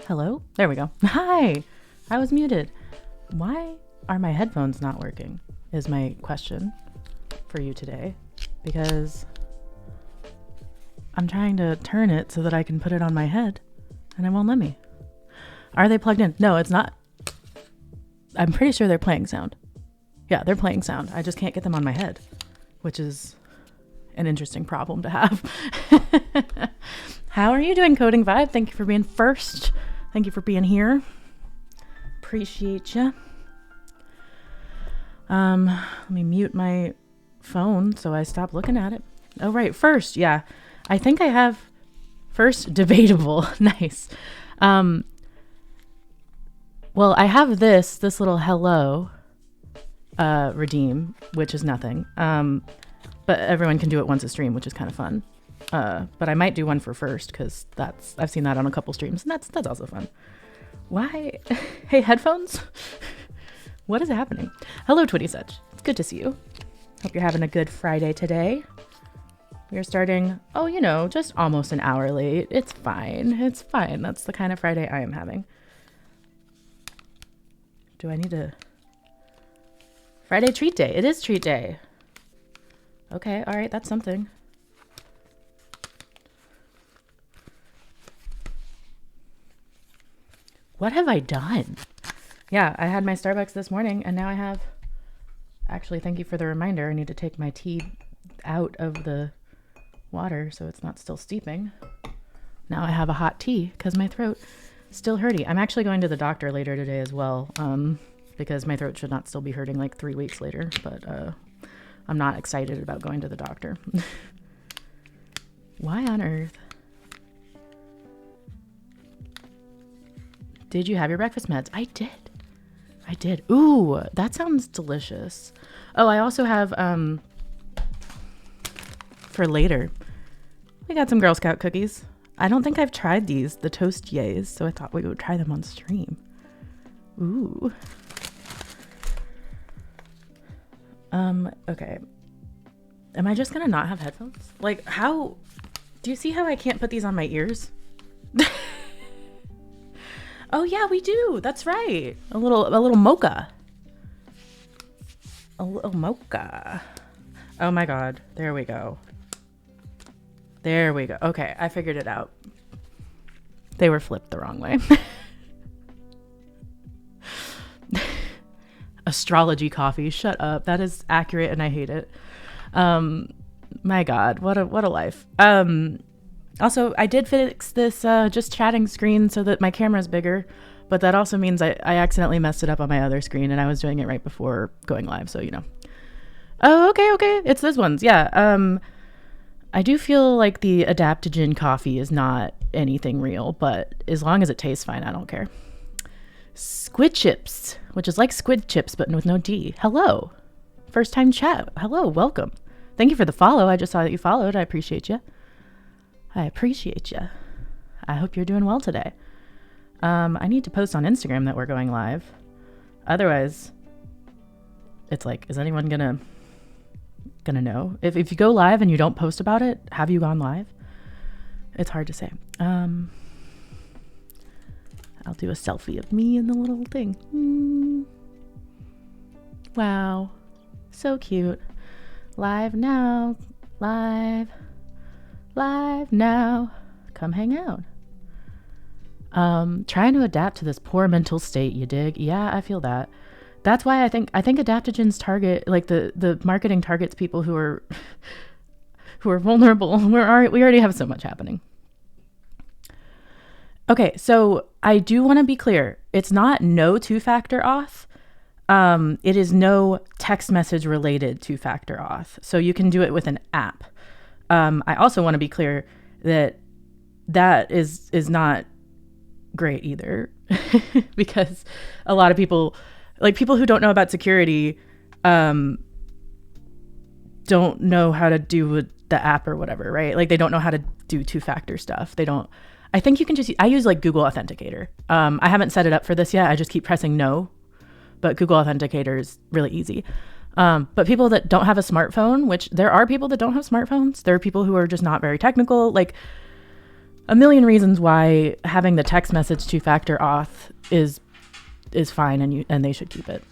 Hello? There we go. Hi! I was muted. Why are my headphones not working is my question for you today. Because I'm trying to turn it so that I can put it on my head and it won't let me. Are they plugged in? No, it's not. I'm pretty sure they're playing sound. Yeah, they're playing sound. I just can't get them on my head, which is an interesting problem to have. How are you doing, Coding Vibe? Thank you for being first. Thank you for being here. Appreciate you. Let me mute my phone so I stop looking at it. Oh, right. First, yeah. I think I have first debatable. Nice. Well, I have this little hello redeem, which is nothing. But everyone can do it once a stream, which is kind of fun. But I might do one for first because I've seen that on a couple streams, and that's also fun. Why? Hey, headphones? What is happening? Hello, Twitty Such. It's good to see you. Hope you're having a good Friday today. We are starting, just almost an hour late. It's fine. It's fine. That's the kind of Friday I am having. Do I need to... Friday treat day. It is treat day. Okay, all right, that's something. What have I done? Yeah, I had my Starbucks this morning, and now I have... Actually, thank you for the reminder. I need to take my tea out of the water so it's not still steeping. Now I have a hot tea because my throat is still hurting. I'm actually going to the doctor later today as well, because my throat should not still be hurting like 3 weeks later, but I'm not excited about going to the doctor. Why on earth? Did you have your breakfast meds? I did. Ooh, that sounds delicious. Oh, I also have, for later, we got some Girl Scout cookies. I don't think I've tried these, the Toast Yays, so I thought we would try them on stream. Ooh. Okay. Am I just gonna not have headphones? Like, how... Do you see how I can't put these on my ears? Oh, yeah, we do. That's right. A little mocha. A little mocha. Oh, my God. There we go. There we go. Okay, I figured it out. They were flipped the wrong way. Astrology coffee. Shut up. That is accurate, and I hate it. My God, what a life. Also, I did fix this just chatting screen so that my camera's bigger, but that also means I accidentally messed it up on my other screen, and I was doing it right before going live, so Oh, okay. It's this one's. Yeah. I do feel like the adaptogen coffee is not anything real, but as long as it tastes fine, I don't care. Squid chips, which is like squid chips, but with no D. Hello. First time chat. Hello. Welcome. Thank you for the follow. I just saw that you followed. I appreciate you. I hope you're doing well today. I need to post on Instagram that we're going live. Otherwise, it's like, is anyone gonna know? If you go live and you don't post about it, have you gone live? It's hard to say. I'll do a selfie of me in the little thing. Wow. So cute. Live now. Live now. Come hang out. Trying to adapt to this poor mental state, you dig? Yeah, I feel that. That's why I think adaptogens target, like the marketing targets people who are vulnerable. We already have so much happening. Okay, so I do want to be clear. It's not no two-factor auth. It is no text message related two-factor auth. So you can do it with an app. I also want to be clear that is not great either, because a lot of people, like people who don't know about security, don't know how to do with the app or whatever, right? Like they don't know how to do two-factor stuff. I think you can I use like Google Authenticator. I haven't set it up for this yet. I just keep pressing no, but Google Authenticator is really easy. But people that don't have a smartphone, which there are people that don't have smartphones, there are people who are just not very technical. Like a million reasons why having the text message two-factor auth is fine, and they should keep it.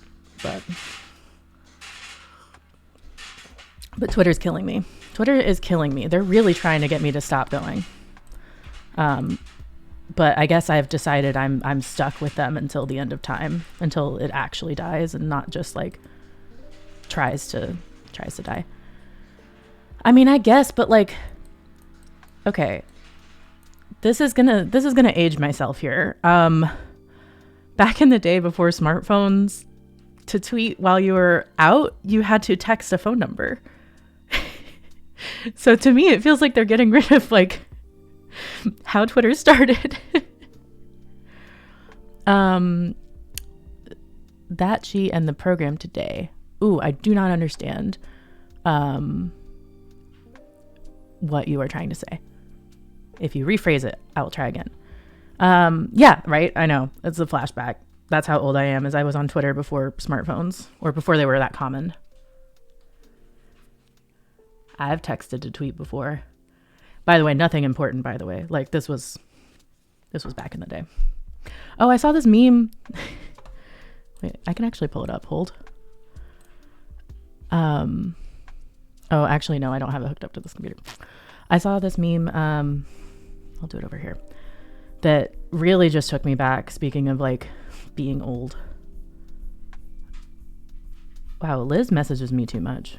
But Twitter's killing me. Twitter is killing me. They're really trying to get me to stop going. But I guess I've decided I'm stuck with them until the end of time, until it actually dies and not just like tries to die. I mean, I guess, but like, okay, this is gonna age myself here. Back in the day before smartphones, to tweet while you were out, you had to text a phone number. So to me, it feels like they're getting rid of like how Twitter started. That she and the program today. Ooh, I do not understand what you are trying to say. If you rephrase it, I will try again. Yeah, right. I know. It's a flashback. That's how old I am, as I was on Twitter before smartphones, or before they were that common. I've texted to tweet before. By the way, nothing important, by the way. Like this was back in the day. Oh, I saw this meme. Wait, I can actually pull it up. Hold. Oh, actually, no, I don't have it hooked up to this computer. I saw this meme. I'll do it over here. That really just took me back. Speaking of like being old. Wow, Liz messages me too much.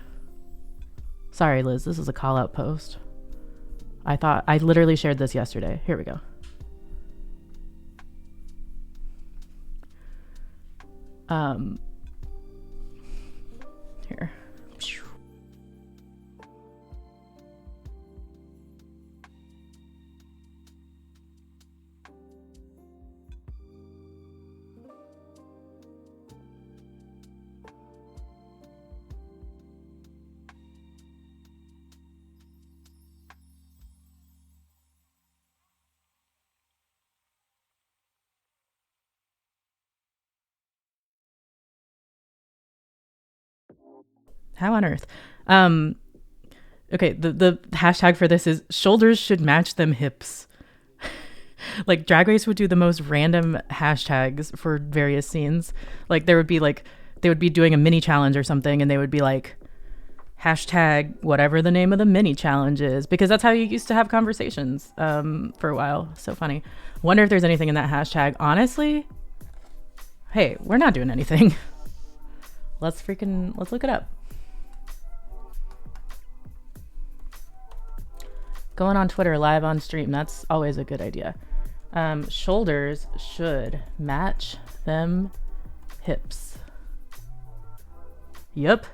Sorry, Liz, this is a call out post. I literally shared this yesterday. Here we go. Here. How on earth? Okay, the hashtag for this is shoulders should match them hips. Like Drag Race would do the most random hashtags for various scenes. Like they would be doing a mini challenge or something, and they would be like hashtag whatever the name of the mini challenge is, because that's how you used to have conversations for a while. So funny. Wonder if there's anything in that hashtag. Honestly, hey, we're not doing anything. Let's look it up. Going on Twitter live on stream, that's always a good idea. Shoulders should match them hips. Yep.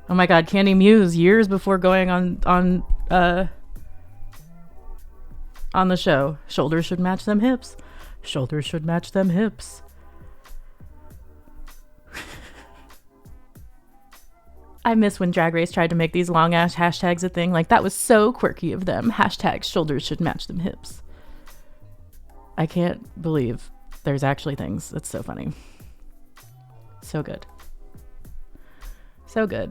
Oh my god, Candy Muse, years before going on the show. Shoulders should match them hips. Shoulders should match them hips. I miss when Drag Race tried to make these long ass hashtags a thing. Like that was so quirky of them. Hashtag shoulders should match them hips. I can't believe there's actually things. That's so funny. So good. So good.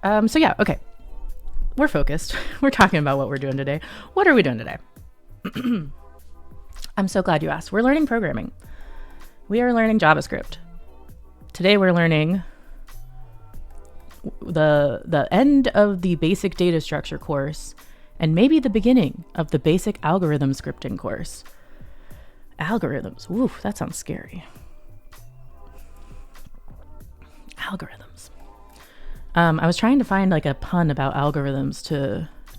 So yeah, okay. We're focused. We're talking about what we're doing today. What are we doing today? I'm so glad you asked. We're learning programming. We are learning JavaScript. Today we're learning the end of the basic data structure course and maybe the beginning of the basic algorithm scripting course. Algorithms. Oof, that sounds scary. Algorithms. I was trying to find like a pun about algorithms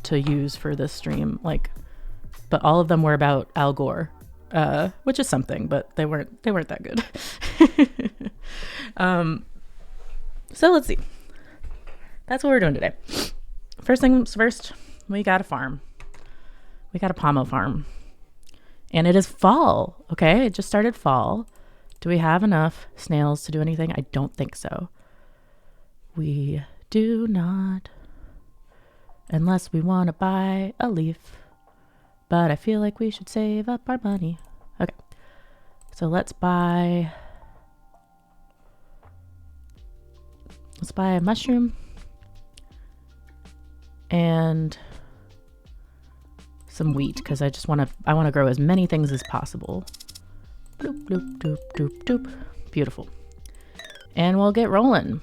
to use for this stream, but all of them were about Al Gore, which is something, but they weren't that good. So let's see. That's what we're doing today. First things first, we got a farm. We got a PomoFarm. And it is fall, okay? It just started fall. Do we have enough snails to do anything? I don't think so. We do not. Unless we want to buy a leaf. But I feel like we should save up our money. Okay. So let's buy a mushroom. and some wheat because I want to grow as many things as possible. Doop, doop, doop, doop, doop. Beautiful. And we'll get rolling.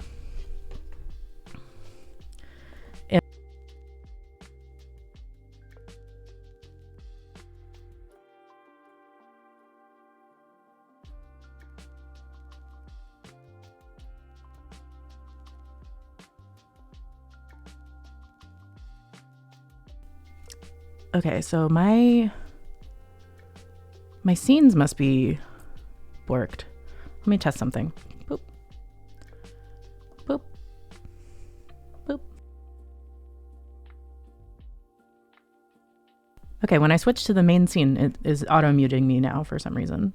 Okay, so my scenes must be worked. Let me test something. Boop. Boop. Boop. Okay, when I switch to the main scene, it is auto-muting me now for some reason.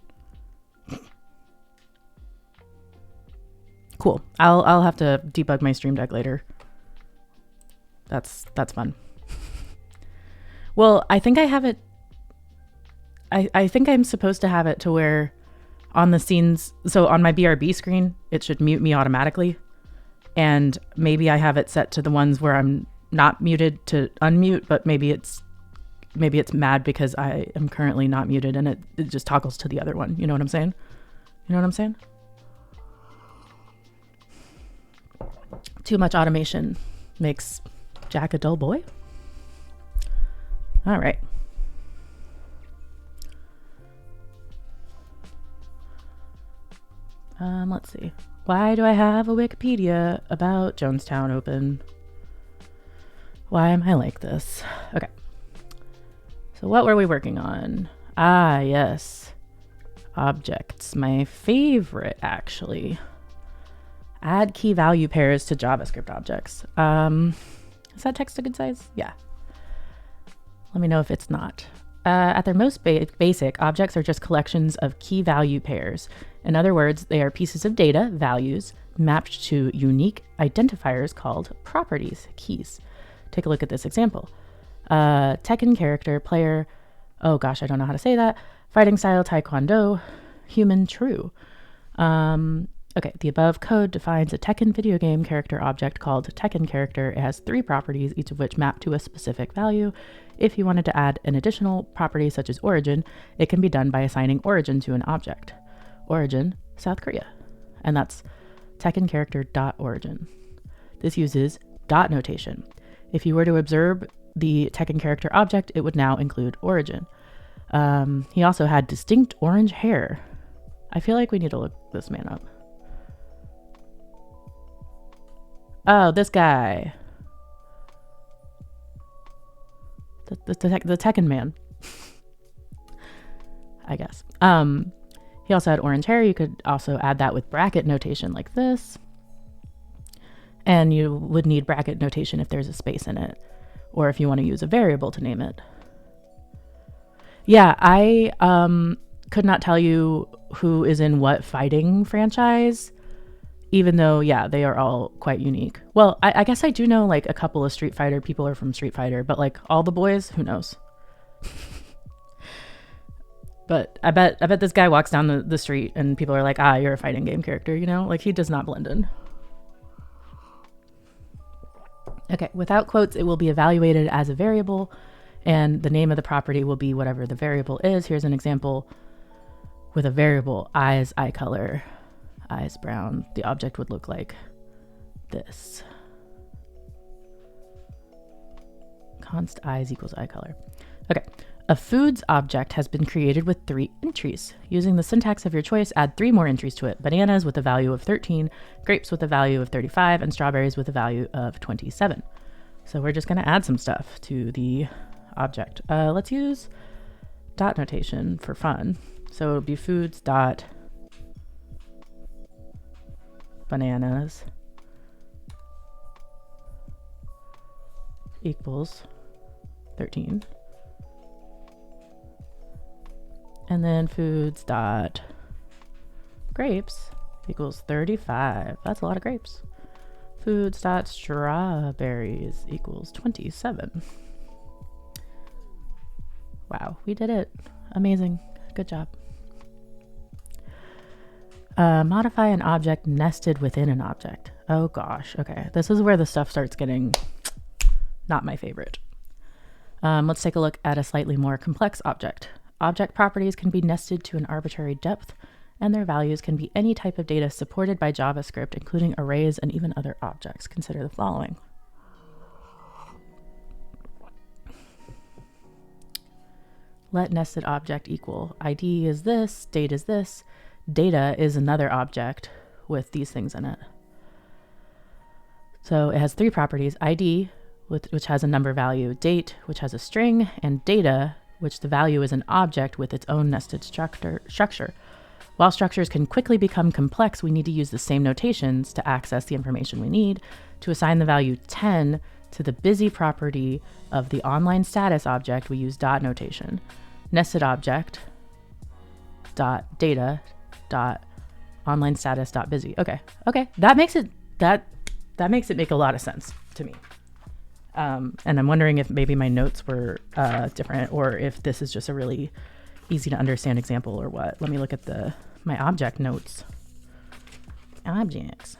Cool. I'll have to debug my Stream Deck later. That's fun. Well, I think I have it. I think I'm supposed to have it to where on the scenes, so on my BRB screen, it should mute me automatically. And maybe I have it set to the ones where I'm not muted to unmute, but maybe it's mad because I am currently not muted and it just toggles to the other one. You know what I'm saying? You know what I'm saying? Too much automation makes Jack a dull boy. All right. Let's see. Why do I have a Wikipedia about Jonestown open? Why am I like this? Okay. So what were we working on? Ah, yes. Objects. My favorite, actually. Add key value pairs to JavaScript objects. Is that text a good size? Yeah. Let me know if it's not. At their most basic, objects are just collections of key value pairs. In other words, they are pieces of data, values, mapped to unique identifiers called properties, keys. Take a look at this example. Tekken character, player, oh gosh, I don't know how to say that. Fighting style, taekwondo, human, true. Okay, the above code defines a Tekken video game character object called Tekken character. It has 3 properties, each of which map to a specific value. If you wanted to add an additional property such as origin, it can be done by assigning origin to an object. Origin, South Korea. And that's Tekken character.origin. This uses dot notation. If you were to observe the Tekken character object, it would now include origin. He also had distinct orange hair. I feel like we need to look this man up. Oh, this guy. The Tekken man. I guess. He also had orange hair. You could also add that with bracket notation like this. And you would need bracket notation if there's a space in it, or if you want to use a variable to name it. Yeah, I could not tell you who is in what fighting franchise, even though, yeah, they are all quite unique. Well, I guess I do know like a couple of Street Fighter people are from Street Fighter, but like all the boys, who knows? But I bet this guy walks down the street and people are like, ah, you're a fighting game character, you know? Like he does not blend in. Okay, without quotes, it will be evaluated as a variable, and the name of the property will be whatever the variable is. Here's an example with a variable, eyes, eye color, eyes brown. The object would look like this. Const eyes equals eye color. Okay, a foods object has been created with 3 entries. Using the syntax of your choice, add 3 more entries to it. Bananas with a value of 13, grapes with a value of 35, and strawberries with a value of 27. So we're just going to add some stuff to the object. Let's use dot notation for fun. So it'll be foods dot bananas equals 13. And then foods dot grapes equals 35. That's a lot of grapes. Foods dot strawberries equals 27. Wow, we did it. Amazing. Good job. Modify an object nested within an object. Oh gosh. Okay. This is where the stuff starts getting Not my favorite. Let's take a look at a slightly more complex object. Object properties can be nested to an arbitrary depth, and their values can be any type of data supported by JavaScript, including arrays and even other objects. Consider the following. Let nested object equal ID is this, date is this, data is another object with these things in it. So it has three properties: ID, which has a number value, date, which has a string, and data, which the value is an object with its own nested structure. While structures can quickly become complex, we need to use the same notations to access the information we need. To assign the value 10 to the busy property of the online status object, we use dot notation. Nested object dot data dot online status dot busy. Okay. That makes it make a lot of sense to me. And I'm wondering if maybe my notes were different, or if this is just a really easy to understand example or what. Let me look at my object notes. Objects.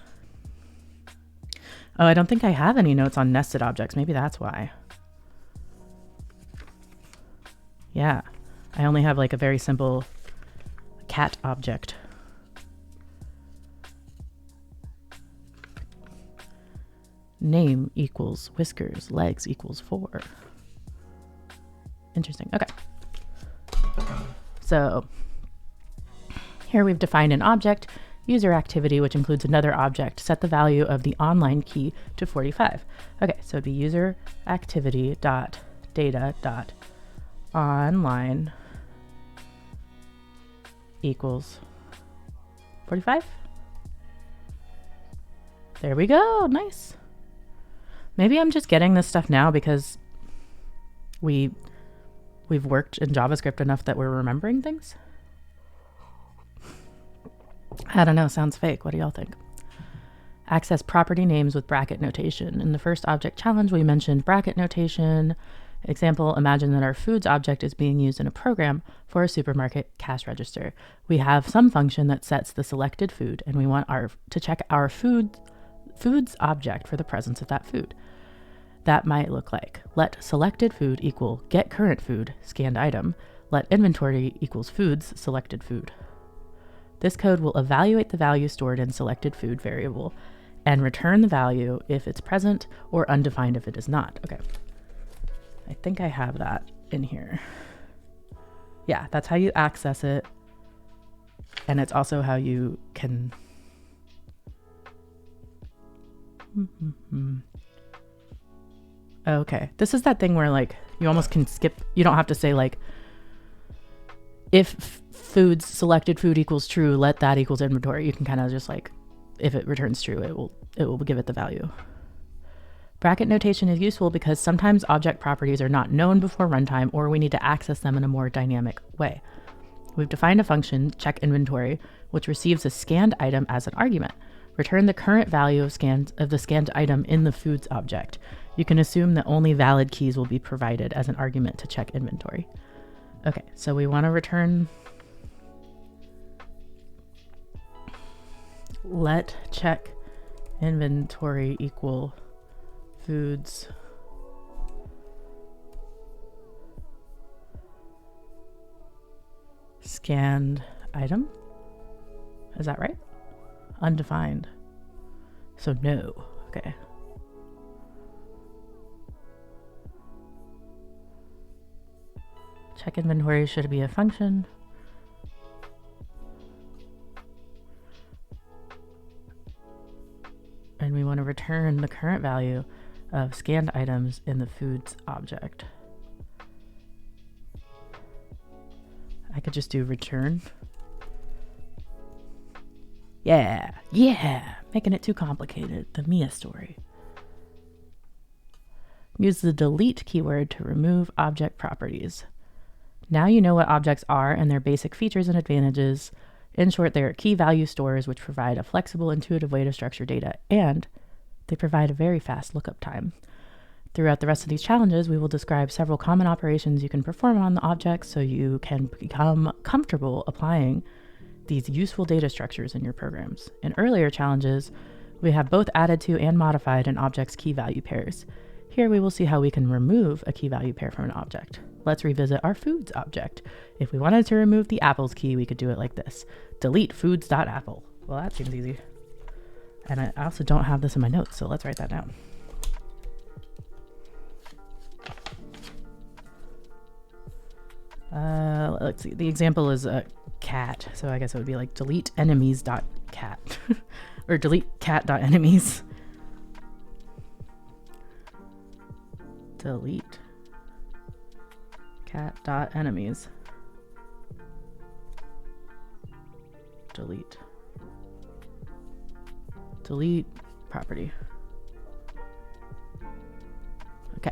Oh, I don't think I have any notes on nested objects. Maybe that's why. Yeah, I only have like a very simple cat object. Name equals whiskers, legs equals 4. Interesting. Okay. So here we've defined an object, user activity, which includes another object. Set the value of the online key to 45. Okay, so it'd be user activity dot data dot online equals 45. There we go. Nice. Maybe I'm just getting this stuff now because we've worked in JavaScript enough that we're remembering things. I don't know, sounds fake. What do y'all think? Access property names with bracket notation. In the first object challenge, we mentioned bracket notation. Example, imagine that our foods object is being used in a program for a supermarket cash register. We have some function that sets the selected food, and we want to check our foods object for the presence of that food. That might look like, let selected food equal get current food, scanned item. Let inventory equals foods, selected food. This code will evaluate the value stored in selected food variable and return the value if it's present or undefined if it is not. Okay. I think I have that in here. Yeah, that's how you access it. And it's also how you can... Okay, this is that thing where like you almost can skip, you don't have to say like, if foods selected food equals true, let that equals inventory. You can kind of just like, if it returns true, it will give it the value. Bracket notation is useful because sometimes object properties are not known before runtime, or we need to access them in a more dynamic way. We've defined a function, check inventory, which receives a scanned item as an argument. Return the current value of the scanned item in the foods object. You can assume that only valid keys will be provided as an argument to check inventory. Okay, so we want to return let check inventory equal foods scanned item. Is that right? Undefined. So no. Okay. Check inventory should be a function. And we want to return the current value of scanned items in the foods object. I could just do return. Yeah, making it too complicated. The Mia story. Use the delete keyword to remove object properties. Now you know what objects are and their basic features and advantages. In short, they are key value stores which provide a flexible, intuitive way to structure data, and they provide a very fast lookup time. Throughout the rest of these challenges, we will describe several common operations you can perform on the objects so you can become comfortable applying these useful data structures in your programs. In earlier challenges, we have both added to and modified an object's key value pairs. Here we will see how we can remove a key value pair from an object. Let's revisit our foods object. If we wanted to remove the apples key, we could do it like this. Delete foods.apple. Well, that seems easy. And I also don't have this in my notes, so let's write that down. Let's see. The example is a cat, so I guess it would be like delete enemies.cat or delete cat.enemies. Delete cat.enemies. Delete property. Okay.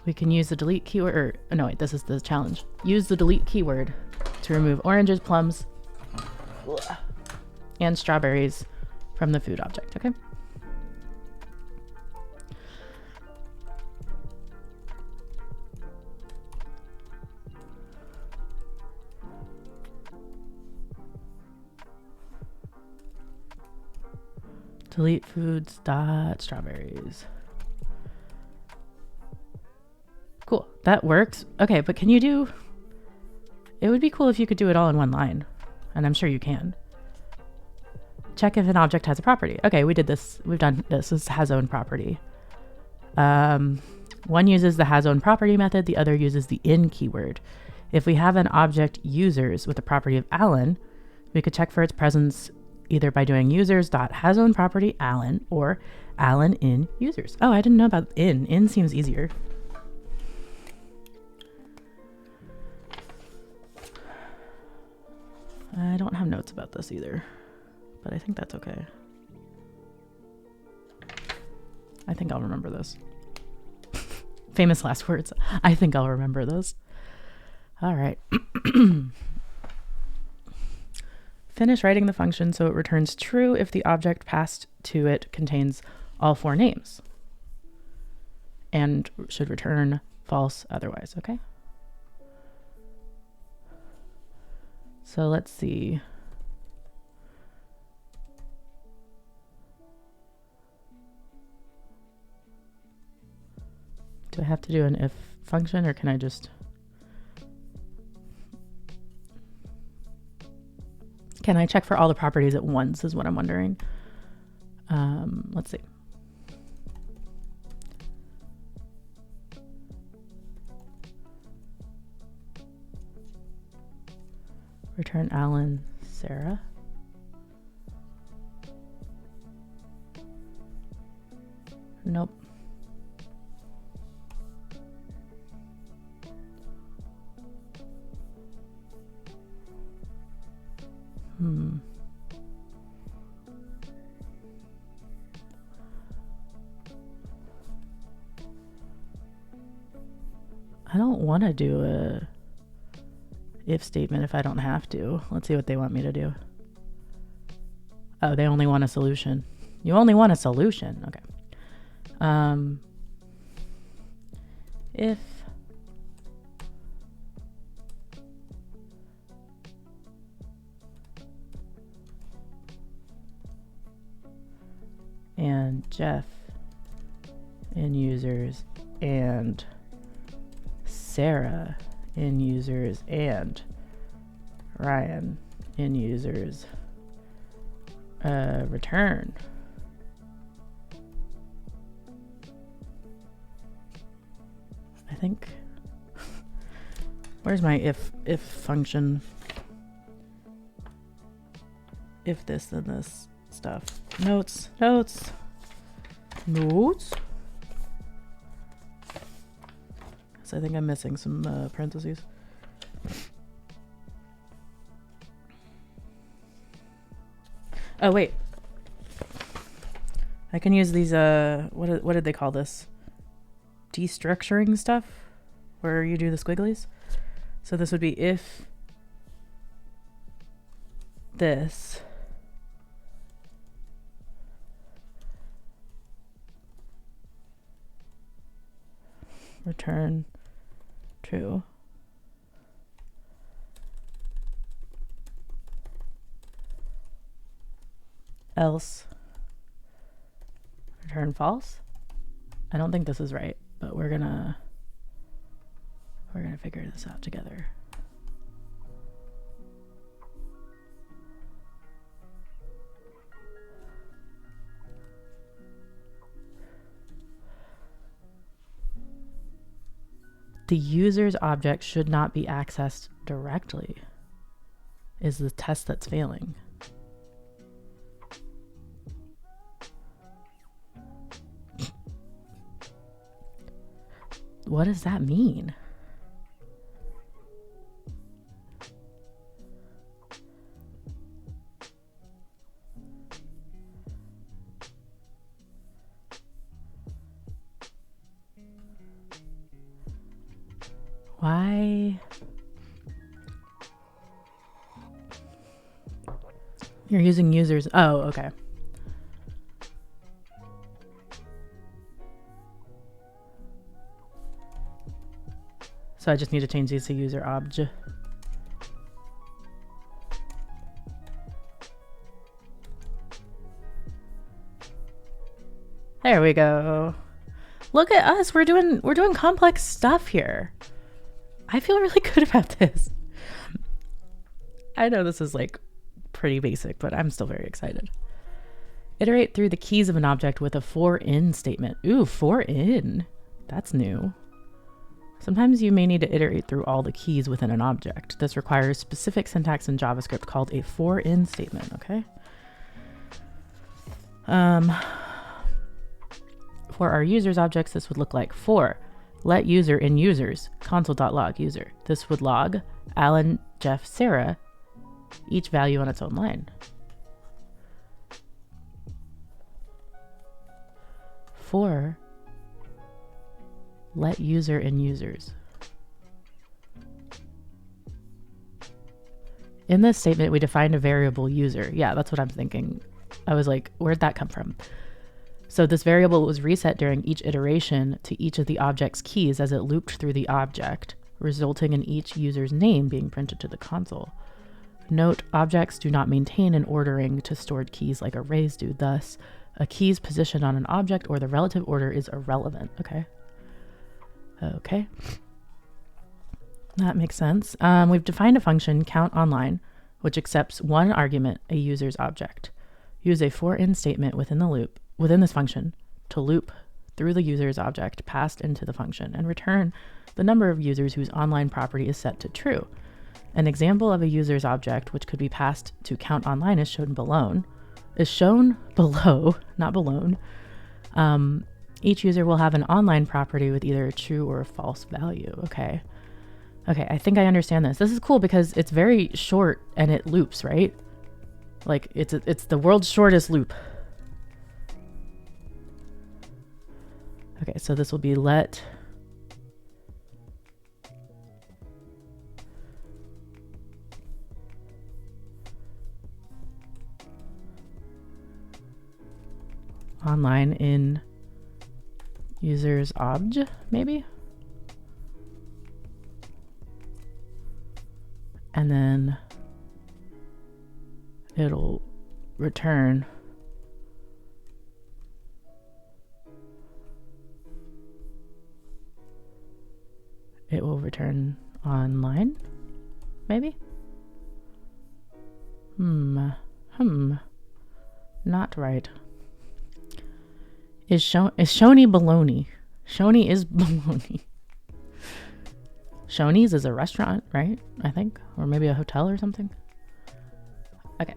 We can use the delete keyword, or no, wait, this is the challenge. Use the delete keyword to remove oranges, plums, and strawberries from the food object, okay? Delete foods dot strawberries. Cool, that works. Okay, but can you do, it would be cool if you could do it all in one line, and I'm sure you can. Check if an object has a property. Okay, we did this, we've done this. This has own property. One uses the has own property method, the other uses the in keyword. If we have an object users with the property of Alan, we could check for its presence either by doing users.hasOwnProperty Alan or Alan in users. Oh, I didn't know about in. In seems easier. I don't have notes about this either, but I think that's okay. I think I'll remember this. Famous last words. I think I'll remember this. All right. Finish writing the function so it returns true if the object passed to it contains all four names, and should return false otherwise, okay? So let's see. Do I have to do an if function, or can I just... Can I check for all the properties at once is what I'm wondering. Let's see. Return Alan, Sarah. Nope. I don't want to do a if statement if I don't have to. Let's see what they want me to do. Oh, they only want a solution. You only want a solution. Okay. If and Jeff in users and Sarah in users and Ryan in users return. I think where's my if function? If this then this stuff. Notes. So I think I'm missing some parentheses. Oh wait, I can use these. What did they call this? Destructuring stuff, where you do the squigglies. So this would be if this. Return true. Else return false. I don't think this is right, but we're gonna figure this out together. The user's object should not be accessed directly is the test that's failing. What does that mean? Why? You're using users. Oh, okay. So I just need to change these to user obj. There we go. Look at us. We're doing complex stuff here. I feel really good about this. I know this is like pretty basic, but I'm still very excited. Iterate through the keys of an object with a for in statement. Ooh, for in. That's new. Sometimes you may need to iterate through all the keys within an object. This requires specific syntax in JavaScript called a for in statement, okay? For our users objects, this would look like for let user in users console.log user. This would log Alan, Jeff, Sarah, each value on its own line. For let user in users. In this statement, we defined a variable user. Yeah, that's what I'm thinking. I was like, where'd that come from? So this variable was reset during each iteration to each of the object's keys as it looped through the object, resulting in each user's name being printed to the console. Note, objects do not maintain an ordering to stored keys like arrays do. Thus, a key's position on an object or the relative order is irrelevant. Okay. Okay. That makes sense. We've defined a function, countOnline, which accepts one argument, a user's object. Use a for in statement within this function to loop through the user's object passed into the function and return the number of users whose online property is set to true. An example of a user's object, which could be passed to countOnline, is shown below. Not below. Each user will have an online property with either a true or a false value. Okay. Okay, I think I understand this. This is cool because it's very short and it loops, right? Like it's the world's shortest loop. Okay, so this will be let online in users obj, maybe? And then it'll return online, maybe? Not right. Is Shoney baloney? Shoney is baloney. Shoney's is a restaurant, right? I think, or maybe a hotel or something. Okay.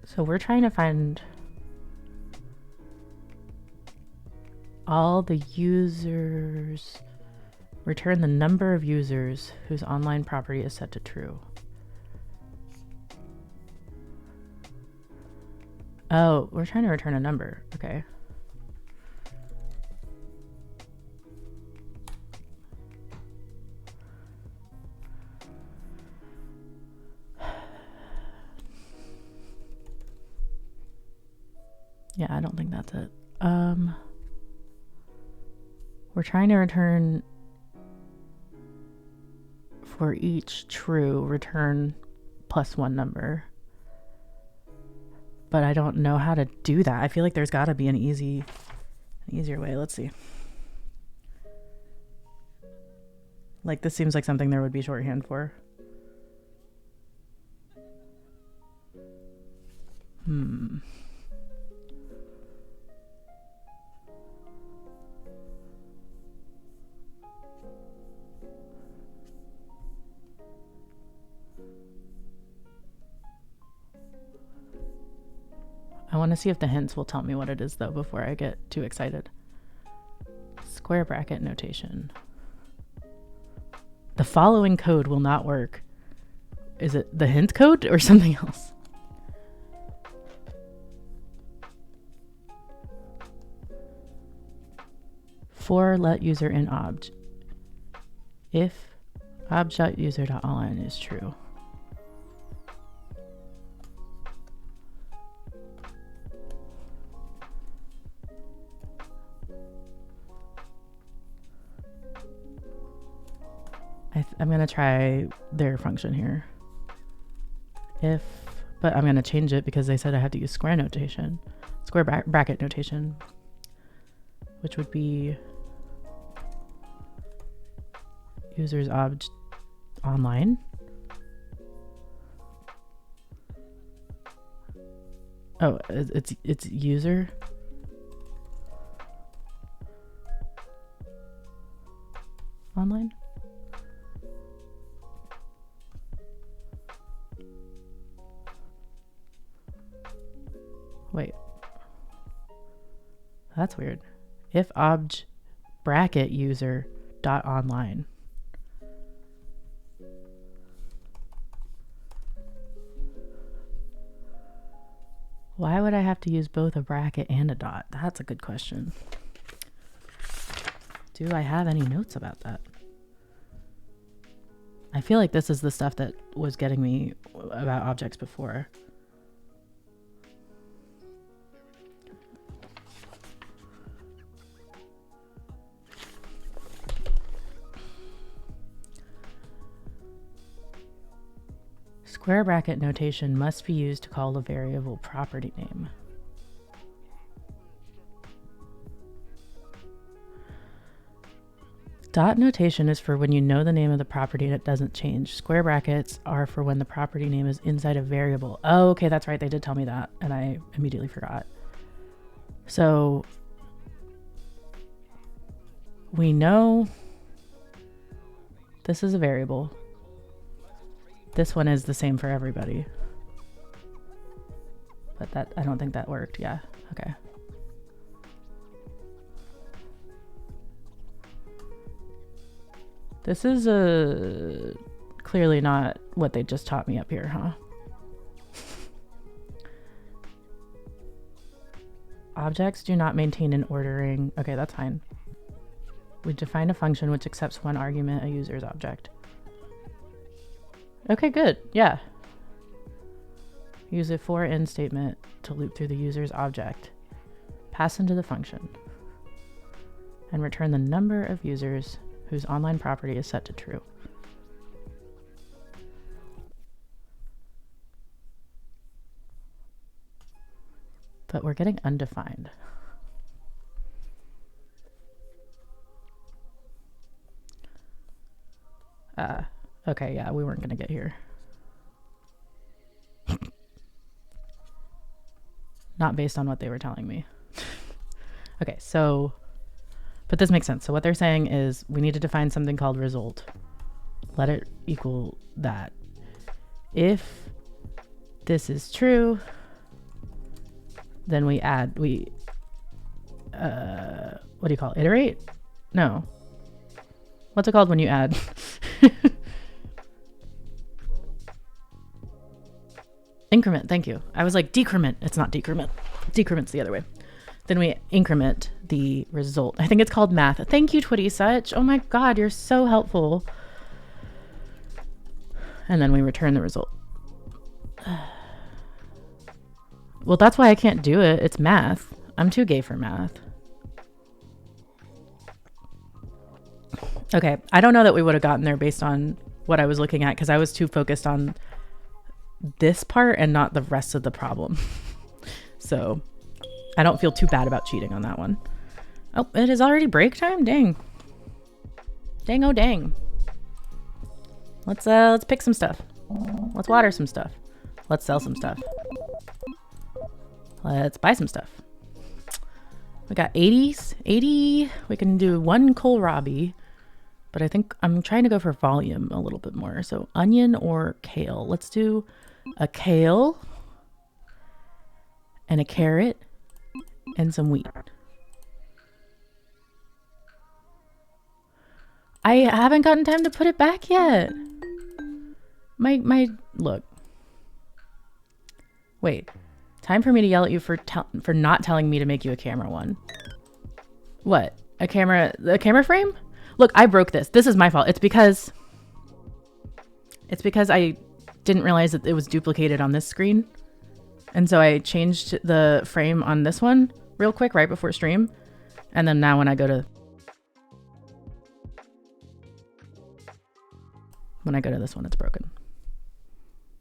So we're trying to find all the users, return the number of users whose online property is set to true. Oh, we're trying to return a number. Okay. Yeah, I don't think that's it. We're trying to return for each true return +1 number. But I don't know how to do that. I feel like there's got to be an easier way. Let's see. Like, this seems like something there would be shorthand for. I want to see if the hints will tell me what it is, though, before I get too excited. Square bracket notation. The following code will not work. Is it the hint code or something else? For let user in obj. If obj.user.online is true. I'm going to try their function here. But I'm going to change it because they said I have to use square bracket notation, which would be users obj online. Oh, it's user. Online. Wait, that's weird. If obj bracket user dot online. Why would I have to use both a bracket and a dot? That's a good question. Do I have any notes about that? I feel like this is the stuff that was getting me about objects before. Square bracket notation must be used to call a variable property name. Dot notation is for when you know the name of the property and it doesn't change. Square brackets are for when the property name is inside a variable. Oh, okay, that's right. They did tell me that, and I immediately forgot. So we know this is a variable. This one is the same for everybody. But that, I don't think that worked. Yeah, okay. This is clearly not what they just taught me up here, huh? Objects do not maintain an ordering. Okay, that's fine. We define a function which accepts one argument, a user's object. Okay, good. Yeah. Use a for in statement to loop through the user's object. Pass into the function. And return the number of users whose online property is set to true. But we're getting undefined. Okay, yeah, we weren't going to get here. Not based on what they were telling me. Okay, so, but this makes sense. So what they're saying is we need to define something called result. Let it equal that. If this is true, then we add, what do you call it? Iterate? No. What's it called when you add? Increment, thank you. I was like decrement. It's not decrement. Decrement's the other way. Then we increment the result. I think it's called math. Thank you, Twitty Such. Oh my God, you're so helpful. And then we return the result. Well, that's why I can't do it. It's math. I'm too gay for math. Okay, I don't know that we would have gotten there based on what I was looking at because I was too focused on this part and not the rest of the problem. So I don't feel too bad about cheating on that one. Oh, it is already break time? Dang. Dang, oh dang. Let's pick some stuff. Let's water some stuff. Let's sell some stuff. Let's buy some stuff. We got 80s. 80. We can do one kohlrabi, but I think I'm trying to go for volume a little bit more. So onion or kale. Let's do a kale and a carrot and some wheat. I haven't gotten time to put it back yet. My look. Wait. Time for me to yell at you for not telling me to make you a camera one. What? A camera frame? Look, I broke this. This is my fault. It's because I didn't realize that it was duplicated on this screen. And so I changed the frame on this one real quick right before stream. And then now when I go to this one, it's broken.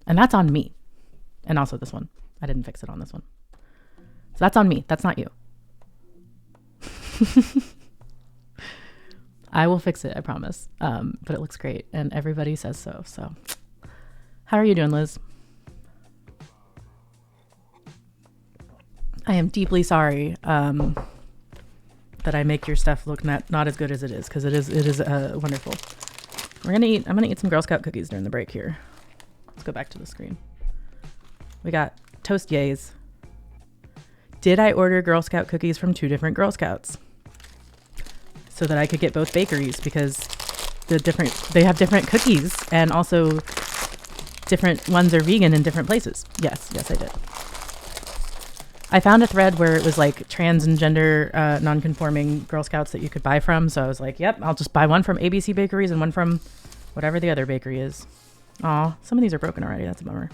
And that's on me. And also this one. I didn't fix it on this one. So that's on me. That's not you. I will fix it, I promise. But it looks great and everybody says so. So how are you doing, Liz? I am deeply sorry that I make your stuff look not as good as it is, because it is wonderful. I'm gonna eat some Girl Scout cookies during the break here. Let's go back to the screen. We got toast yays. Did I order Girl Scout cookies from 2 different Girl Scouts so that I could get both bakeries, because they have different cookies and also different ones are vegan in different places. Yes, I did. I found a thread where it was like trans and gender non-conforming Girl Scouts that you could buy from. So I was like, yep, I'll just buy one from ABC Bakeries and one from whatever the other bakery is. Aw, some of these are broken already. That's a bummer.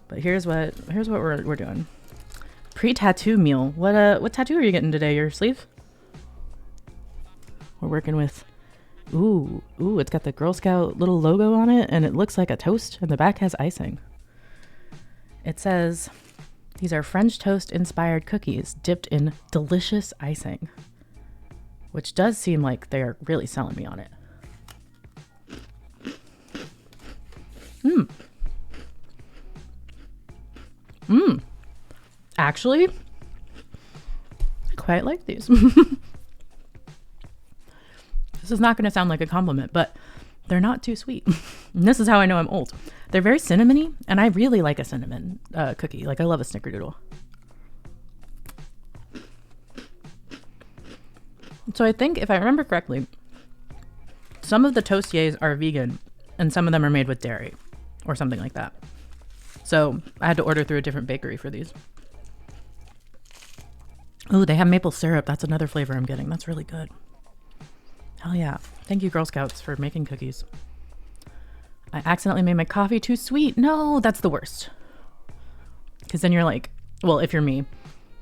But here's what we're doing. Pre-tattoo meal. What tattoo are you getting today? Your sleeve? We're working with, ooh, it's got the Girl Scout little logo on it and it looks like a toast and the back has icing. It says, these are French toast inspired cookies dipped in delicious icing, which does seem like they're really selling me on it. Actually, I quite like these. This is not going to sound like a compliment, but they're not too sweet. And this is how I know I'm old. They're very cinnamony, and I really like a cinnamon cookie. Like, I love a snickerdoodle. So I think, if I remember correctly, some of the toastiers are vegan, and some of them are made with dairy, or something like that. So I had to order through a different bakery for these. Oh, they have maple syrup. That's another flavor I'm getting. That's really good. Hell yeah. Thank you, Girl Scouts, for making cookies. I accidentally made my coffee too sweet. No, that's the worst. Because then you're like, well, if you're me,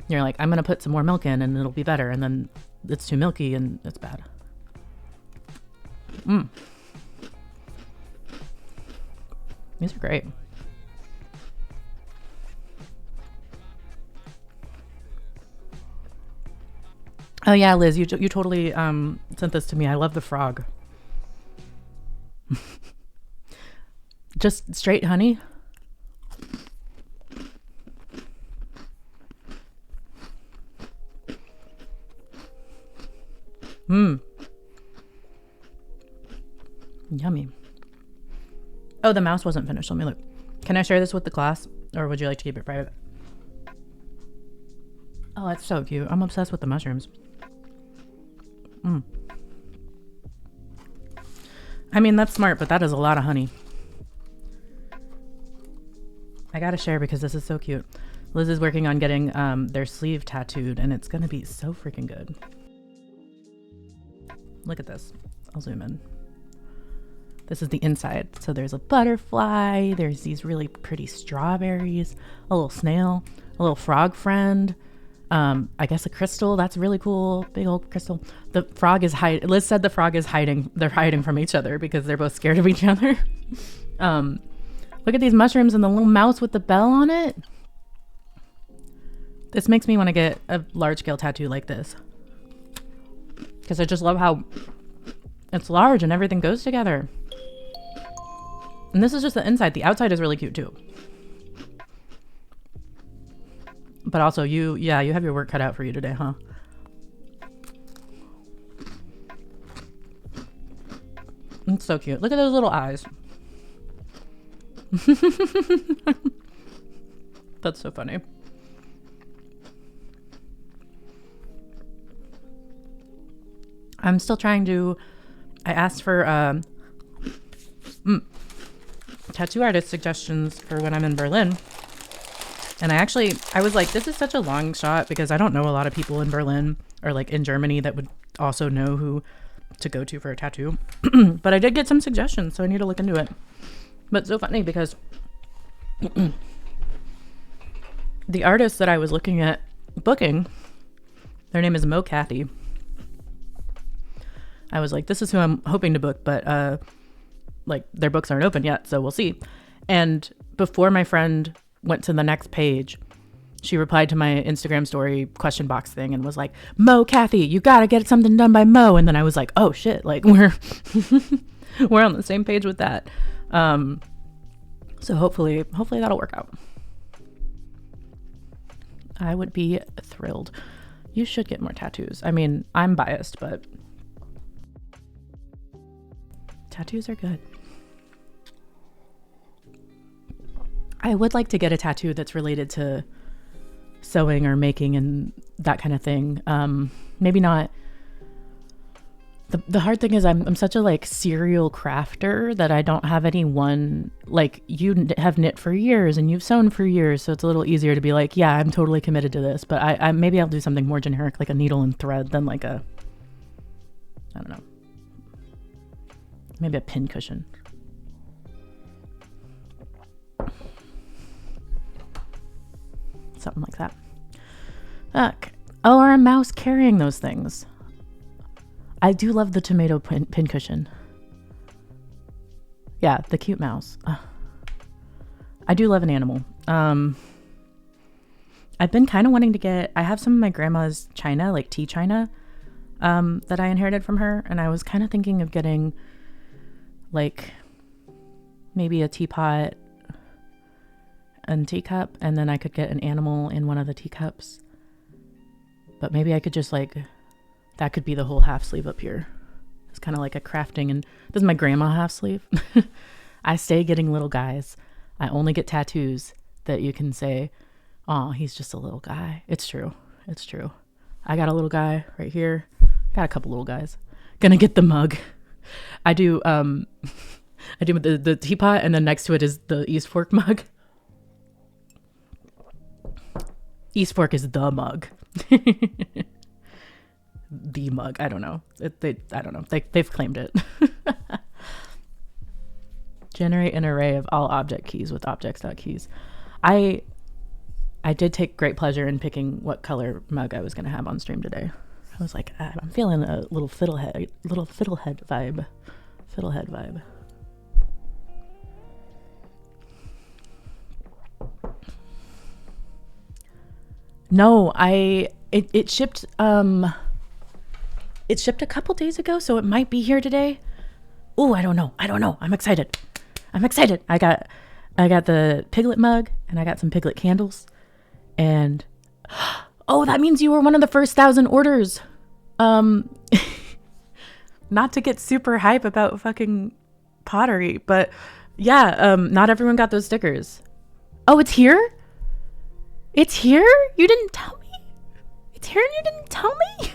you're like, I'm going to put some more milk in and it'll be better. And then it's too milky and it's bad. These are great. Oh yeah, Liz, you totally sent this to me. I love the frog. Just straight honey. Yummy. Oh, the mouse wasn't finished. Let me look. Can I share this with the class, or would you like to keep it private? Oh, that's so cute. I'm obsessed with the mushrooms. I mean, that's smart, but that is a lot of honey. I gotta share because this is so cute. Liz is working on getting their sleeve tattooed, and it's gonna be so freaking good. Look at this. I'll zoom in. This is the inside. So there's a butterfly, there's these really pretty strawberries, a little snail, a little frog friend, I guess a crystal. That's really cool. Big old crystal. The frog is hiding. Liz said the frog is hiding. They're hiding from each other because they're both scared of each other. Look at these mushrooms and the little mouse with the bell on it. This makes me want to get a large scale tattoo like this. Because I just love how it's large and everything goes together. And this is just the inside. The outside is really cute too. But also you have your work cut out for you today, huh? It's so cute. Look at those little eyes. That's so funny. I'm still trying to, I asked for tattoo artist suggestions for when I'm in Berlin. And I was like, this is such a long shot because I don't know a lot of people in Berlin or like in Germany that would also know who to go to for a tattoo. But I did get some suggestions, so I need to look into it. But it's so funny because the artist that I was looking at booking, their name is Mo Cathy. I was like, this is who I'm hoping to book, but like their books aren't open yet, so we'll see. And before my friend went to the next page, she replied to my Instagram story question box thing and was like, Mo Cathy, you gotta get something done by Mo. And then I was like, oh shit, like we're we're on the same page with that. So hopefully that'll work out. I would be thrilled. You should get more tattoos. I mean, I'm biased, but tattoos are good. I would like to get a tattoo that's related to sewing or making and that kind of thing. Maybe not. The hard thing is I'm such a like serial crafter that I don't have any one, like you have knit for years and you've sewn for years. So it's a little easier to be like, yeah, I'm totally committed to this, but I maybe I'll do something more generic, like a needle and thread than like I don't know, maybe a pin cushion. Something like that. Okay. Oh, or a mouse carrying those things. I do love the tomato pin cushion. Yeah, the cute mouse. I do love an animal. I've been kind of wanting to get, I have some of my grandma's china, like tea china, that I inherited from her. And I was kind of thinking of getting like maybe a teapot and teacup, and then I could get an animal in one of the teacups. But maybe I could just like, that could be the whole half sleeve up here. It's kind of like a crafting, and this is my grandma half sleeve. I stay getting little guys. I only get tattoos that you can say, oh, he's just a little guy. It's true. It's true. I got a little guy right here. Got a couple little guys. Gonna get the mug. I do the teapot, and then next to it is the East Fork mug. East Fork is the mug. The mug. I don't know. I don't know. They've claimed it. Generate an array of all object keys with objects.keys. I did take great pleasure in picking what color mug I was going to have on stream today. I was like, I'm feeling a little fiddlehead vibe. Fiddlehead vibe. No, it shipped it shipped a couple days ago, so it might be here today. Oh, I don't know. I'm excited. I got the Piglet mug and I got some Piglet candles. And oh, that means you were one of the first 1,000 orders. Not to get super hype about fucking pottery, but yeah, not everyone got those stickers. Oh, it's here? It's here? You didn't tell me? It's here and you didn't tell me?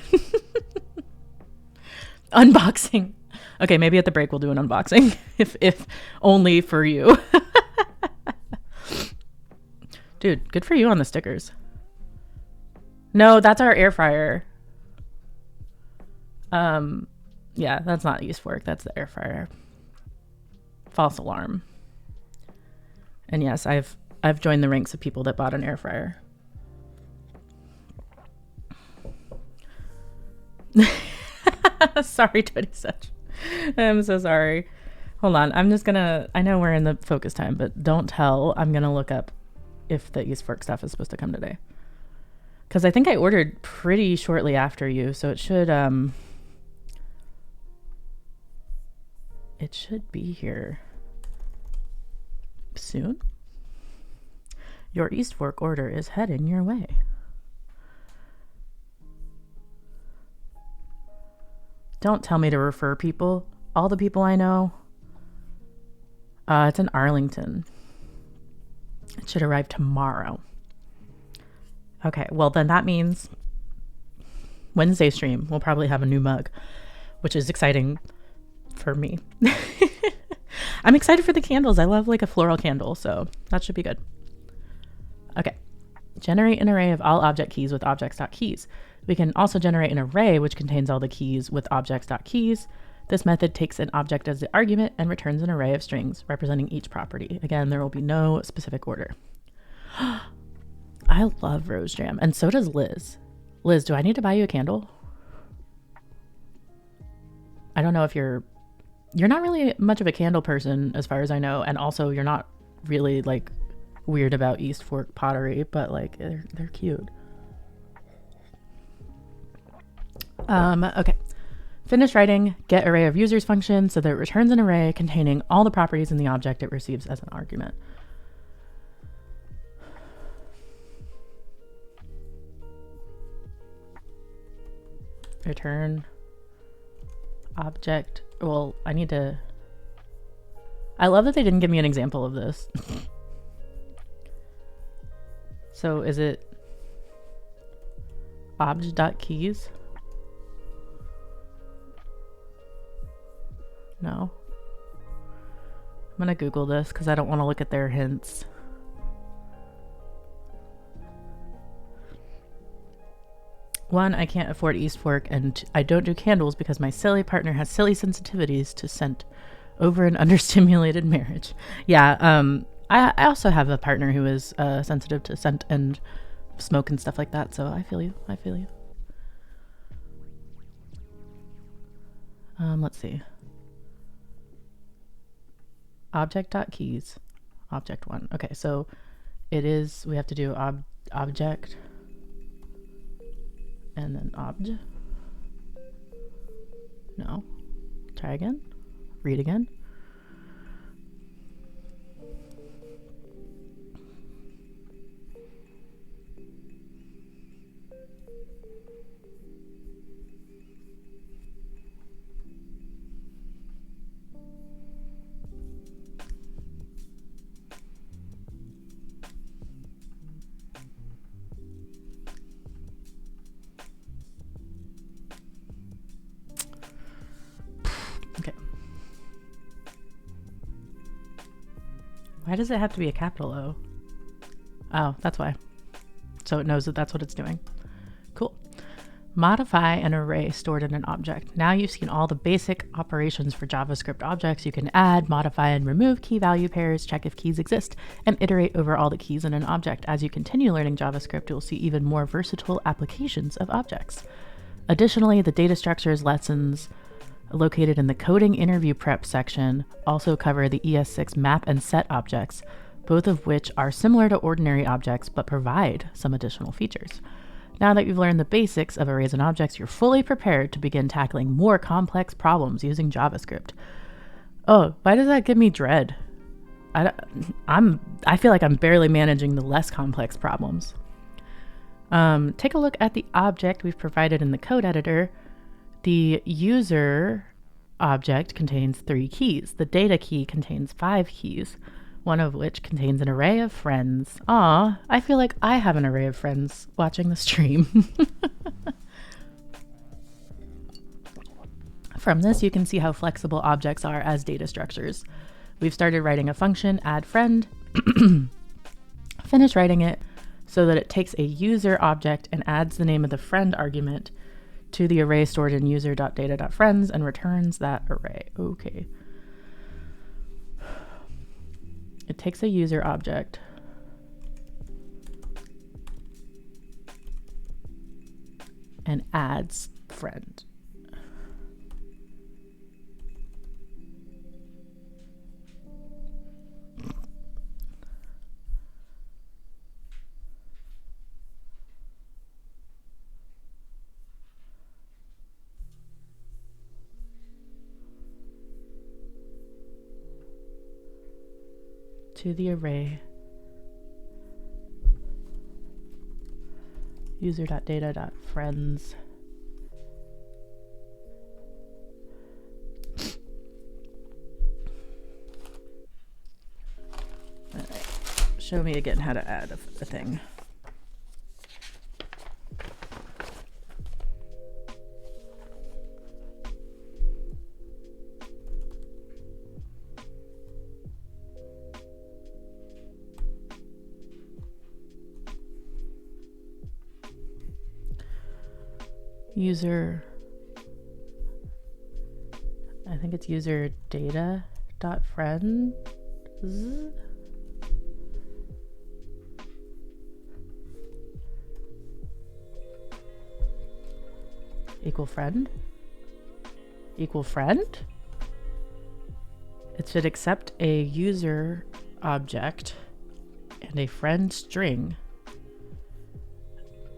Unboxing. Okay, maybe at the break we'll do an unboxing. if only for you. Dude, good for you on the stickers. No, that's our air fryer. Yeah, that's not East Fork. That's the air fryer. False alarm. And yes, I've joined the ranks of people that bought an air fryer. Sorry, Tony Such. I'm so sorry. Hold on. I'm just gonna, I know we're in the focus time, but don't tell. I'm gonna look up if the East Fork stuff is supposed to come today. Because I think I ordered pretty shortly after you, so it should be here soon. Your East Fork order is heading your way. Don't tell me to refer people. All the people I know. It's in Arlington. It should arrive tomorrow. Okay, well then that means Wednesday stream we'll probably have a new mug, which is exciting for me. I'm excited for the candles. I love like a floral candle, so that should be good. Okay. Generate an array of all object keys with objects.keys. We can also generate an array which contains all the keys with objects.keys. This method takes an object as the argument and returns an array of strings representing each property. Again, there will be no specific order. I love Rose Jam, and so does Liz. Liz, do I need to buy you a candle? I don't know if you're not really much of a candle person as far as I know, and also you're not really like weird about East Fork pottery, but like they're cute. Okay. Finish writing get array of users function so that it returns an array containing all the properties in the object it receives as an argument. Return object. Well, I love that they didn't give me an example of this. So is it obj.keys? No. I'm gonna Google this because I don't want to look at their hints. One, I can't afford East Fork, and I don't do candles because my silly partner has silly sensitivities to scent over an understimulated marriage. Yeah, I also have a partner who is sensitive to scent and smoke and stuff like that, so I feel you. I feel you. Let's see. Object.keys. Object 1. Okay, so it is, we have to do object and then obj. No. Try again. Read again. Why does it have to be a capital O? Oh, that's why. So it knows that that's what it's doing. Cool. Modify an array stored in an object. Now you've seen all the basic operations for JavaScript objects. You can add, modify, and remove key value pairs, check if keys exist, and iterate over all the keys in an object. As you continue learning JavaScript, you'll see even more versatile applications of objects. Additionally, the data structures lessons located in the coding interview prep section also cover the ES6 map and set objects, both of which are similar to ordinary objects but provide some additional features. Now that you've learned the basics of arrays and objects, you're fully prepared to begin tackling more complex problems using JavaScript. Oh, why does that give me dread? I feel like I'm barely managing the less complex problems. Take a look at the object we've provided in the code editor. The user object contains 3 keys. The data key contains 5 keys, one of which contains an array of friends. Aw, I feel like I have an array of friends watching the stream. From this, you can see how flexible objects are as data structures. We've started writing a function, add friend, finish writing it so that it takes a user object and adds the name of the friend argument to the array stored in user.data.friends and returns that array. Okay. It takes a user object and adds friend. To the array user.data.friends. Show me again how to add a thing. User, I think it's user data dot friends equal friend. It should accept a user object and a friend string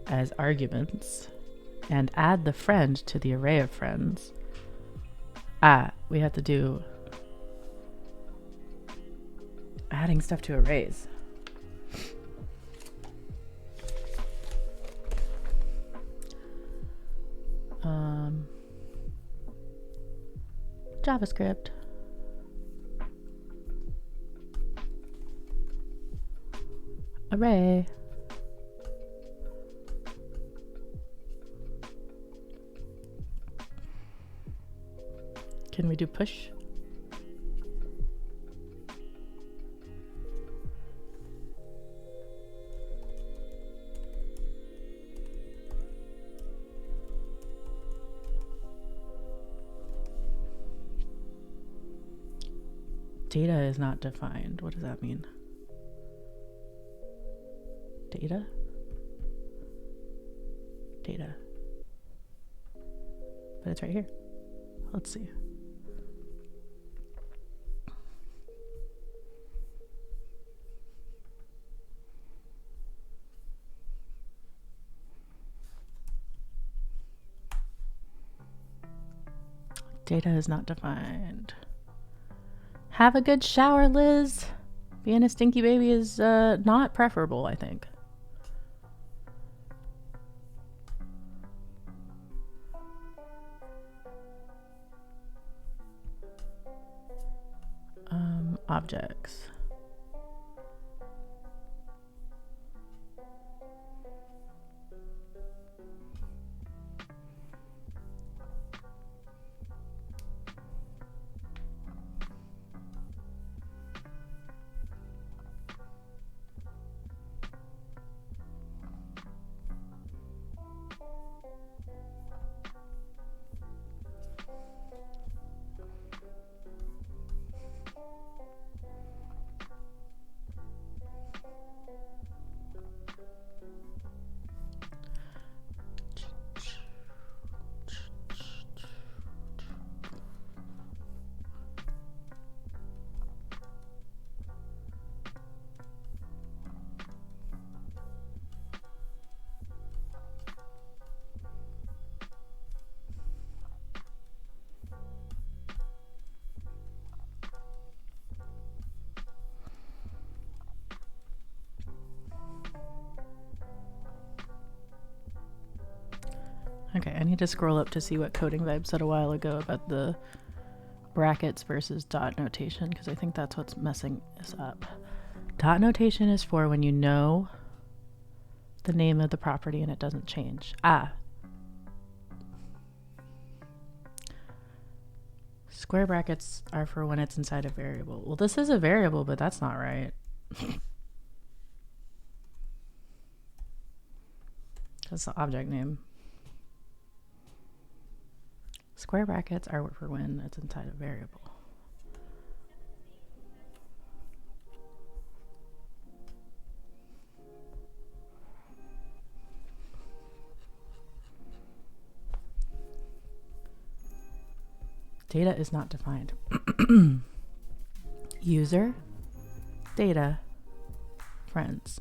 as arguments and add the friend to the array of friends. We have to do adding stuff to arrays. JavaScript. Array. Can we do push? Data is not defined. What does that mean? Data? Data. But it's right here. Let's see. Data is not defined. Have a good shower, Liz. Being a stinky baby is not preferable, I think. Objects. Okay, I need to scroll up to see what Coding Vibe said a while ago about the brackets versus dot notation, because I think that's what's messing us up. Dot notation is for when you know the name of the property and it doesn't change. Square brackets are for when it's inside a variable. Well, this is a variable, but that's not right. That's the object name. Square brackets are for when it's inside a variable. Data is not defined. User, data, friends.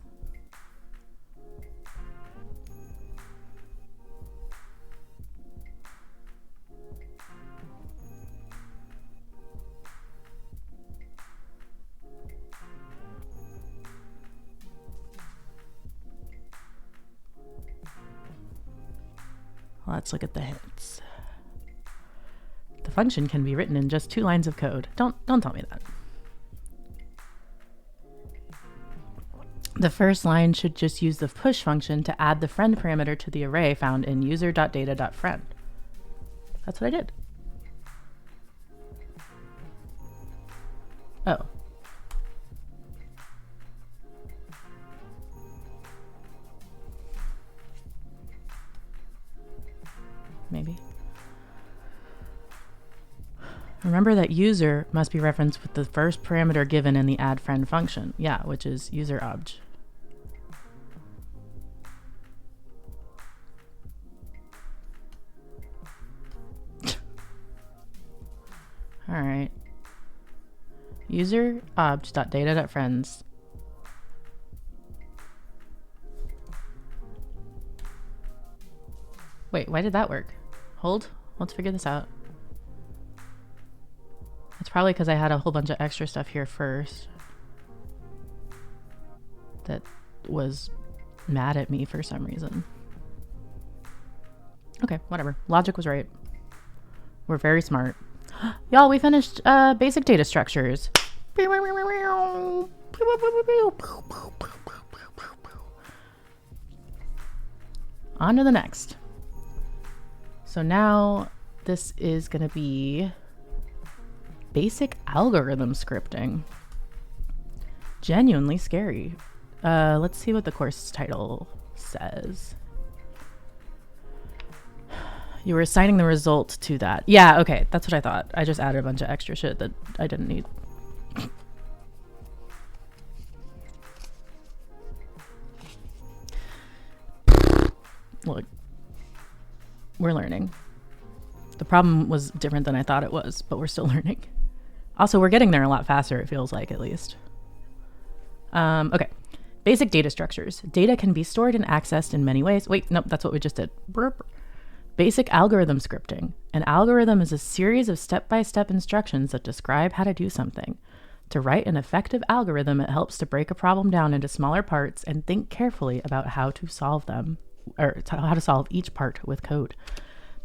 Let's look at the hints. The function can be written in just 2 lines of code. Don't tell me that. The first line should just use the push function to add the friend parameter to the array found in user.data.friend. That's what I did. Oh. Maybe. Remember that user must be referenced with the first parameter given in the add friend function. Yeah, which is user obj. All right. User obj.data.friends. Wait, why did that work? Hold. Let's figure this out. It's probably because I had a whole bunch of extra stuff here first that was mad at me for some reason. Okay, whatever. Logic was right. We're very smart. Y'all, we finished basic data structures. On to the next. So now this is going to be basic algorithm scripting. Genuinely scary. Let's see what the course title says. You were assigning the result to that. Yeah, okay, that's what I thought. I just added a bunch of extra shit that I didn't need. Look, we're learning. The problem was different than I thought it was, but we're still learning. Also, we're getting there a lot faster, it feels like, at least. Okay. Basic data structures. Data can be stored and accessed in many ways. Wait, nope, that's what we just did. Burp. Basic algorithm scripting. An algorithm is a series of step-by-step instructions that describe how to do something. To write an effective algorithm, it helps to break a problem down into smaller parts and think carefully about how to solve them, or how to solve each part with code.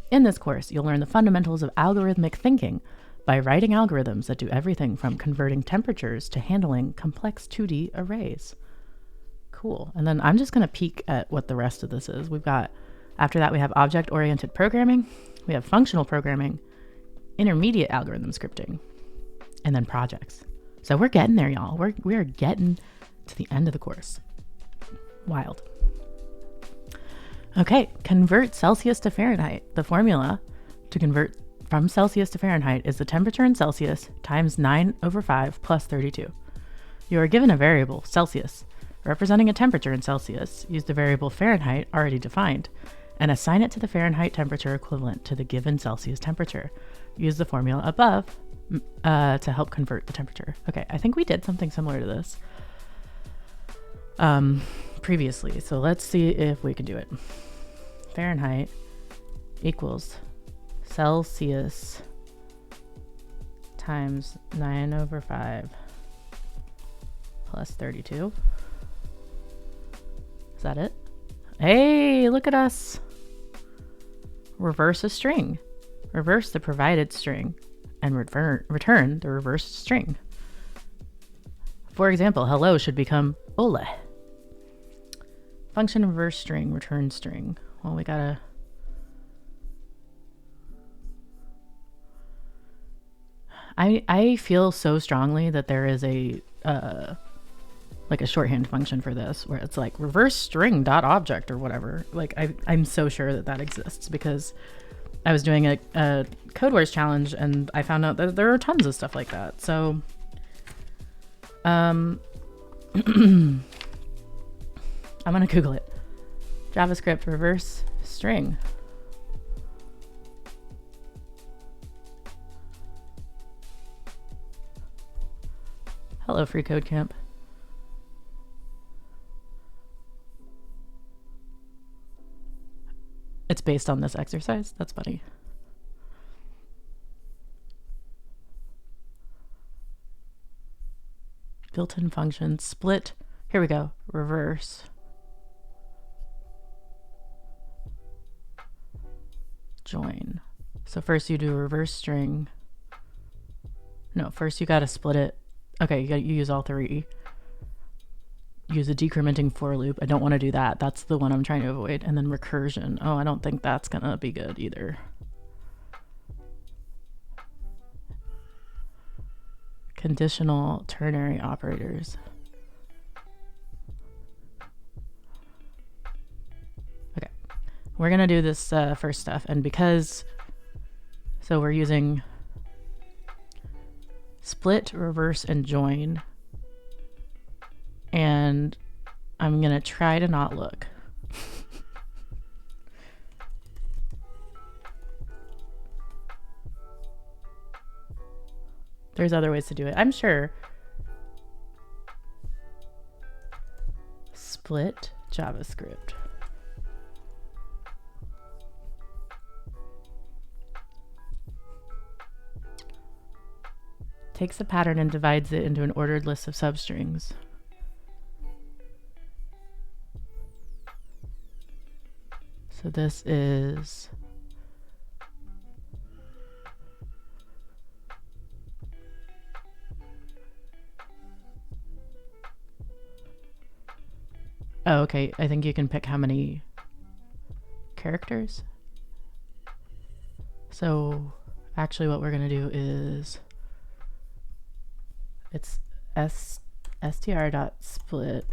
In this course, you'll learn the fundamentals of algorithmic thinking by writing algorithms that do everything from converting temperatures to handling complex 2D arrays. Cool. And then I'm just going to peek at what the rest of this is. We've got, after that, we have object-oriented programming, we have functional programming, intermediate algorithm scripting, and then projects. So we're getting there, y'all. We are getting to the end of the course. Wild. Okay, convert Celsius to Fahrenheit. The formula to convert from Celsius to Fahrenheit is the temperature in Celsius times 9/5 plus 32. You are given a variable, Celsius, representing a temperature in Celsius. Use the variable Fahrenheit, already defined, and assign it to the Fahrenheit temperature equivalent to the given Celsius temperature. Use the formula above to help convert the temperature. Okay, I think we did something similar to this previously, so let's see if we can do it. Fahrenheit equals Celsius times 9/5 plus 32. Is that it? Hey, look at us. Reverse a string. Reverse the provided string and return the reversed string. For example, hello should become ole. Function reverse string, return string. Well, we gotta... I feel so strongly that there is a like a shorthand function for this where it's like reverse string dot object or whatever. Like I'm so sure that that exists because I was doing a Code Wars challenge and I found out that there are tons of stuff like that. So I'm gonna Google it. JavaScript reverse string. Hello, Free Code Camp. It's based on this exercise? That's funny. Built-in function, split. Here we go, reverse. Join. So first you do a reverse string. No, first you gotta split it. Okay, you use all three. Use a decrementing for loop. I don't want to do that. That's the one I'm trying to avoid. And then recursion. Oh, I don't think that's gonna be good either. Conditional ternary operators. Okay, we're gonna do this first stuff, and because, so we're using split, reverse, and join, and I'm gonna try to not look. There's other ways to do it, I'm sure. Split JavaScript. Takes a pattern and divides it into an ordered list of substrings. So this is oh, okay. I think you can pick how many characters. So actually what we're going to do is it's str.split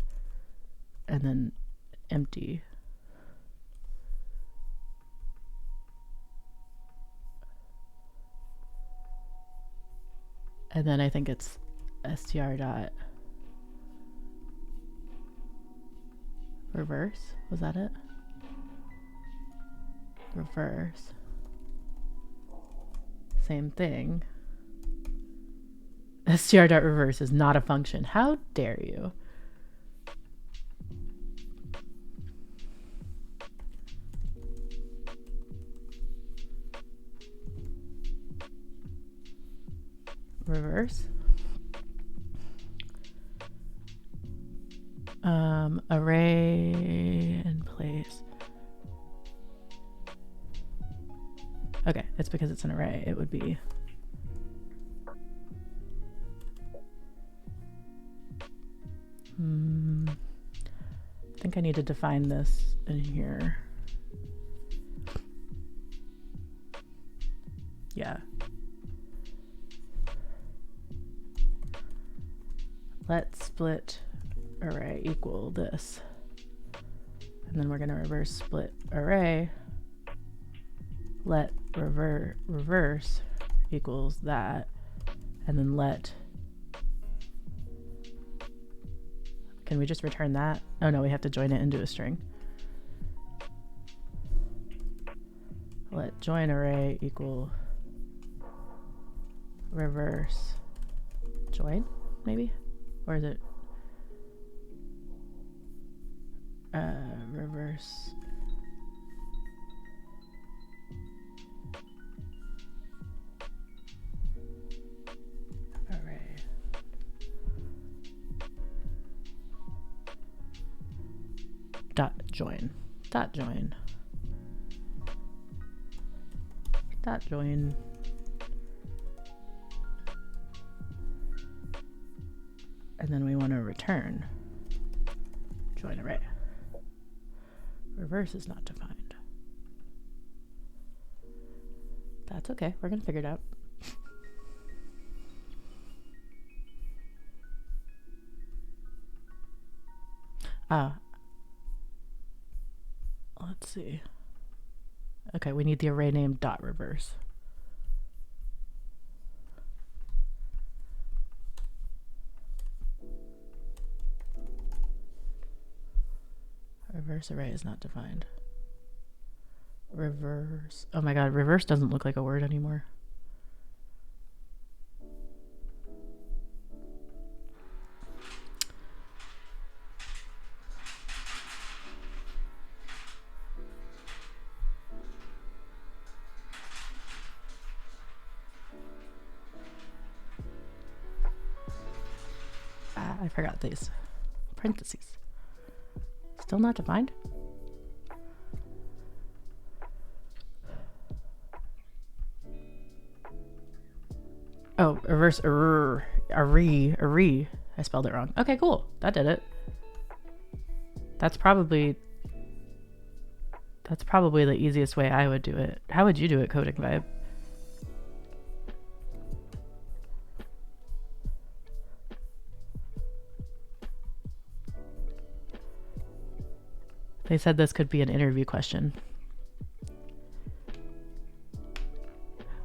and then empty. And then I think it's str.reverse. Was that it? Reverse. Same thing. str.reverse is not a function. How dare you? Reverse. Array in place. Okay, it's because it's an array. It would be I think I need to define this in here. Yeah. Let split array equal this. And then we're going to reverse split array. Let reverse equals that. And then let. Can we just return that? Oh no, we have to join it into a string. Let join array equal reverse join, maybe? Or is it reverse array? Dot join. Dot join. Dot join. And then we want to return join array. Reverse is not defined. That's okay. We're going to figure it out. Let's see. Okay, we need the array name dot reverse. Reverse array is not defined. Reverse. Oh my god, reverse doesn't look like a word anymore. I forgot these. Parentheses. Still not defined? Oh, reverse re. I spelled it wrong. Okay, cool. That did it. That's probably the easiest way I would do it. How would you do it, Coding Vibe? They said this could be an interview question,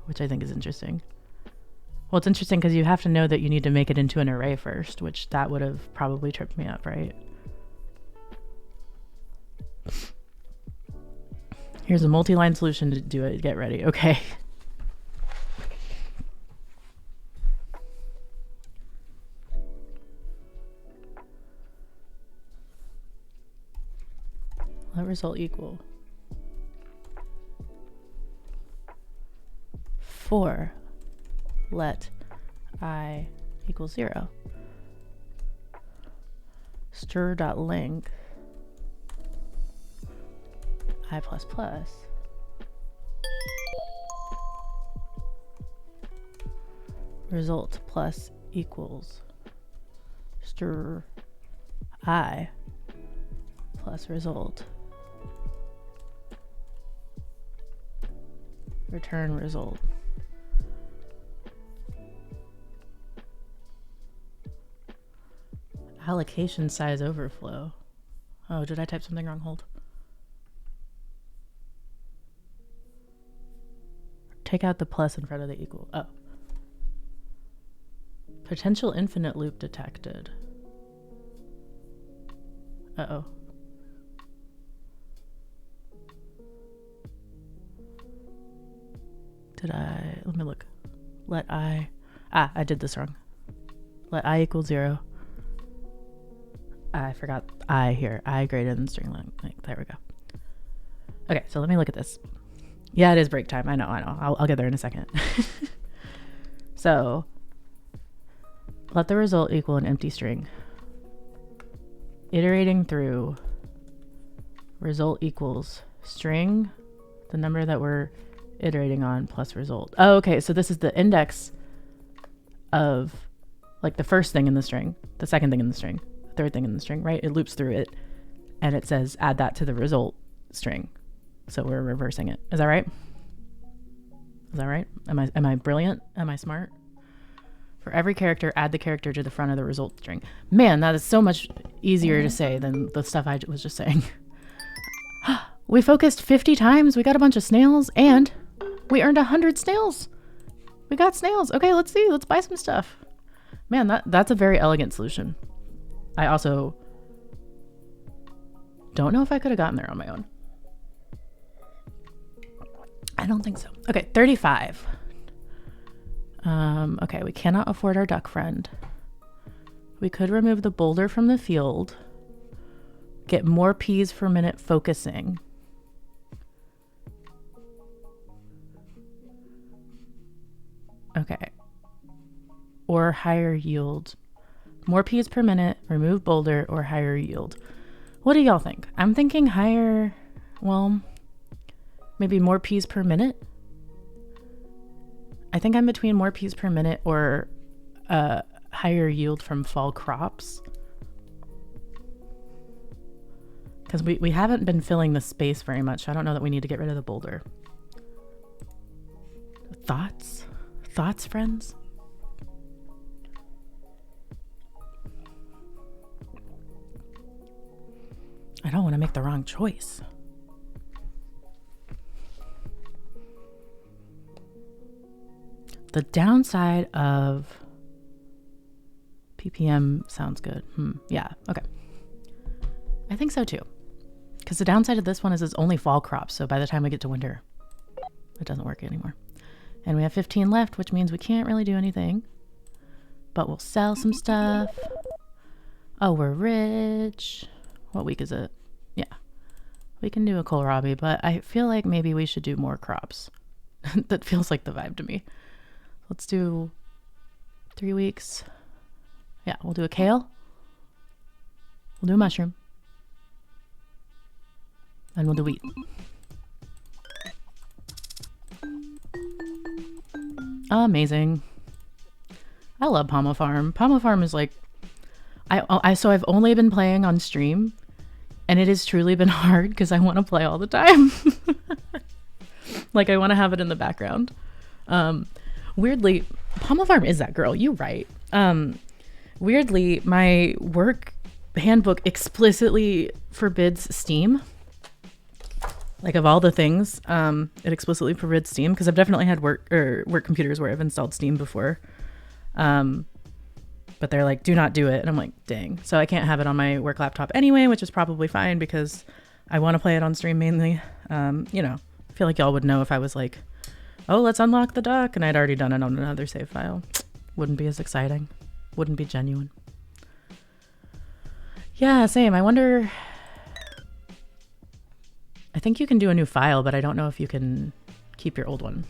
which I think is interesting. Well, it's interesting because you have to know that you need to make it into an array first, which that would have probably tripped me up, right? Here's a multi-line solution to do it. Get ready. Okay. Let result equal 4. Let I equal 0. Str.length I++. Result plus equals str I plus result. Return result. Allocation size overflow. Oh, did I type something wrong? Hold. Take out the plus in front of the equal. Oh. Potential infinite loop detected. Uh-oh. Let me look. I did this wrong. Let I equal 0. I forgot I here. I greater than string length. There we go. Okay, so let me look at this. Yeah, it is break time. I know. I'll get there in a second. So, let the result equal an empty string. Iterating through result equals string, the number that we're iterating on, plus result. Oh, okay, so this is the index of like the first thing in the string, the second thing in the string, the third thing in the string, right? It loops through it and it says add that to the result string. So we're reversing it. Is that right? Is that right? Am I brilliant? Am I smart? For every character, add the character to the front of the result string. Man, that is so much easier to say than the stuff I was just saying. We focused 50 times. We got a bunch of snails and we earned 100 snails. We got snails. Okay, let's see. Let's buy some stuff. Man, that's a very elegant solution. I also don't know if I could have gotten there on my own. I don't think so. Okay, 35. Okay, we cannot afford our duck friend. We could remove the boulder from the field. Get more peas per minute focusing. Okay. Or higher yield. More peas per minute, remove boulder, or higher yield. What do y'all think? I'm thinking higher, well, maybe more peas per minute. I think I'm between more peas per minute or higher yield from fall crops. Because we haven't been filling the space very much. I don't know that we need to get rid of the boulder. Thoughts? Thoughts, friends? I don't want to make the wrong choice. The downside of PPM sounds good. Yeah, okay. I think so too. Because the downside of this one is it's only fall crops. So by the time we get to winter, it doesn't work anymore. And we have 15 left, which means we can't really do anything. But we'll sell some stuff. Oh, we're rich. What week is it? Yeah. We can do a kohlrabi, but I feel like maybe we should do more crops. That feels like the vibe to me. Let's do 3 weeks. Yeah, we'll do a kale. We'll do a mushroom. And we'll do wheat. Amazing. I love PomoFarm. PomoFarm is like, so I've only been playing on stream, and it has truly been hard because I want to play all the time. Like, I want to have it in the background. Weirdly, PomoFarm is that girl. You're right. Weirdly, my work handbook explicitly forbids Steam. Like, of all the things, it explicitly forbids Steam, because I've definitely had work computers where I've installed Steam before. But they're like, do not do it. And I'm like, dang. So I can't have it on my work laptop anyway, which is probably fine because I want to play it on stream mainly. You know, I feel like y'all would know if I was like, oh, let's unlock the dock, and I'd already done it on another save file. Wouldn't be as exciting. Wouldn't be genuine. Yeah, same. I wonder... I think you can do a new file, but I don't know if you can keep your old one.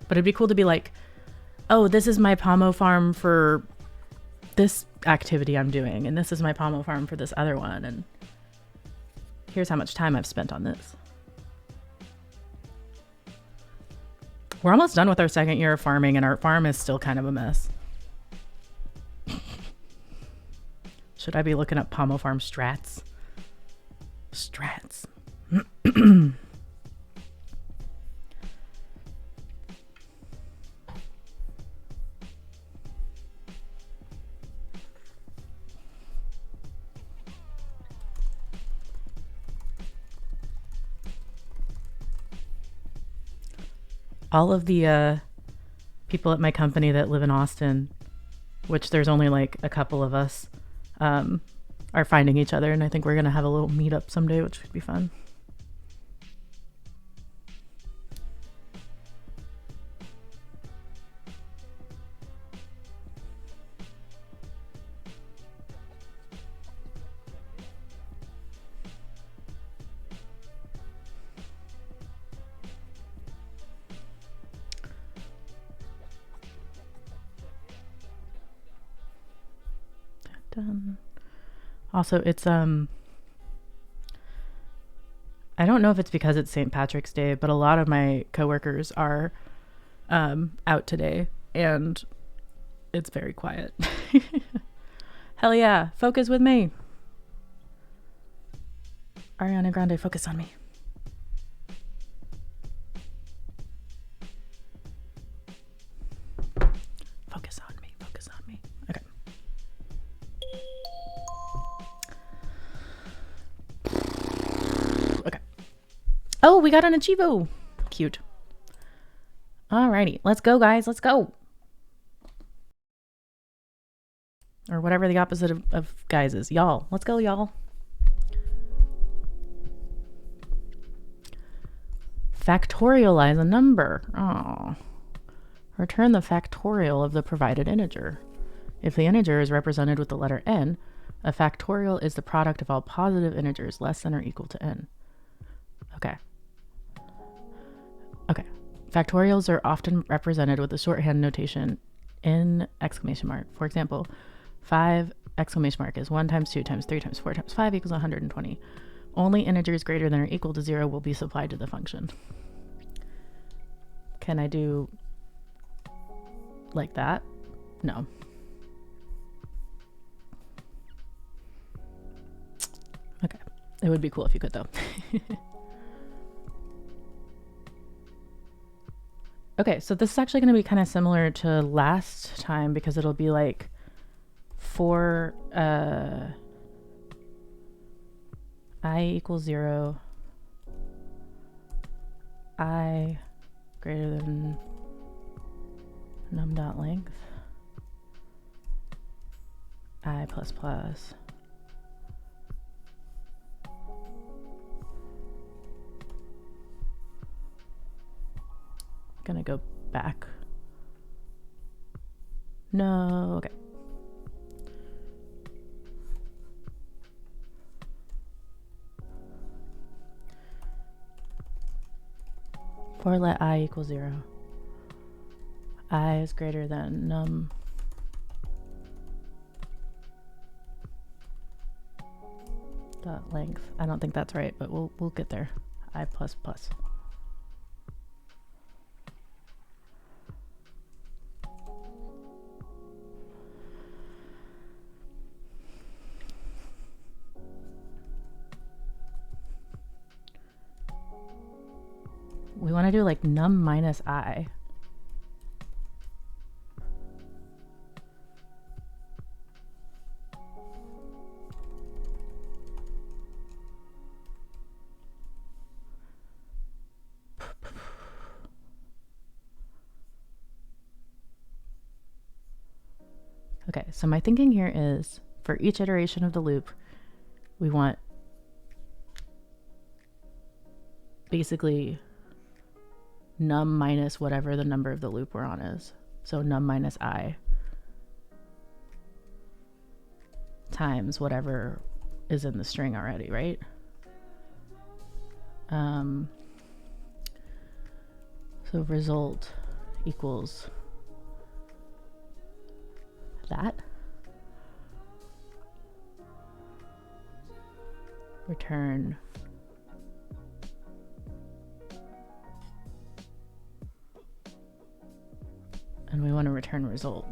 But it'd be cool to be like, oh, this is my PomoFarm for this activity I'm doing, and this is my PomoFarm for this other one, and here's how much time I've spent on this. We're almost done with our second year of farming, and our farm is still kind of a mess. Should I be looking up PomoFarm strats? Strats. All of the people at my company that live in Austin, which there's only like a couple of us, are finding each other, and I think we're gonna have a little meetup someday, which would be fun. Done. Also, it's I don't know if it's because it's St. Patrick's Day, but a lot of my coworkers are out today, and it's very quiet. Hell yeah, focus with me. Ariana Grande, focus on me. Focus on me, focus on me. Okay. Okay. Oh, we got an Achievo. Cute. Alrighty, let's go, guys. Let's go. Or whatever the opposite of guys is. Y'all. Let's go, y'all. Factorialize a number. Oh. Return the factorial of the provided integer. If the integer is represented with the letter n, a factorial is the product of all positive integers less than or equal to n. Okay. Okay. Factorials are often represented with the shorthand notation n exclamation mark. For example, 5 exclamation mark is 1 times 2 times 3 times 4 times 5 equals 120. Only integers greater than or equal to 0 will be supplied to the function. Can I do like that? No. Okay. It would be cool if you could, though. Okay, so this is actually going to be kind of similar to last time because it'll be like for I equals 0, I greater than num dot length, I plus plus, gonna go back. No, okay. For let I equal 0, I is greater than num dot length. I don't think that's right, but we'll get there. I plus plus. We want to do like num minus I. Okay, so my thinking here is for each iteration of the loop, we want basically num minus whatever the number of the loop we're on is. So num minus I times whatever is in the string already, right? So result equals that. Return and we want to return result.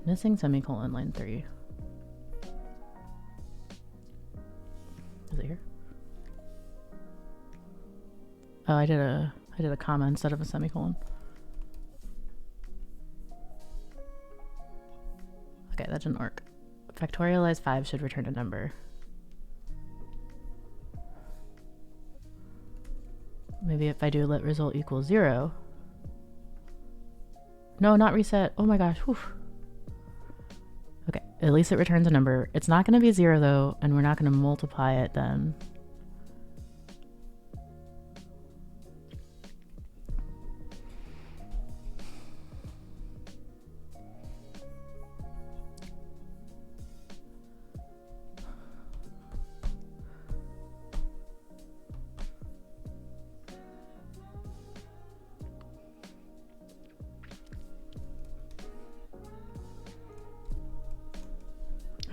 Missing semicolon line 3. Is it here? Oh, I did a comma instead of a semicolon. Okay, that didn't work. Factorialize 5 should return a number. Maybe if I do let result equal 0. No, not reset. Oh my gosh. Whew. Okay, at least it returns a number. It's not going to be 0 though, and we're not going to multiply it then.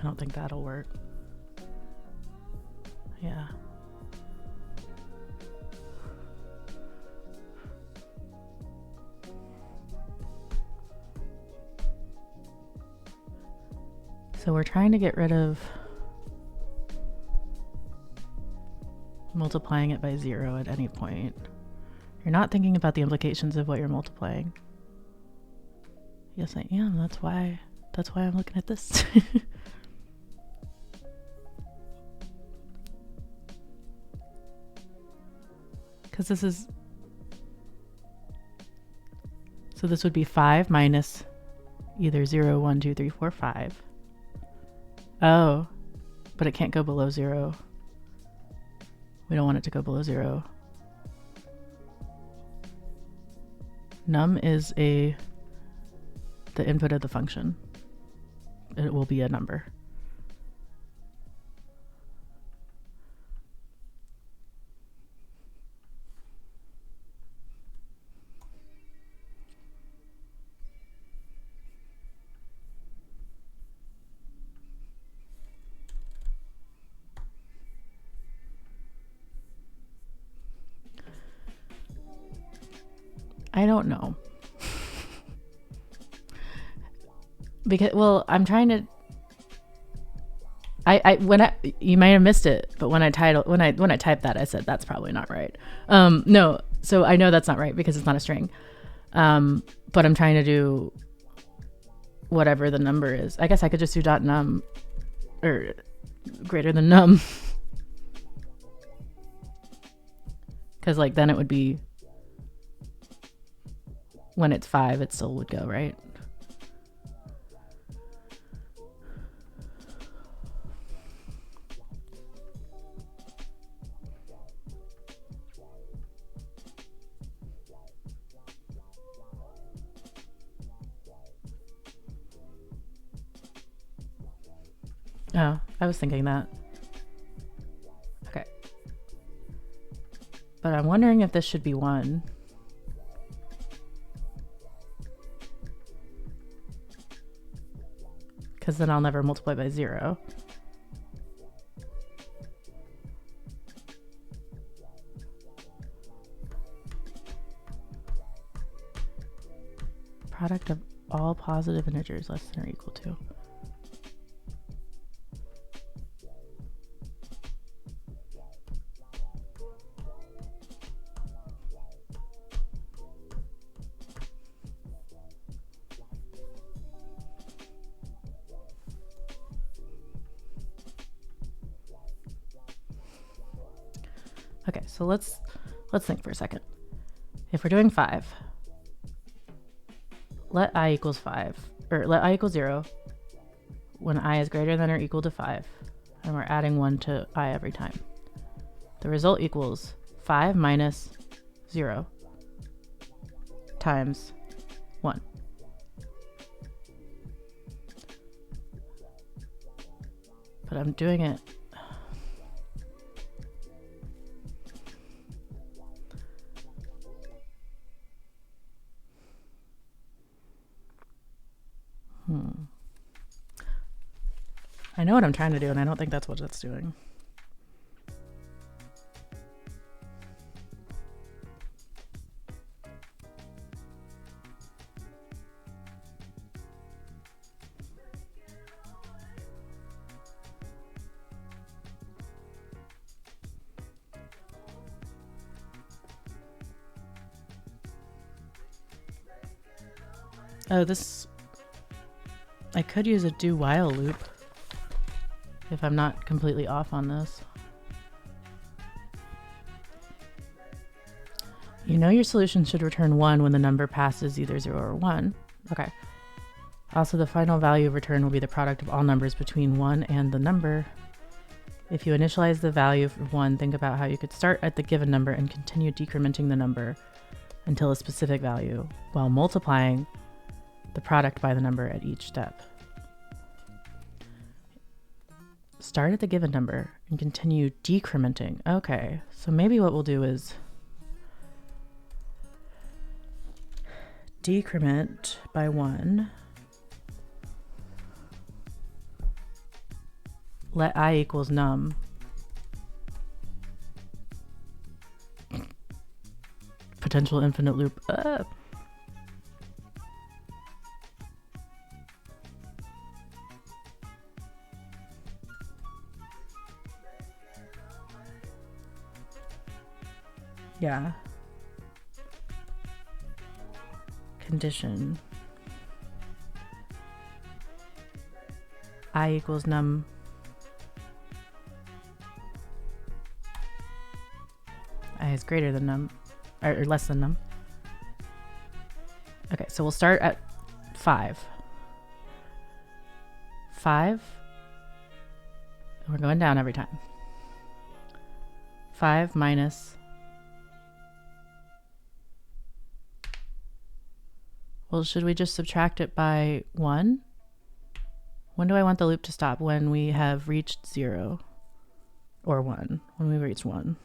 I don't think that'll work. Yeah. So we're trying to get rid of multiplying it by 0 at any point. You're not thinking about the implications of what you're multiplying. Yes, I am. That's why I'm looking at this. Because this is, so this would be 5 minus either 0, 1, 2, 3, 4, 5. Oh, but it can't go below 0. We don't want it to go below 0. Num is the input of the function. It will be a number. I don't know. Because, well, I'm trying to, you might have missed it, but when I typed that, I said, that's probably not right. No, so I know that's not right because it's not a string. But I'm trying to do whatever the number is. I guess I could just do dot num or greater than num. Cause like then it would be, when it's 5, it still would go, right? Oh, I was thinking that. Okay. But I'm wondering if this should be 1. Because then I'll never multiply by 0. all positive integers less than or equal to. Okay, so let's think for a second. If we're doing 5, let I equals 5, or let I equal 0 when I is greater than or equal to 5, and we're adding 1 to I every time. The result equals 5 minus 0 times 1. But I'm doing it. I know what I'm trying to do, and I don't think that's what it's doing. Oh, I could use a do while loop if I'm not completely off on this. You know your solution should return 1 when the number passes either 0 or 1. Okay. Also, the final value of return will be the product of all numbers between 1 and the number. If you initialize the value for 1, think about how you could start at the given number and continue decrementing the number until a specific value, while multiplying the product by the number at each step. Start at the given number and continue decrementing. Okay, so maybe what we'll do is decrement by 1. Let I equals num. Potential infinite loop. Yeah. Condition. I equals num. I is greater than num, or less than num. Okay, so we'll start at 5. 5. And we're going down every time. 5 minus. Well, should we just subtract it by 1? When do I want the loop to stop? When we have reached 0 or 1? When we've reached 1.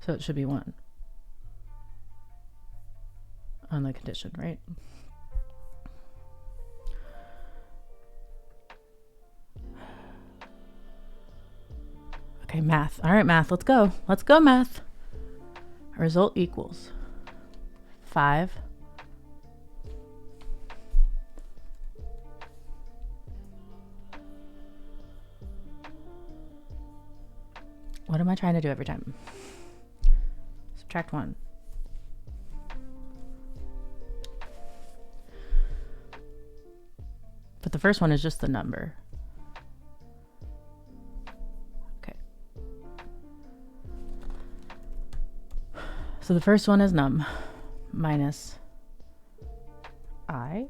So it should be 1 on the condition, right? Okay, math. All right, math, let's go. Let's go, math. Result equals 5 What am I trying to do every time? Subtract 1. But the first one is just the number. Okay. So the first one is num minus I.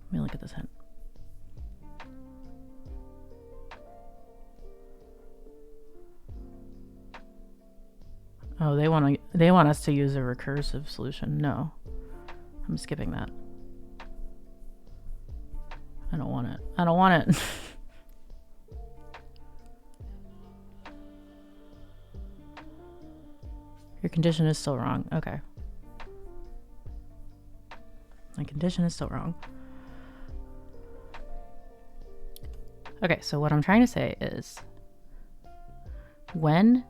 Let me look at this hint. Oh, they want us to use a recursive solution. No, I'm skipping that. I don't want it. I don't want it. Your condition is still wrong. Okay. My condition is still wrong. Okay, so what I'm trying to say is when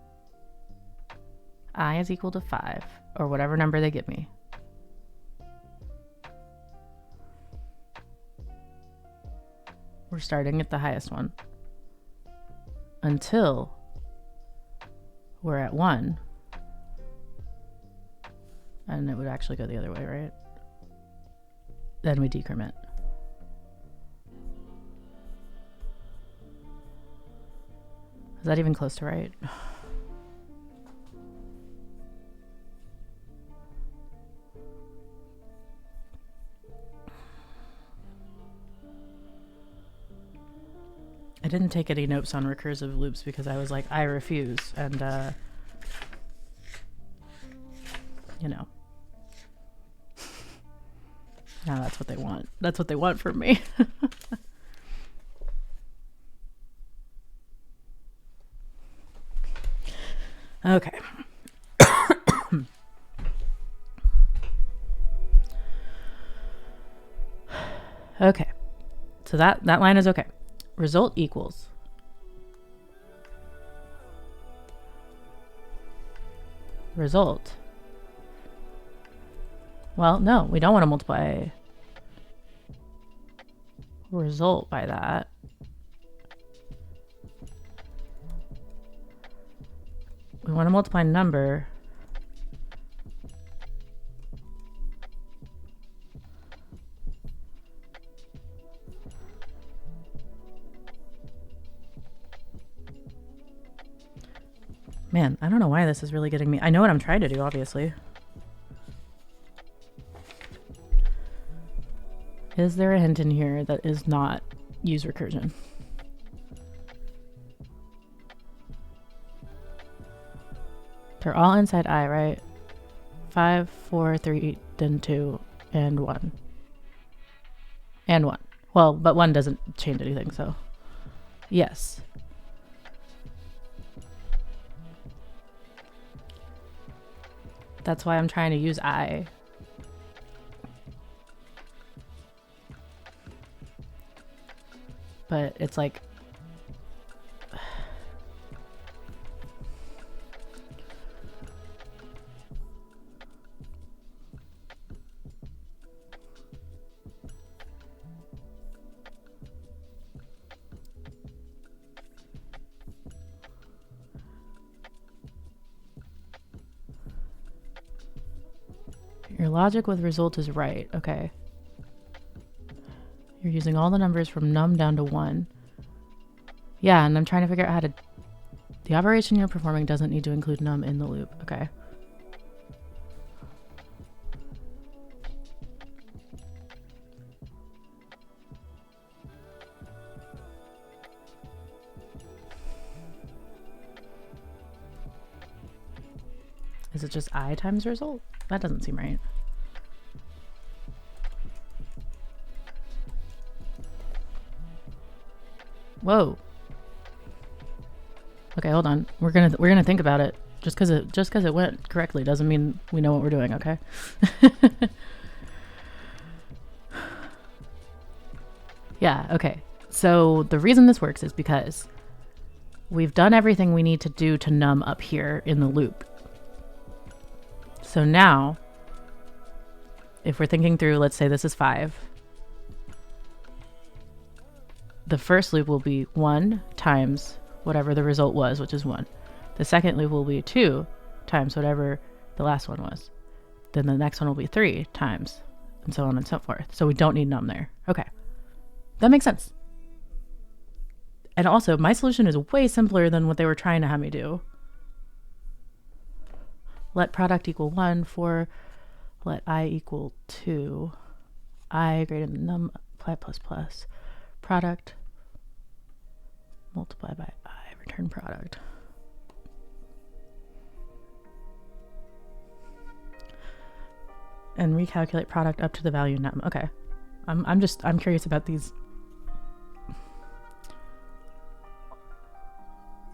I is equal to 5, or whatever number they give me, we're starting at the highest one until we're at 1. And it would actually go the other way, right? Then we decrement. Is that even close to right? I didn't take any notes on recursive loops because I was like, I refuse. And, you know. Now that's what they want. That's what they want from me. Okay. Okay. So that line is okay. Result equals result. Well, no, we don't want to multiply result by that. We want to multiply number Man, I don't know why this is really getting me. I know what I'm trying to do, obviously. Is there a hint in here that is not use recursion? They're all inside I, right? 5, 4, 3, then 2, and 1. And 1. Well, but 1 doesn't change anything, so yes. That's why I'm trying to use I. But it's like your logic with result is right. Okay. You're using all the numbers from num down to 1. Yeah, and I'm trying to figure out how to... The operation you're performing doesn't need to include num in the loop. Okay. Is it just I times result? That doesn't seem right. Whoa. Okay, hold on. We're gonna think about it. Just because it went correctly doesn't mean we know what we're doing, okay? Yeah, okay. So the reason this works is because we've done everything we need to do to num up here in the loop. So now, if we're thinking through, let's say this is 5. The first loop will be 1 times whatever the result was, which is 1. The second loop will be 2 times whatever the last one was. Then the next one will be 3 times, and so on and so forth. So we don't need num there. Okay. That makes sense. And also, my solution is way simpler than what they were trying to have me do. Let product equal 1 for let I equal 2. I greater than num apply plus plus. Product multiply by I, return product. And recalculate product up to the value num. Okay. I'm curious about these.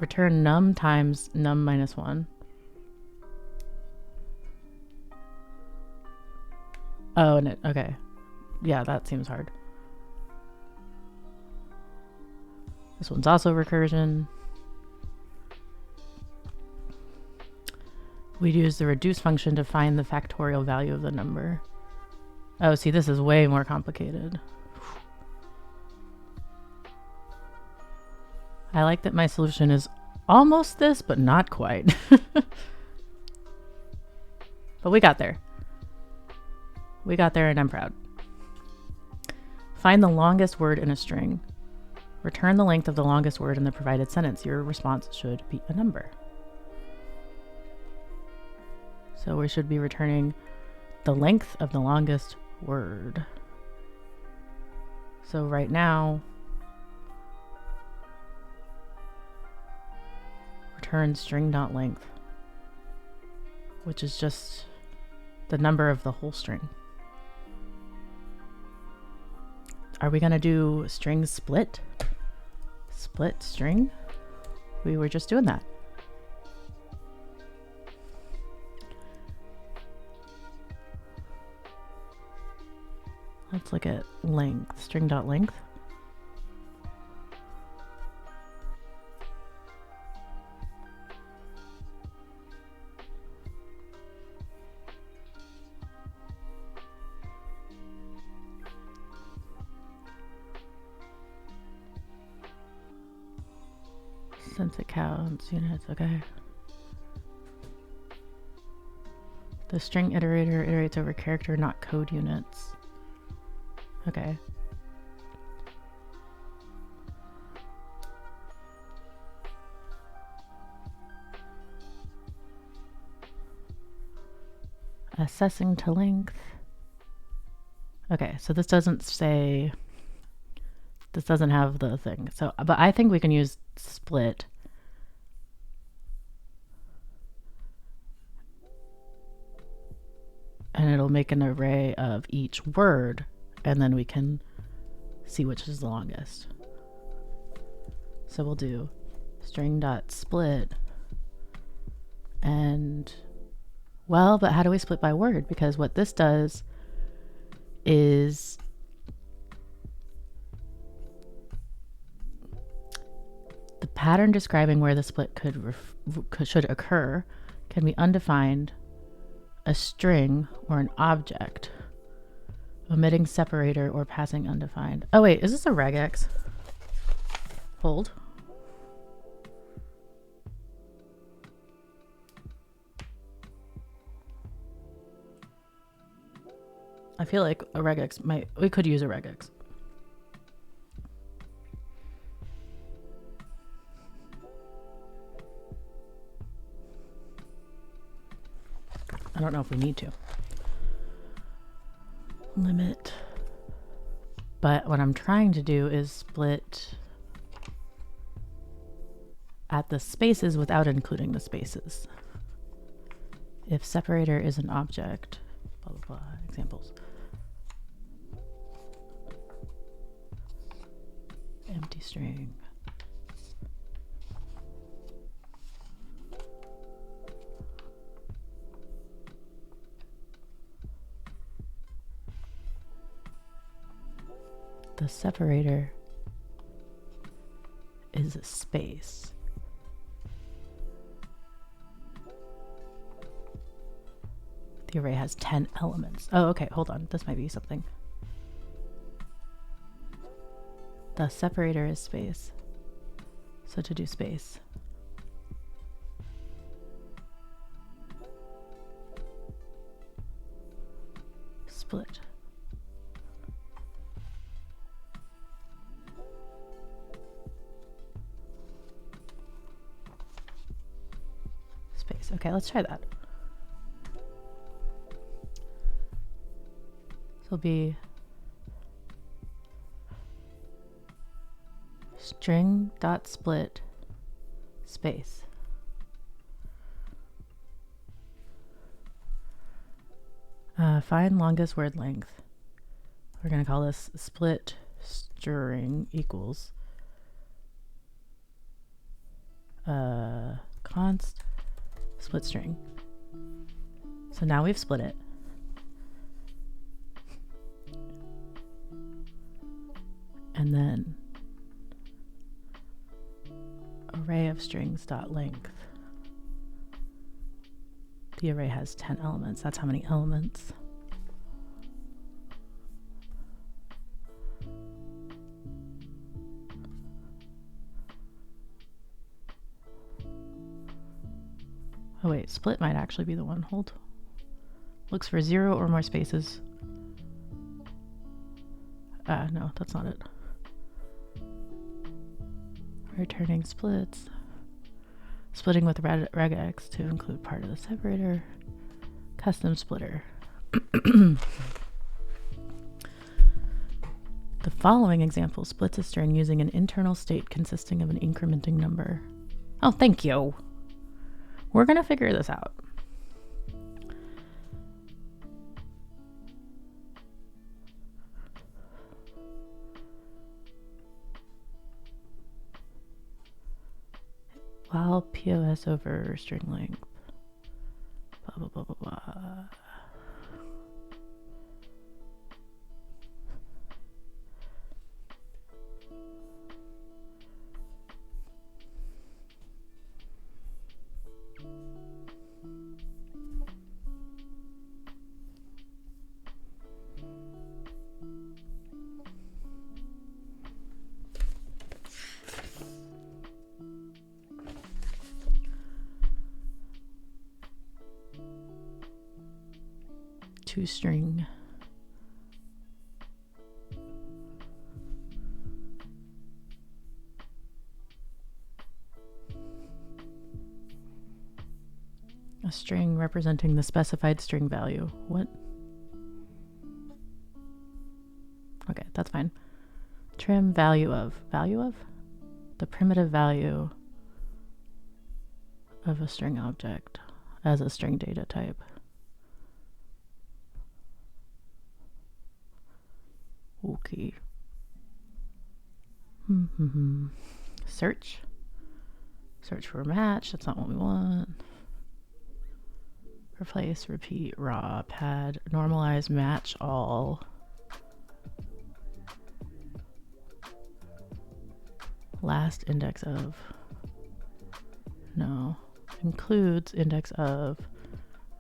Return num times num minus 1. Oh, and it, okay. yeah, that seems hard. This one's also recursion. We'd use the reduce function to find the factorial value of the number. Oh, see, this is way more complicated. I like that my solution is almost this, but not quite. But we got there. We got there and I'm proud. Find the longest word in a string. Return the length of the longest word in the provided sentence. Your response should be a number. So we should be returning the length of the longest word. So right now, return string.length, which is just the number of the whole string. Are we going to do string split? Split string? We were just doing that. Let's look at length, string.length. Since it counts units, okay. The string iterator iterates over character, not code units. Okay. Assessing to length. Okay, so this doesn't say, this doesn't have the thing. So, but I think we can use split. And it'll make an array of each word, and then we can see which is the longest. So we'll do string.split, and well, but how do we split by word? Because what this does is the pattern describing where the split should occur can be undefined, a string, or an object, omitting separator or passing undefined. Oh wait, is this a regex? Hold. I feel like a regex might, we could use a regex. I don't know if we need to. Limit. But what I'm trying to do is split at the spaces without including the spaces. If separator is an object, blah, blah, blah, examples. Empty string. The separator is a space. The array has 10 elements. Oh, okay, hold on. This might be something. The separator is space. So to do space. Split. Space. Okay, let's try that. This will be string.split space. Find longest word length. We're going to call this split string equals const split string. So now we've split it. and then array of strings dot length. The array has 10 elements. That's how many elements. Oh wait, split might actually be the one. Hold. Looks for 0 or more spaces. No, that's not it. Returning splits. Splitting with regex to include part of the separator. Custom splitter. The following example splits a string using an internal state consisting of an incrementing number. Oh, thank you. We're gonna figure this out. While POS over string length. Blah, blah, blah, blah, blah. String. A string representing the specified string value. What? Okay, that's fine. Trim value of. Value of? The primitive value of a string object as a string data type. Okay. Search. Search for a match. That's not what we want. Replace, repeat, raw, pad, normalize, match all. Last index of. No. Includes index of.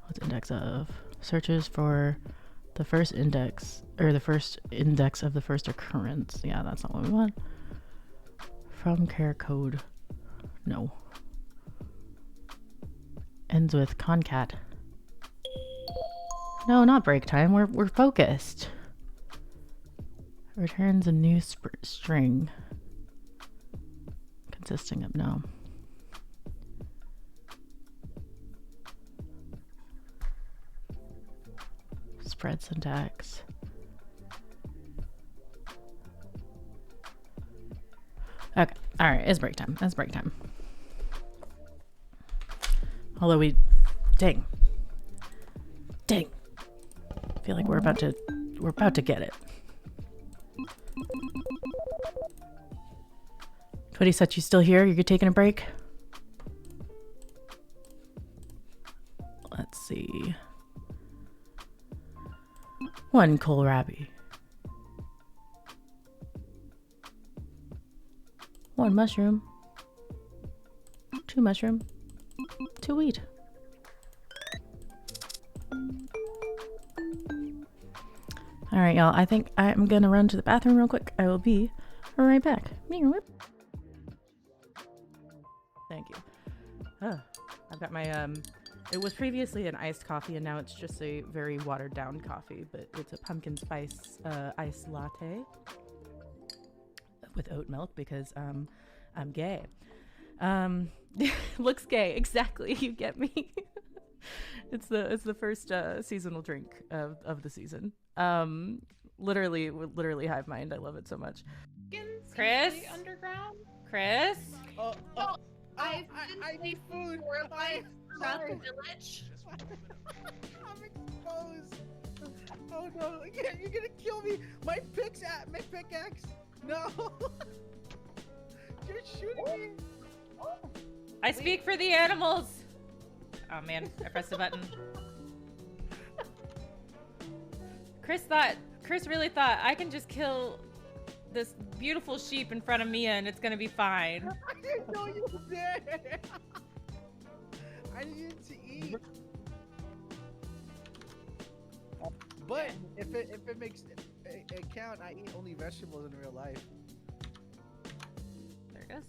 What's index of? Searches for the first index, or the first index of the first occurrence. Yeah, that's not what we want. From char code. No. Ends with concat. No, not break time. We're focused. Returns a new string consisting of no. Spread syntax. Okay, all right, it's break time. It's break time. Although dang. I feel like we're about to get it. Cody said you still here? You're taking a break? Let's see. One kohlrabi. One mushroom. Two mushroom. Two wheat. All right, y'all. I think I'm gonna run to the bathroom real quick. I will be right back. Thank you. I've got my it was previously an iced coffee and now it's just a very watered down coffee, but it's a pumpkin spice iced latte with oat milk because I'm gay. Looks gay, exactly. You get me. It's the first seasonal drink of the season. Literally hive mind. I love it so much. Chris? Chris? I need food. Around the village. I'm exposed. Oh no! You're gonna kill me. My pickaxe. No. You're shooting me. I speak for the animals. Oh man, I pressed the button. Chris really thought I can just kill this beautiful sheep in front of Mia, and it's gonna be fine. I didn't know you were there. I needed to eat. But if it makes it count, I eat only vegetables in real life. There it goes.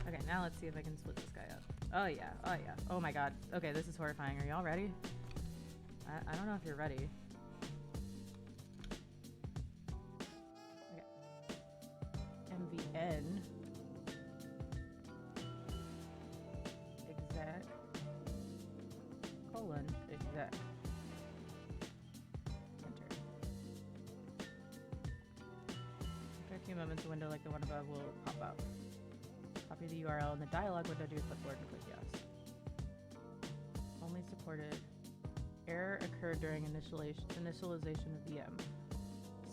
Okay, now let's see if I can split this guy up. Oh yeah, oh yeah. Oh my god. Okay, this is horrifying. Are y'all ready? I don't know if you're ready. Okay. MVN. Exec. Colon. Exec. Enter. After a few moments, a window like the one above will pop up. Copy the URL in the dialog window to your clipboard and click yes. Only supported. Error occurred during initialization of VM.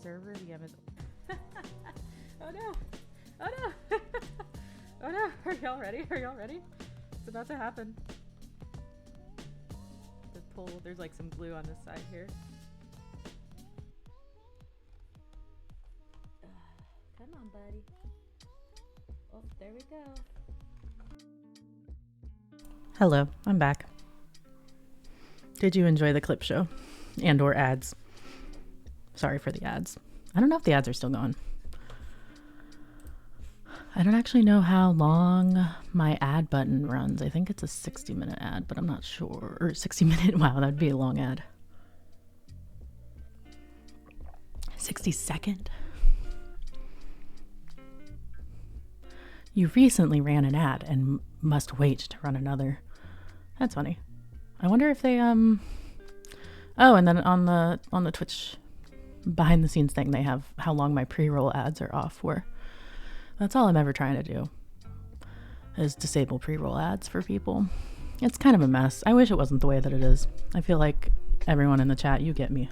Server VM is. Oh no! Oh no! Oh no! Are y'all ready? Are y'all ready? It's about to happen. There's like some glue on this side here. Come on, buddy. Oh, there we go. Hello, I'm back. Did you enjoy the clip show and or ads? Sorry for the ads. I don't know if the ads are still going. I don't actually know how long my ad button runs. I think it's a 60-minute ad, but I'm not sure. Or 60-minute, wow, that'd be a long ad. 60-second? You recently ran an ad and must wait to run another. That's funny. I wonder if they oh, and then on the Twitch behind the scenes thing they have how long my pre-roll ads are off for. That's all I'm ever trying to do is disable pre-roll ads for people. It's kind of a mess. I wish it wasn't the way that it is. I feel like everyone in the chat, you get me.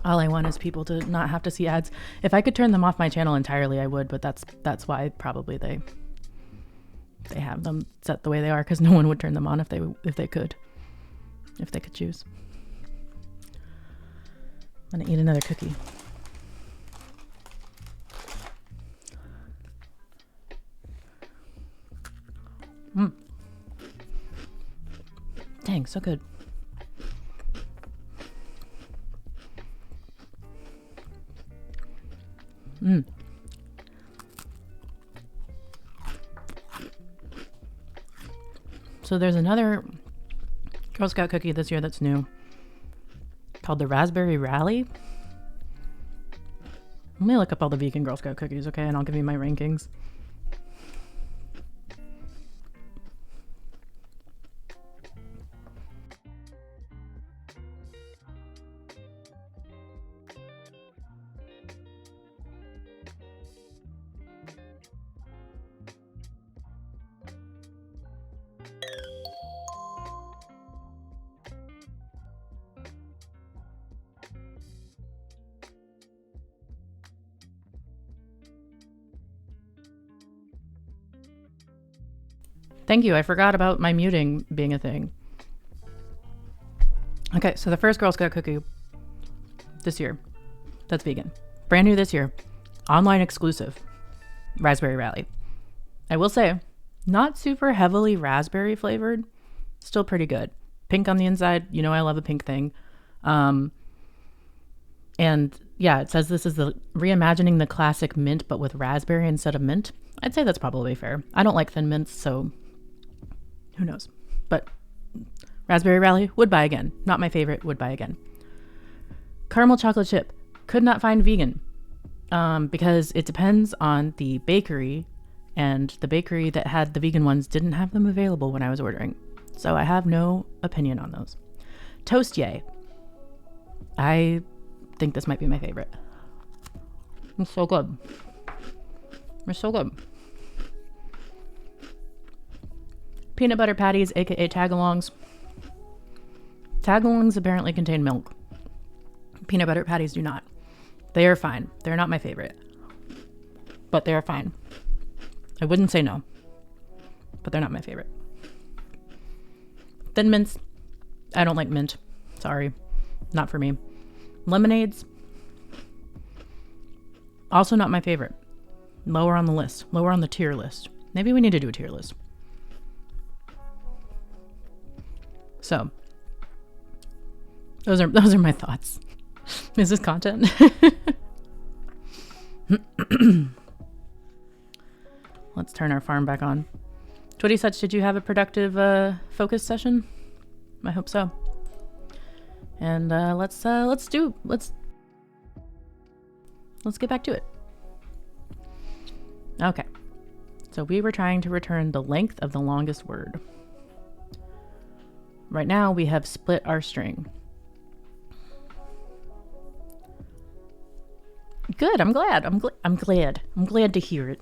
All I want is people to not have to see ads. If I could turn them off my channel entirely, I would, but that's why probably they have them set the way they are, because no one would turn them on if they could choose. I'm gonna eat another cookie. Dang, so good. So there's another Girl Scout cookie this year that's new called the Raspberry Rally. Let me look up all the vegan Girl Scout cookies, okay? And I'll give you my rankings. Thank you. I forgot about my muting being a thing. Okay, so the first Girl Scout cookie this year, that's vegan. Brand new this year. Online exclusive. Raspberry Rally. I will say, not super heavily raspberry flavored. Still pretty good. Pink on the inside. You know I love a pink thing. And yeah, it says this is the reimagining the classic mint, but with raspberry instead of mint. I'd say that's probably fair. I don't like thin mints, so who knows? But Raspberry Rally, would buy again. Not my favorite, would buy again. Caramel chocolate chip. Could not find vegan because it depends on the bakery, and the bakery that had the vegan ones didn't have them available when I was ordering. So I have no opinion on those. Toast Yay. I think this might be my favorite. It's so good. It's so good. Peanut butter patties, aka tagalongs. Tagalongs apparently contain milk. Peanut butter patties do not. They are fine. They're not my favorite, but they are fine. I wouldn't say no, but they're not my favorite. Thin mints. I don't like mint. Sorry. Not for me. Lemonades, also not my favorite. Lower on the list, lower on the tier list. Maybe we need to do a tier list. So, those are my thoughts. Is this content? Let's turn our farm back on. Twitty Such, did you have a productive focus session? I hope so. And let's get back to it. Okay. So we were trying to return the length of the longest word. Right now we have split our string. Good. I'm glad. I'm glad to hear it.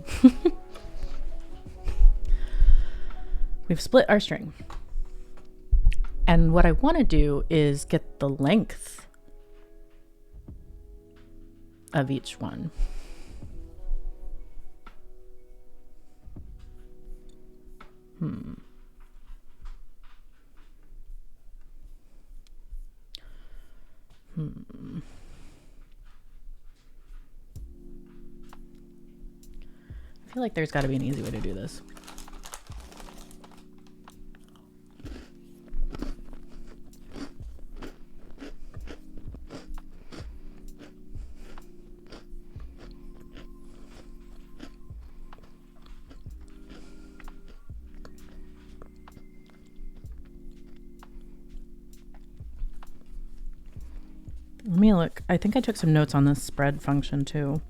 We've split our string. And what I want to do is get the length of each one. I feel like there's got to be an easy way to do this. Let me look. I think I took some notes on this spread function too.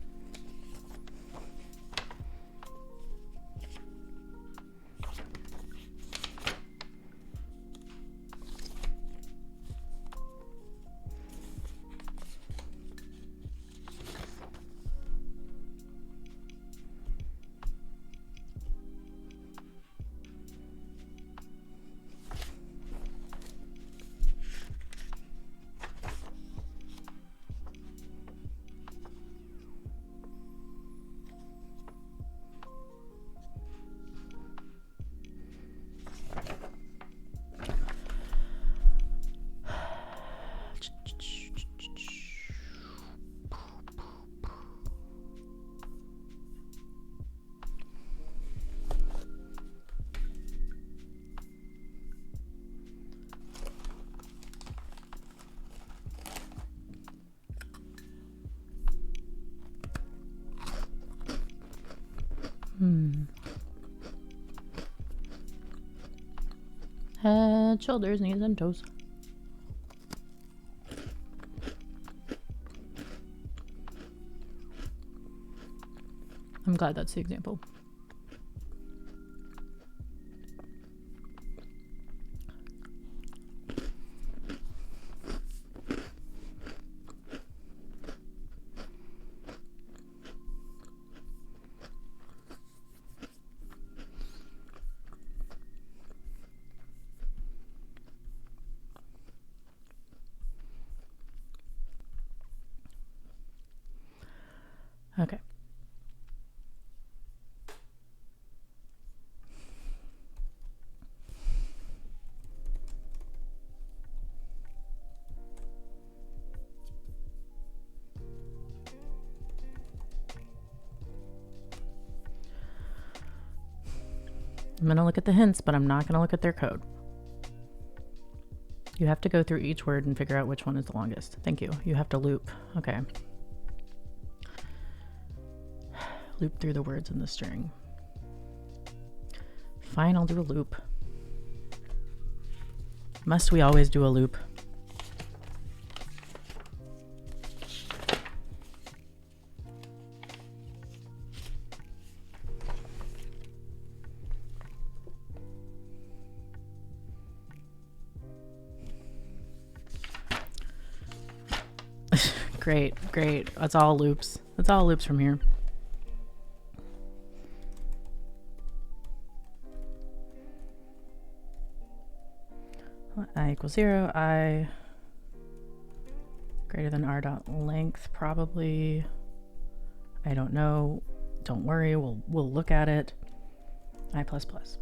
Head, shoulders, knees, and toes. I'm glad that's the example. Okay. I'm going to look at the hints, but I'm not going to look at their code. You have to go through each word and figure out which one is the longest. Thank you. You have to loop. Okay. Loop through the words in the string. Fine, I'll do a loop. Must we always do a loop? Great, great. That's all loops. That's all loops from here. I equals 0, I greater than r dot length, probably. I don't know. Don't worry, we'll look at it. I plus plus.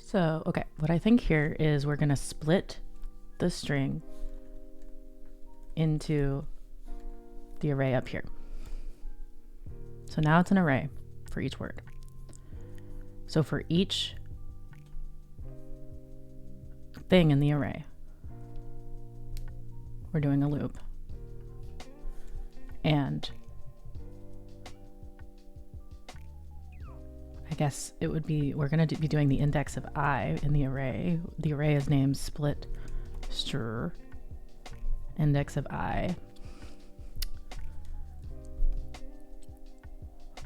So, okay, what I think here is we're going to split the string into the array up here. So now it's an array for each word. So for each thing in the array, we're doing a loop. And I guess it would be, we're going to be doing the index of I in the array. The array is named split str, index of I.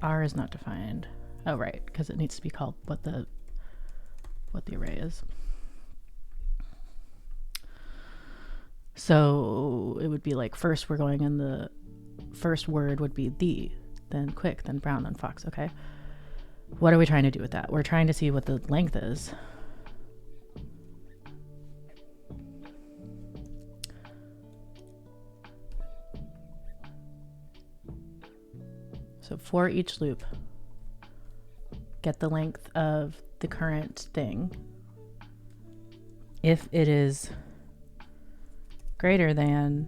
R is not defined. Oh, right, because it needs to be called what the array is. So it would be like, first we're going in, the first word would be the, then quick, then brown, then fox. Okay. What are we trying to do with that? We're trying to see what the length is. So for each loop, get the length of the current thing. If it is greater than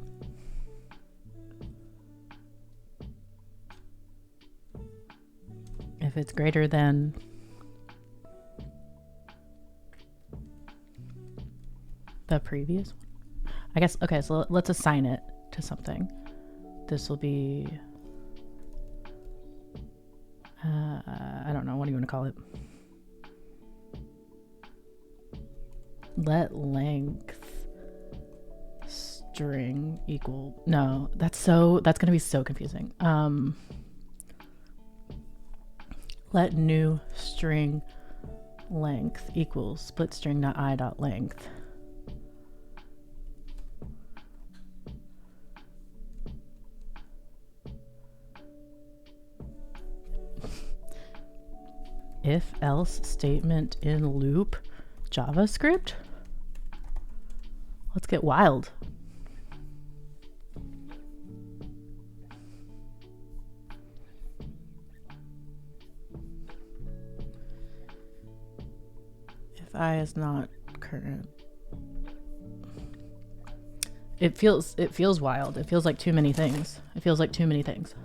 the previous one, I guess. Okay, so let's assign it to something. This will be I don't know, what do you want to call it? Let length string equal, no, that's gonna be so confusing. Let new string length equals split string.i.length. If else statement in loop JavaScript? Let's get wild. If I is not current. It feels wild. It feels like too many things. It feels like too many things.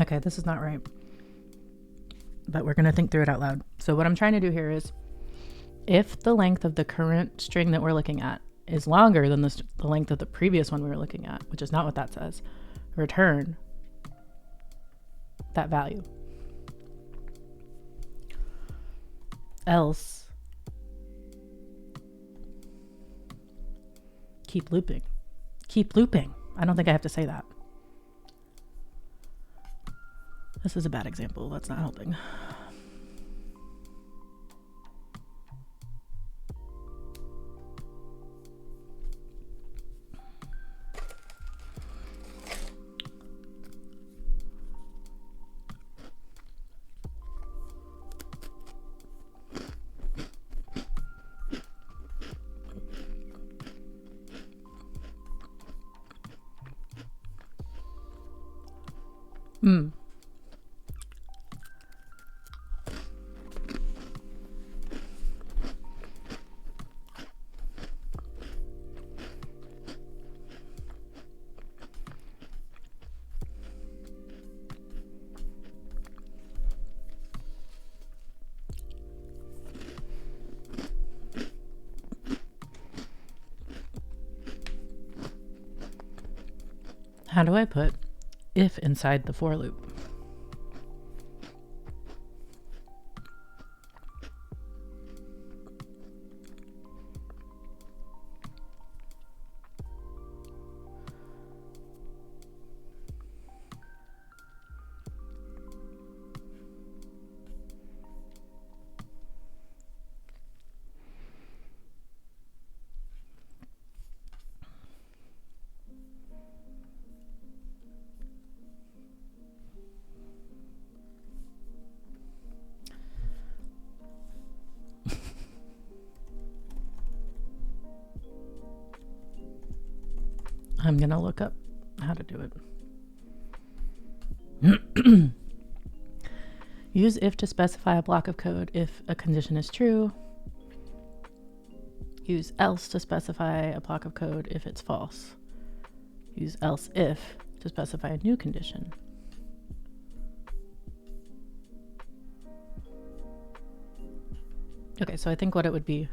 Okay, this is not right, but we're going to think through it out loud. So what I'm trying to do here is, if the length of the current string that we're looking at is longer than the length of the previous one we were looking at, which is not what that says, return that value. Else, keep looping. Keep looping. I don't think I have to say that. This is a bad example. That's not helping. How do I put if inside the for loop? I'm gonna look up how to do it. Use if to specify a block of code if a condition is true. Use else to specify a block of code if it's false. Use else if to specify a new condition. Okay, so I think what it would be.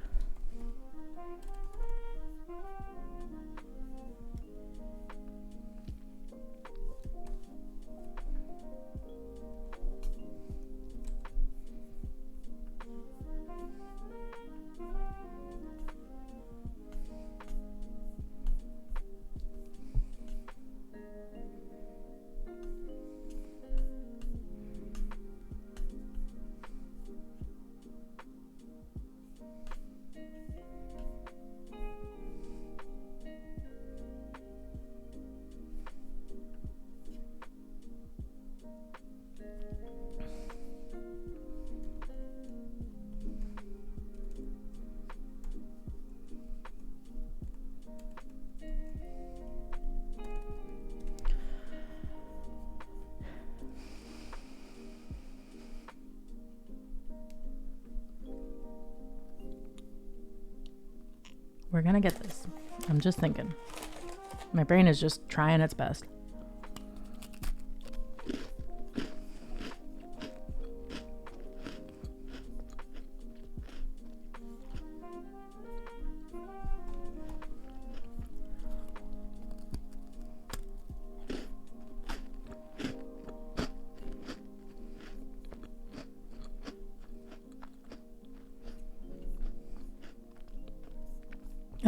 We're gonna get this. I'm just thinking. My brain is just trying its best.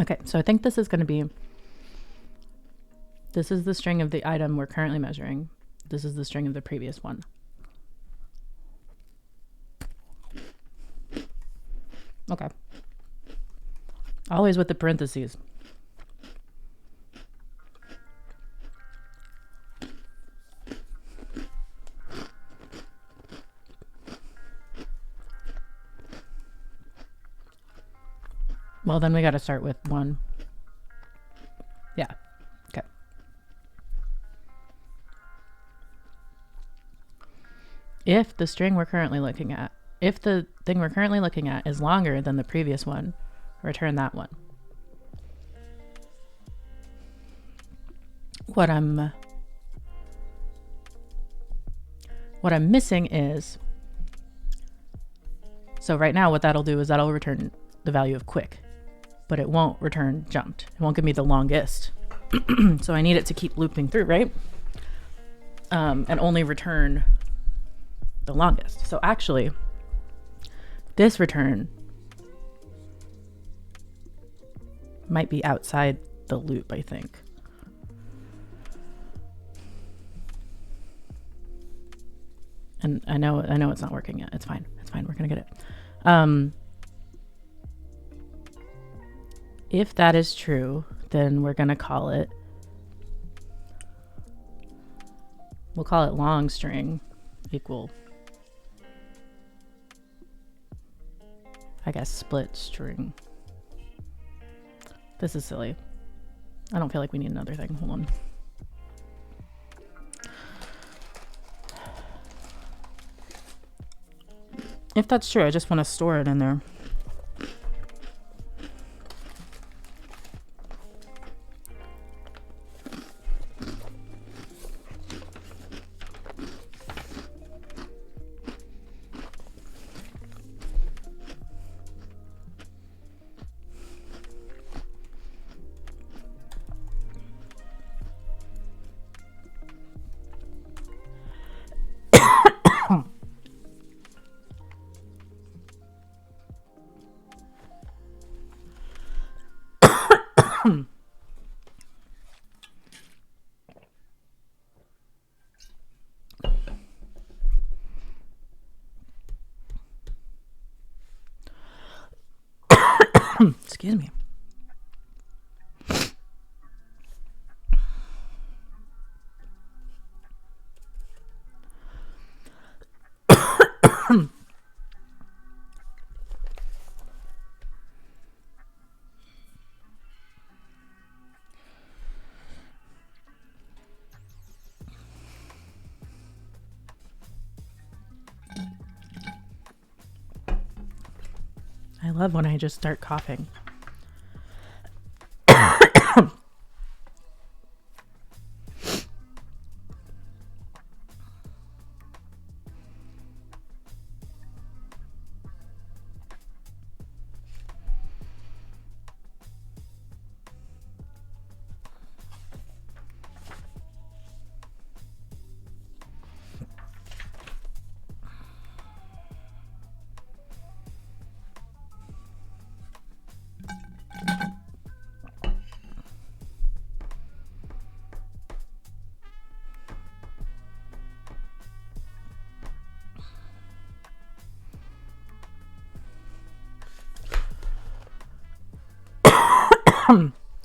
Okay, so I think this is going to be, this is the string of the item we're currently measuring. This is the string of the previous one. Okay. Always with the parentheses. Well, then we got to start with 1. Yeah. Okay. If the string we're currently looking at, if the thing we're currently looking at is longer than the previous one, return that one. What I'm missing is, so right now what that'll do is that'll return the value of quick, but it won't return jumped. It won't give me the longest. So I need it to keep looping through, right? And only return the longest. So actually, this return might be outside the loop, I think. And I know it's not working yet. It's fine. It's fine. We're gonna get it. If that is true, then we're gonna call it, we'll call it long string equal, I guess, split string. This is silly. I don't feel like we need another thing. Hold on. If that's true, I just want to store it in there. Excuse me. I love when I just start coughing.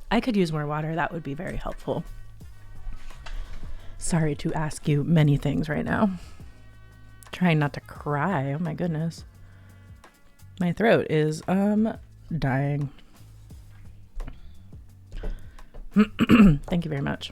I could use more water. That would be very helpful. Sorry to ask you many things right now. Trying not to cry. Oh my goodness. My throat is dying. Thank you very much.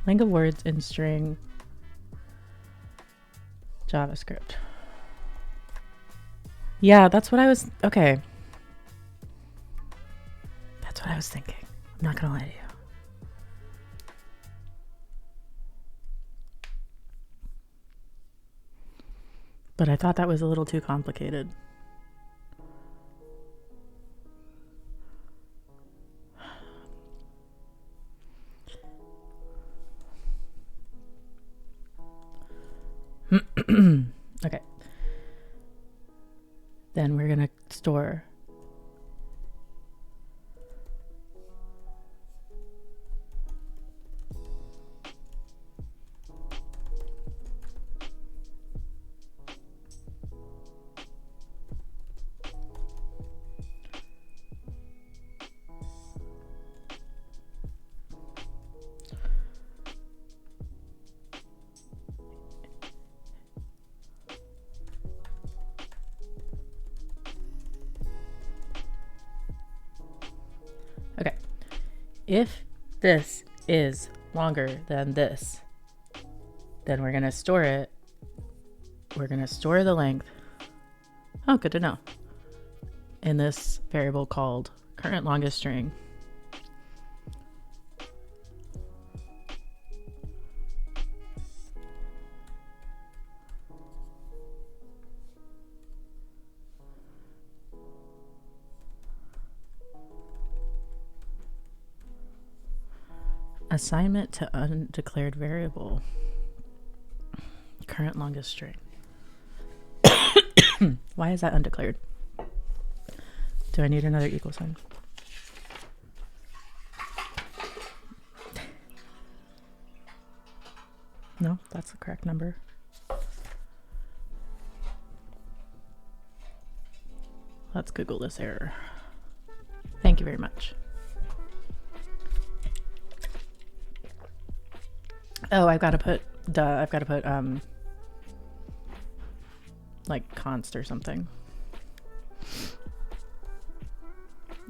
Length of words in string JavaScript. Yeah, that's what I was... Okay. That's what I was thinking. I'm not gonna lie to you. But I thought that was a little too complicated. Okay. Then we're gonna store okay. If this is longer than this, then we're gonna store it. We're gonna store the length. Oh, good to know. In this variable called current longest string. Assignment to undeclared variable. Current longest string. Why is that undeclared? Do I need another equal sign? No, that's the correct number. Let's Google this error. Thank you very much. Oh, I've got to put, I've got to put, like const or something.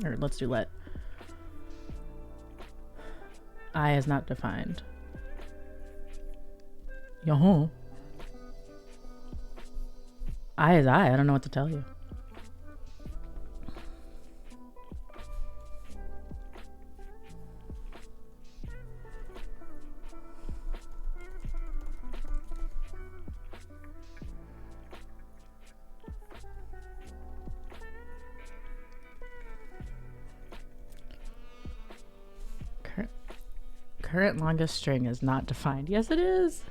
Or let's do let. I is not defined. Yo. I is I don't know what to tell you. current longest string is not defined. Yes, it is.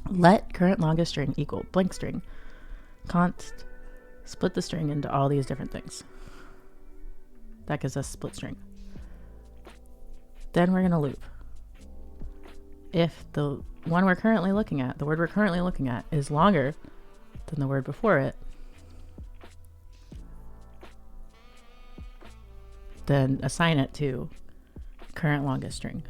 Let current longest string equal blank string. Const split the string into all these different things. That gives us split string. Then we're going to loop. If the one we're currently looking at, the word we're currently looking at, is longer than the word before it, then assign it to current longest string.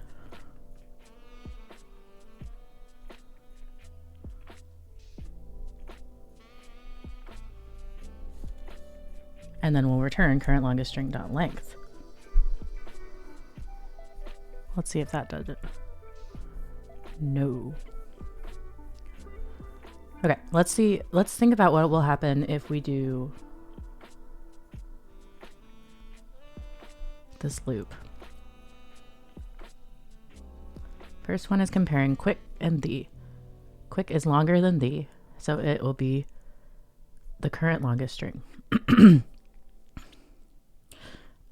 And then we'll return current longest string dot length. Let's see if that does it. No. Okay, let's think about what will happen if we do this loop. First one is comparing quick and the. Quick is longer than the, so it will be the current longest string.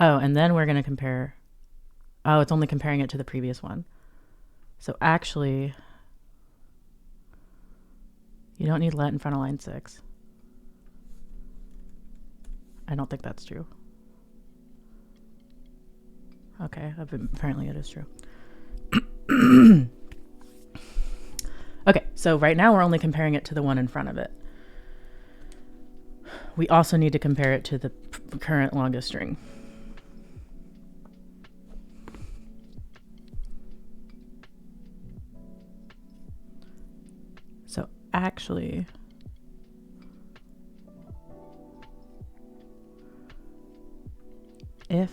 Oh, and then we're going to compare. Oh, it's only comparing it to the previous one. So actually, you don't need let in front of line 6. I don't think that's true. Okay, apparently it is true. Okay, so right now we're only comparing it to the one in front of it. We also need to compare it to the current longest string. So actually, yeah,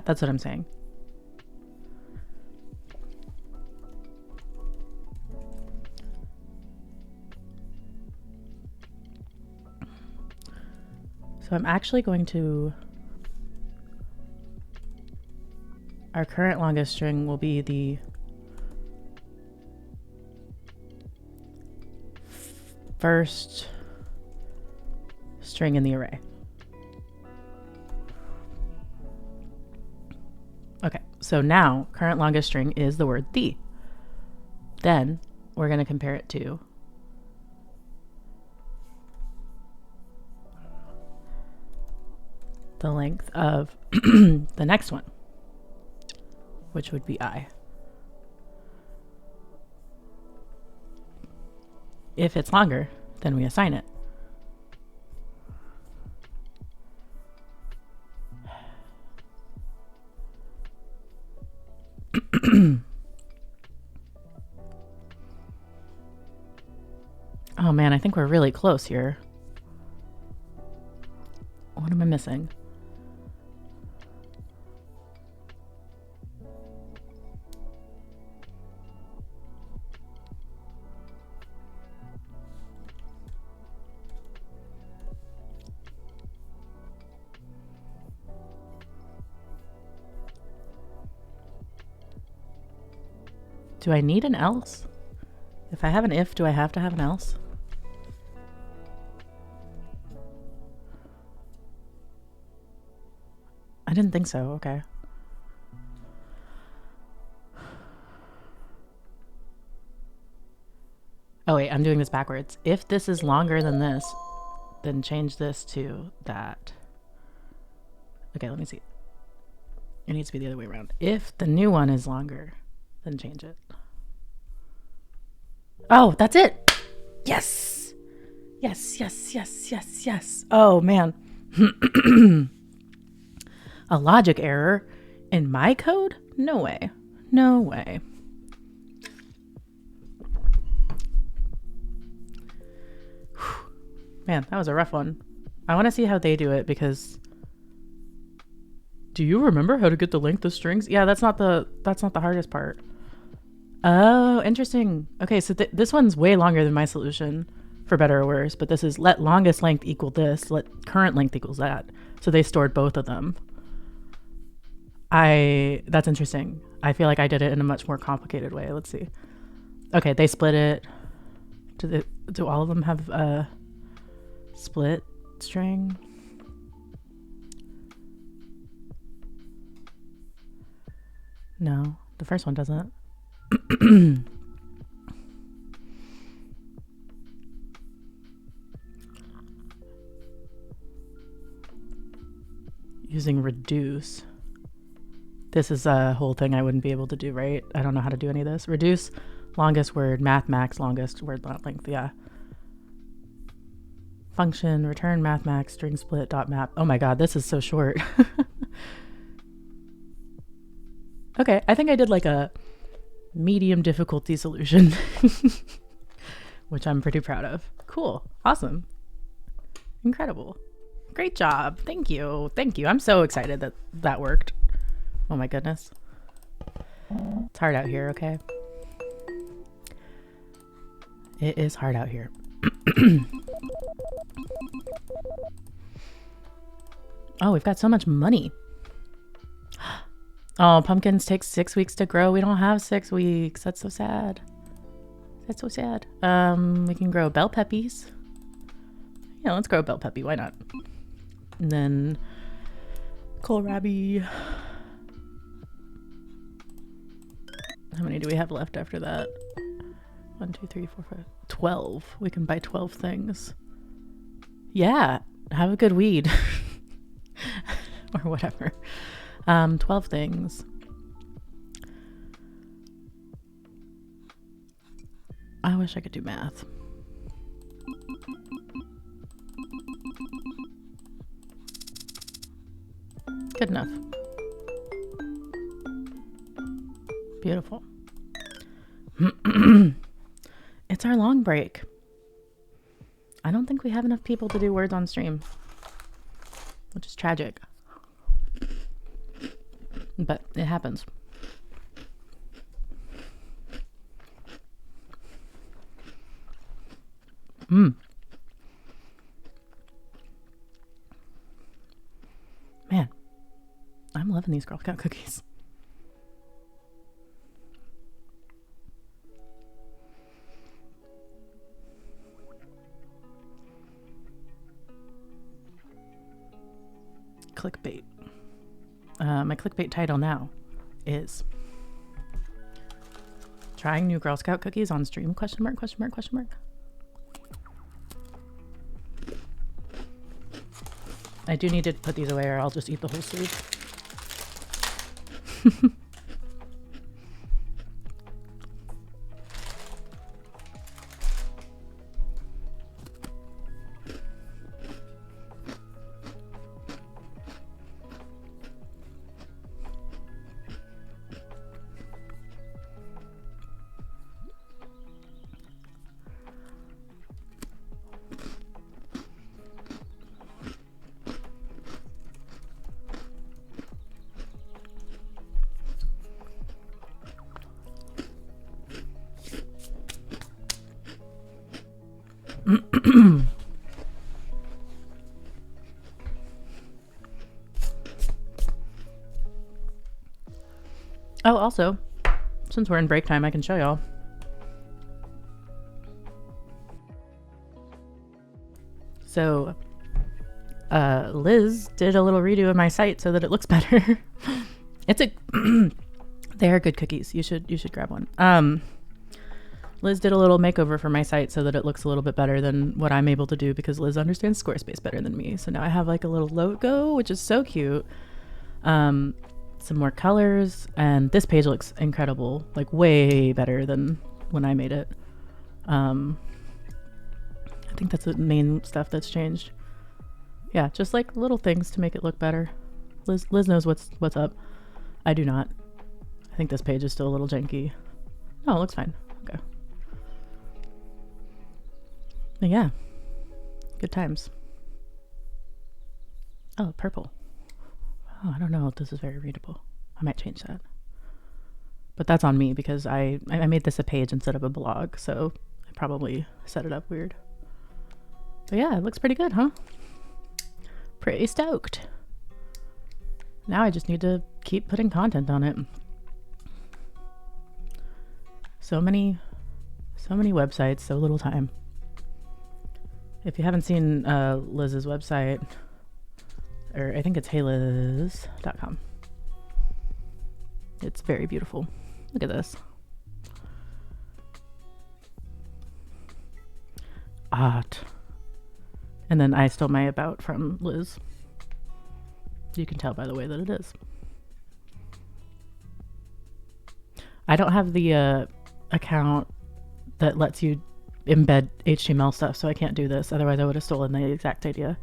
that's what I'm saying. So I'm actually going to, our current longest string will be the first string in the array. Okay, so now current longest string is the word the. Then we're going to compare it to the length of the next one, which would be I. If it's longer, then we assign it. Oh man, I think we're really close here. What am I missing? Do I need an else? If I have an if, do I have to have an else? I didn't think so. Okay. Oh wait, I'm doing this backwards. If this is longer than this, then change this to that. Okay, let me see. It needs to be the other way around. If the new one is longer, then change it. Oh, that's it. Yes. Yes, yes, yes, yes, yes. Oh, man. A logic error in my code? No way. No way. Man, that was a rough one. I want to see how they do it because... Do you remember how to get the length of strings? Yeah, that's not the hardest part. Oh, interesting. Okay, so this one's way longer than my solution, for better or worse, but this is let longest length equal this, let current length equals that. So they stored both of them. That's interesting. I feel like I did it in a much more complicated way. Let's see. Okay, they split it. Do all of them have a split string? No, the first one doesn't. Using reduce. This is a whole thing I wouldn't be able to do, right? I don't know how to do any of this. Reduce longest word, math max longest word length, yeah. Function, return math max, string split, dot map. Oh my god, this is so short. Okay, I think I did like a medium difficulty solution, which I'm pretty proud of. Cool. Awesome. Incredible. Great job. Thank you. Thank you. I'm so excited that that worked. Oh my goodness. It's hard out here, okay? It is hard out here. Oh, we've got so much money. Oh, pumpkins take 6 weeks to grow. We don't have 6 weeks. That's so sad. That's so sad. We can grow bell peppies. Yeah, let's grow bell peppy. Why not? And then kohlrabi. How many do we have left after that? 1, 2, 3, 4, 5. 12. We can buy 12 things. Yeah, have a good weed. Or whatever. 12 things. I wish I could do math. Good enough. Beautiful. It's our long break. I don't think we have enough people to do words on stream, which is tragic. But it happens. Man, I'm loving these Girl Scout cookies. Clickbait. My clickbait title now is trying new Girl Scout cookies on stream, question mark, question mark, question mark. I do need to put these away or I'll just eat the whole sleeve. Oh, also, since we're in break time, I can show y'all. So, Liz did a little redo of my site so that it looks better. It's a, they are good cookies. You should grab one. Liz did a little makeover for my site so that it looks a little bit better than what I'm able to do because Liz understands Squarespace better than me. So now I have like a little logo, which is so cute. Some more colors, and this page looks incredible, like way better than when I made it. I think that's the main stuff that's changed. Yeah, just like little things to make it look better. Liz knows what's up. I do not. I think this page is still a little janky. No, it looks fine. Okay. But yeah, good times. Oh, purple. Oh, I don't know if this is very readable. I might change that. But that's on me because I made this a page instead of a blog, so I probably set it up weird. But yeah, it looks pretty good, huh? Pretty stoked. Now I just need to keep putting content on it. So many websites, so little time. If you haven't seen Liz's website, or I think it's heyliz.com. It's very beautiful. Look at this. Art. And then I stole my about from Liz. You can tell by the way that it is. I don't have the account that lets you embed HTML stuff, so I can't do this. Otherwise, I would have stolen the exact idea.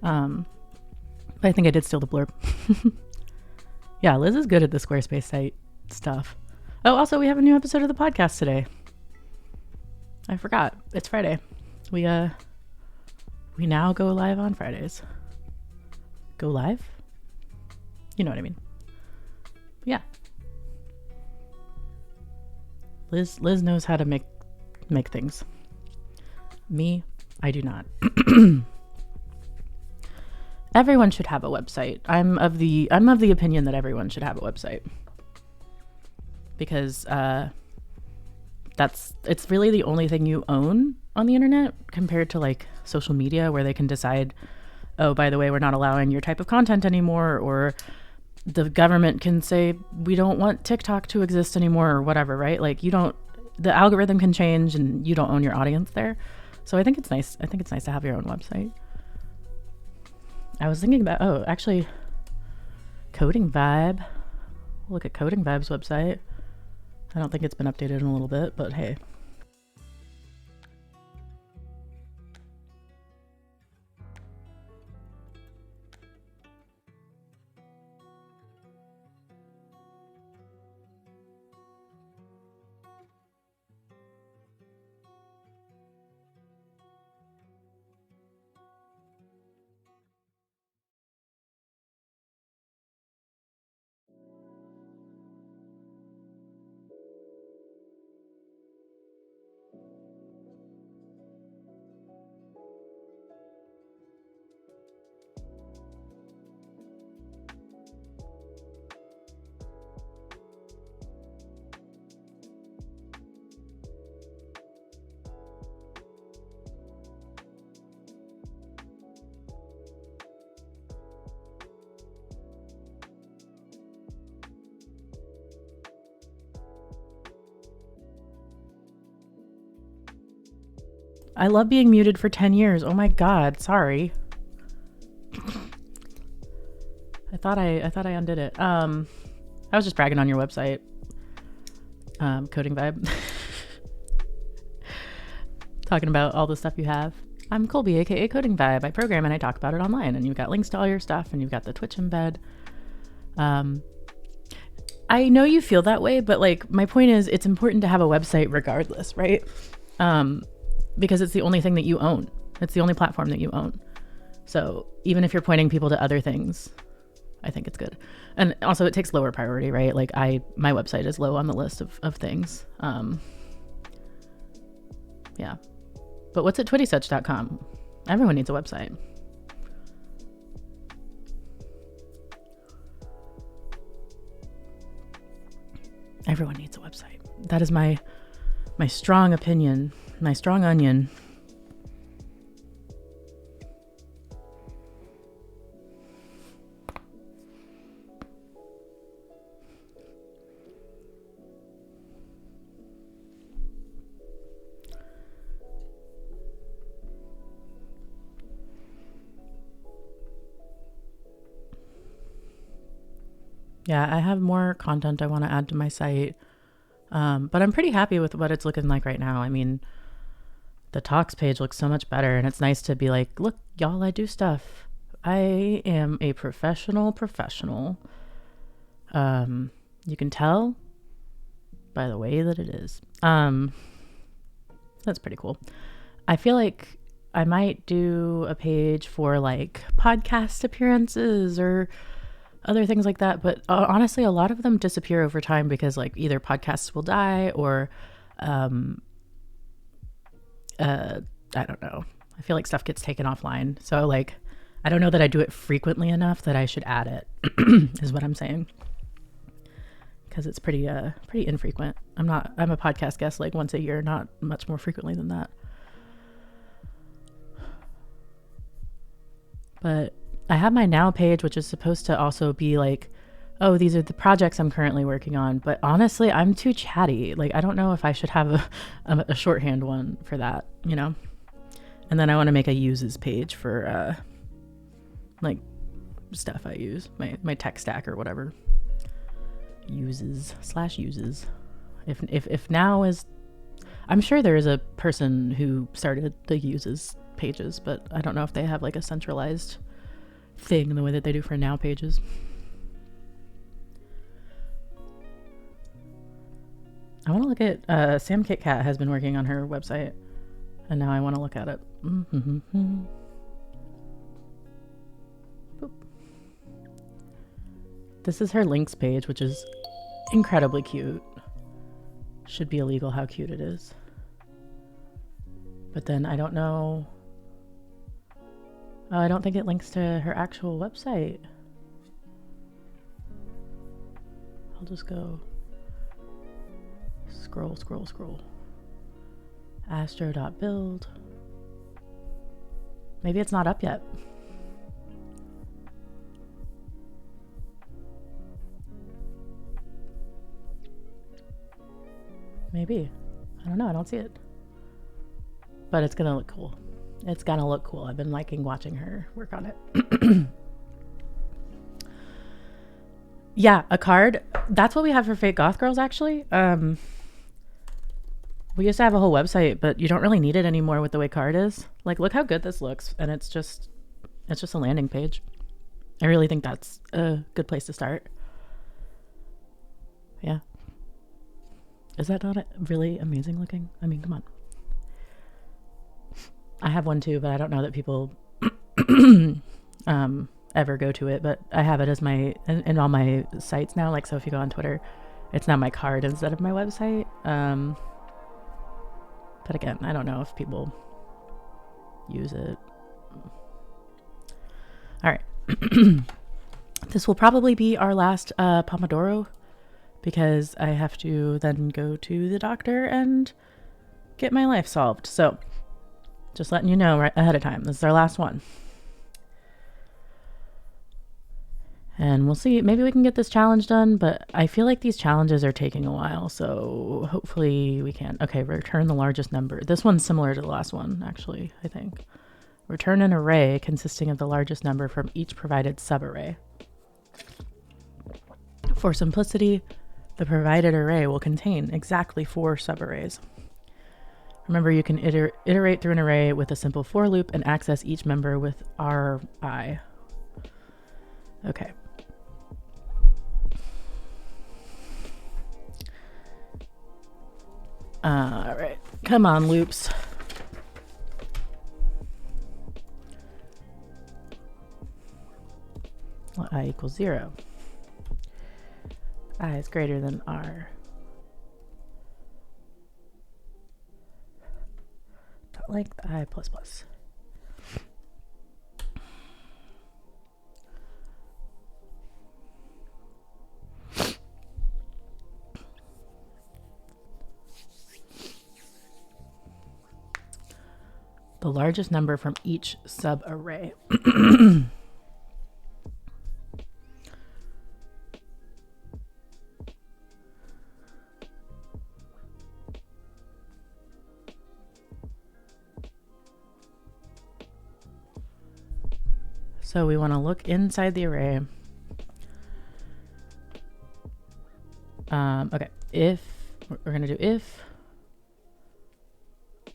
But I think I did steal the blurb. Yeah, Liz is good at the Squarespace site stuff. Oh, also, we have a new episode of the podcast today. I forgot. It's Friday. We now go live on Fridays. Go live? You know what I mean. Yeah. Liz knows how to make things. Me, I do not. Everyone should have a website. I'm of the opinion that everyone should have a website. Because it's really the only thing you own on the internet compared to like social media where they can decide, oh, by the way, we're not allowing your type of content anymore, or the government can say we don't want TikTok to exist anymore or whatever, right? Like the algorithm can change and you don't own your audience there. So I think it's nice. I think it's nice to have your own website. I was thinking about, actually, Coding Vibe. Look at Coding Vibe's website. I don't think it's been updated in a little bit, but hey. I love being muted for 10 years. Oh my God, sorry. I thought I undid it. I was just bragging on your website. Coding Vibe. Talking about all the stuff you have. I'm Colby, aka Coding Vibe. I program and I talk about it online, and you've got links to all your stuff, and you've got the Twitch embed. I know you feel that way, but like my point is it's important to have a website regardless, right? Because it's the only thing that you own. It's the only platform that you own. So even if you're pointing people to other things, I think it's good. And also it takes lower priority, right? Like my website is low on the list of things. Yeah. But what's at twittysuch.com? Everyone needs a website. Everyone needs a website. That is my strong opinion. My strong onion. Yeah, I have more content I want to add to my site. But I'm pretty happy with what it's looking like right now. I mean, the talks page looks so much better, and it's nice to be like, look, y'all, I do stuff. I am a professional. You can tell by the way that it is. That's pretty cool. I feel like I might do a page for like podcast appearances or other things like that. But honestly, a lot of them disappear over time because like either podcasts will die or, I don't know. I feel like stuff gets taken offline. So like, I don't know that I do it frequently enough that I should add it is what I'm saying. Because it's pretty infrequent. I'm a podcast guest like once a year, not much more frequently than that. But I have my now page, which is supposed to also be like, oh, these are the projects I'm currently working on. But honestly, I'm too chatty. Like, I don't know if I should have a shorthand one for that, you know? And then I want to make a uses page for like stuff I use, my tech stack or whatever. Uses. If now is, I'm sure there is a person who started the uses pages, but I don't know if they have like a centralized thing in the way that they do for now pages. I want to look at Sam Kit Kat has been working on her website, and now I want to look at it. Boop. This is her links page, which is incredibly cute. Should be illegal how cute it is. But then I don't know. Oh, I don't think it links to her actual website. I'll just go scroll. Astro.build. Maybe it's not up yet. Maybe. I don't know. I don't see it. But it's gonna look cool. It's gonna look cool. I've been liking watching her work on it. Yeah, a card. That's what we have for Fake Goth Girls, actually. We used to have a whole website, but you don't really need it anymore with the way card is. Like, look how good this looks. And it's just a landing page. I really think that's a good place to start. Yeah. Is that not really amazing looking? I mean, come on. I have one too, but I don't know that people ever go to it, but I have it as my in all my sites now. Like, so if you go on Twitter, it's now my card instead of my website. But again, I don't know if people use it. All right. This will probably be our last Pomodoro because I have to then go to the doctor and get my life solved. So just letting you know right ahead of time. This is our last one. And we'll see. Maybe we can get this challenge done, but I feel like these challenges are taking a while, so hopefully we can. Okay, return the largest number. This one's similar to the last one, actually, I think. Return an array consisting of the largest number from each provided subarray. For simplicity, the provided array will contain exactly 4 subarrays. Remember, you can iterate through an array with a simple for loop and access each member with RI. Okay. All right, come on, loops. Let I equals 0. I is greater than R. Don't like the I plus plus. The largest number from each subarray. So we want to look inside the array. Okay, if we're going to do if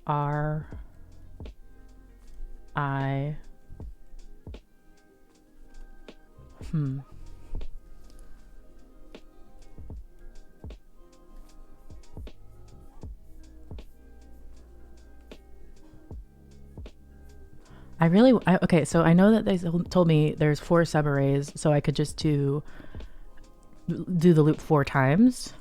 R I. Okay, so I know that they told me there's 4 subarrays, so I could just do the loop 4 times.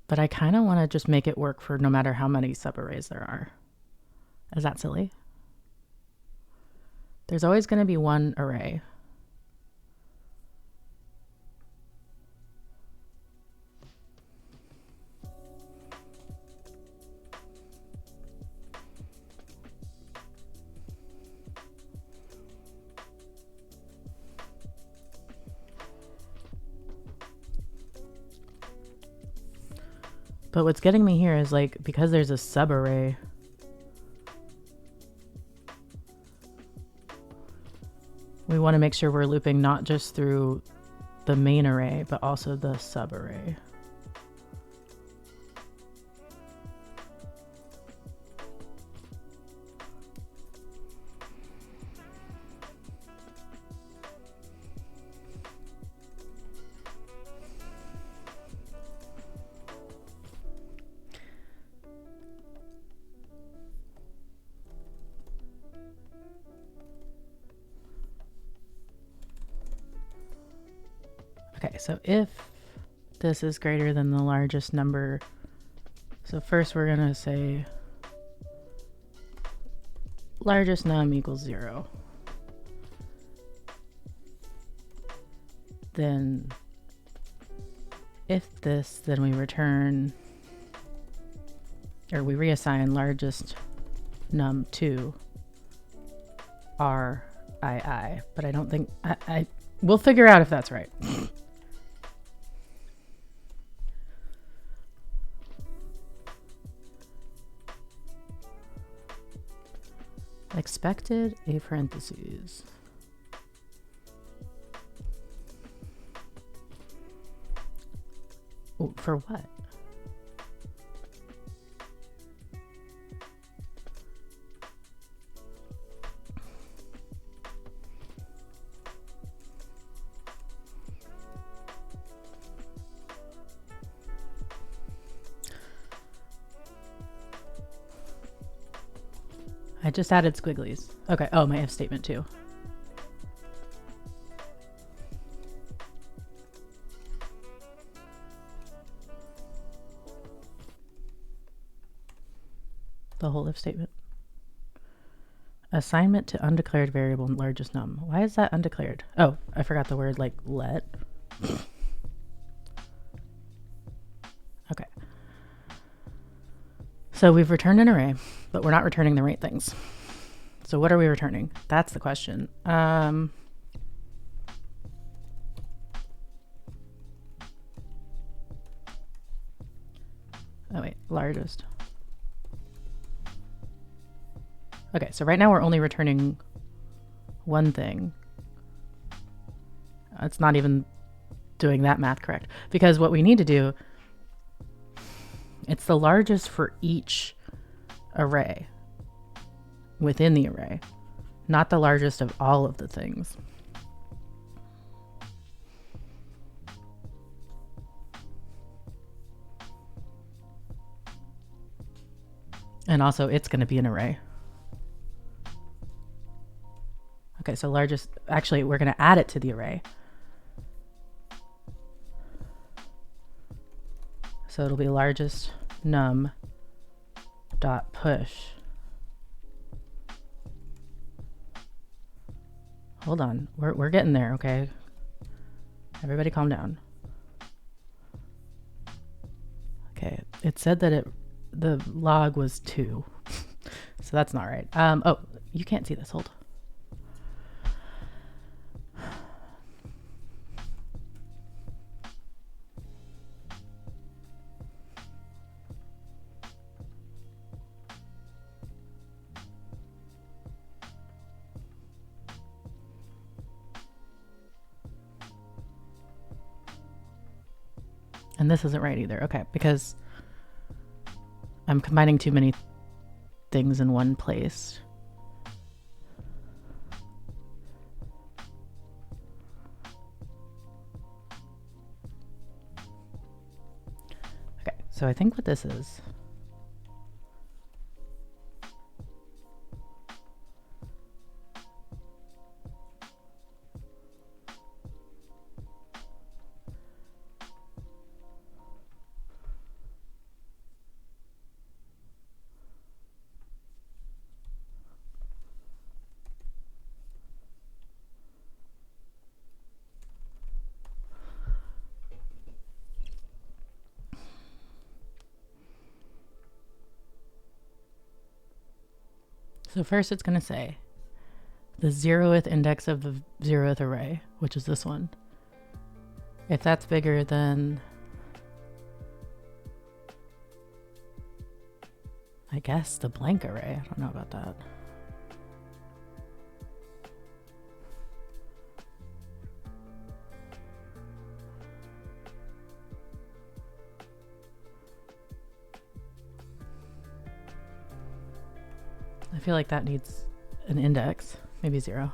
But I kind of want to just make it work for no matter how many subarrays there are. Is that silly? There's always going to be one array. But what's getting me here is like, because there's a subarray, we want to make sure we're looping not just through the main array, but also the subarray. Okay, so if this is greater than the largest number, so first we're going to say largest num equals 0. Then if this, then we return, or we reassign largest num to RII, but I don't think, we'll figure out if that's right. Expected a parentheses. Ooh, for what? I just added squigglies. Okay. Oh, my if statement too. The whole if statement. Assignment to undeclared variable largest num. Why is that undeclared? Oh, I forgot the word like let. Okay. So we've returned an array, but we're not returning the right things. So what are we returning? That's the question. Oh wait, largest. Okay, so right now we're only returning one thing. It's not even doing that math correct, because what we need to do, it's the largest for each array within the array, not the largest of all of the things. And also it's going to be an array. Okay, so largest, actually we're going to add it to the array. So it'll be largest num dot push. Hold on, we're getting there, okay? Everybody calm down. Okay, it said that the log was 2. So that's not right. Oh, you can't see this, hold. And this isn't right either. Okay, because I'm combining too many things in one place. So I think what this is, so first it's going to say the 0th index of the 0th array, which is this one. If that's bigger than, I guess, the blank array. I don't know about that. I feel like that needs an index, maybe 0.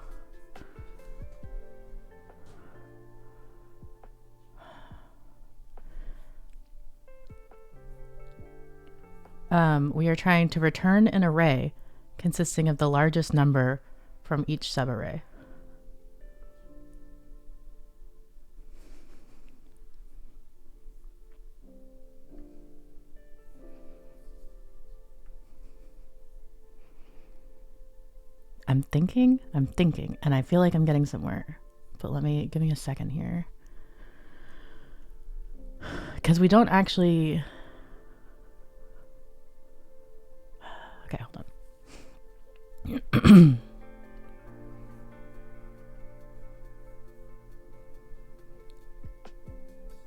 We are trying to return an array consisting of the largest number from each subarray. I'm thinking, and I feel like I'm getting somewhere, but give me a second here. Because we don't actually, okay, hold on.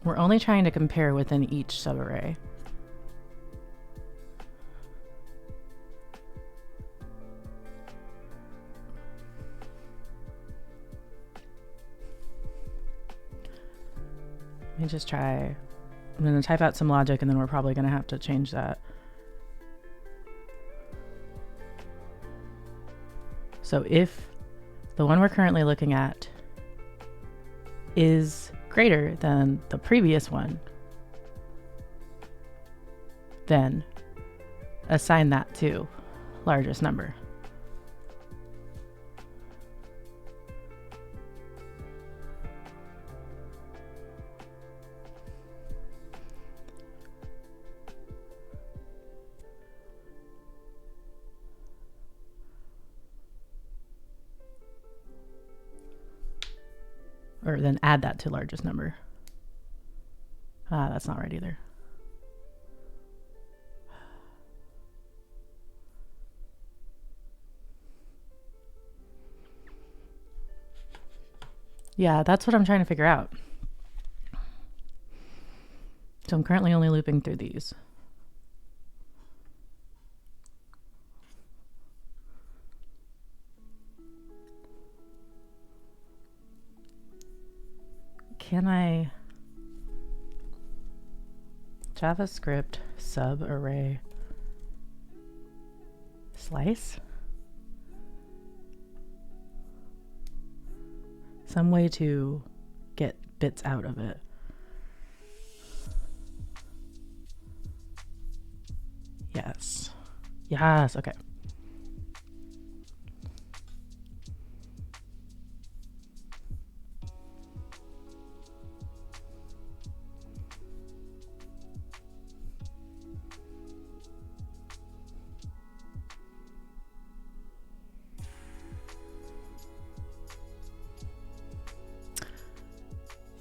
We're only trying to compare within each subarray. Let me just try. I'm going to type out some logic and then we're probably going to have to change that. So if the one we're currently looking at is greater than the previous one, then assign that to largest number. Or then add that to largest number. That's not right either. Yeah, that's what I'm trying to figure out. So I'm currently only looping through these. Can I JavaScript subarray slice? Some way to get bits out of it. Yes. Yes, okay.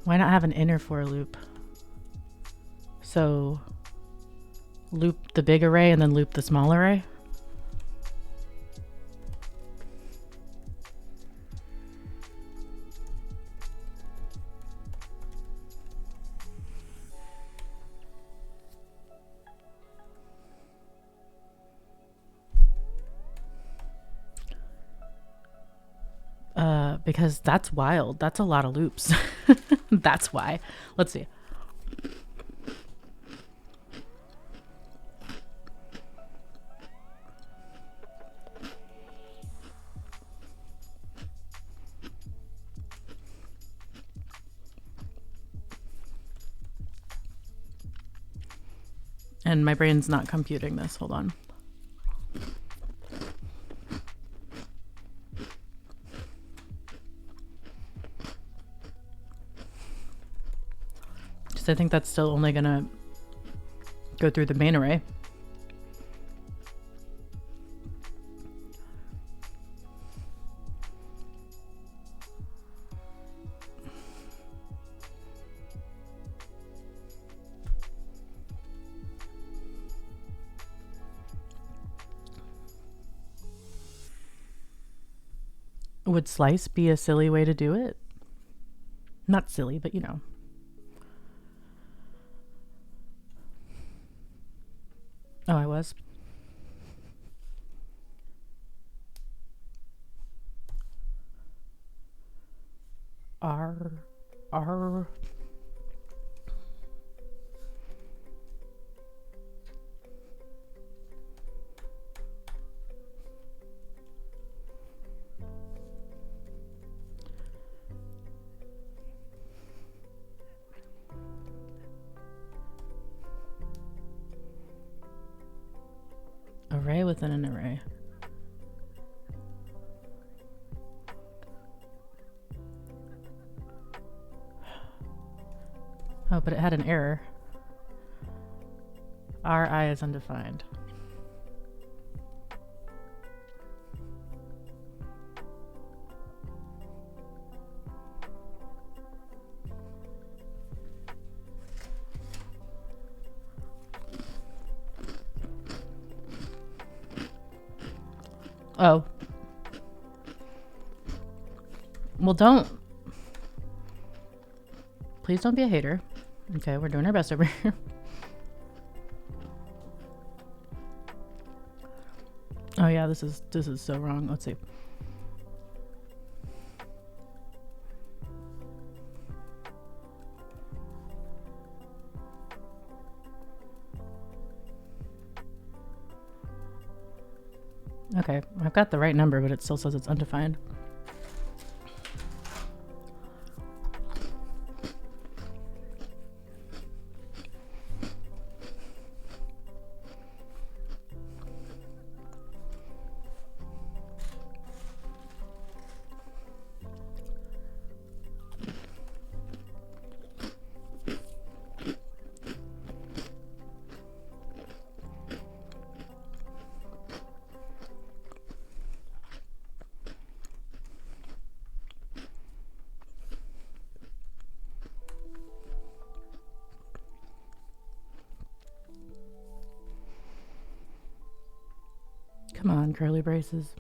Why not have an inner for loop? So loop the big array and then loop the small array? Because that's wild. That's a lot of loops. That's why. Let's see. and my brain's not computing this. Hold on. Because I think that's still only going to go through the main array. Would slice be a silly way to do it? Not silly, but you know. Oh, I was. R. Array within an array. Oh, but it had an error. Ri is undefined. Oh. Well, don't. Please don't be a hater. Okay, we're doing our best over here. Oh yeah, this is so wrong. Let's see. Okay, I've got the right number, but it still says it's undefined. Come on, curly braces.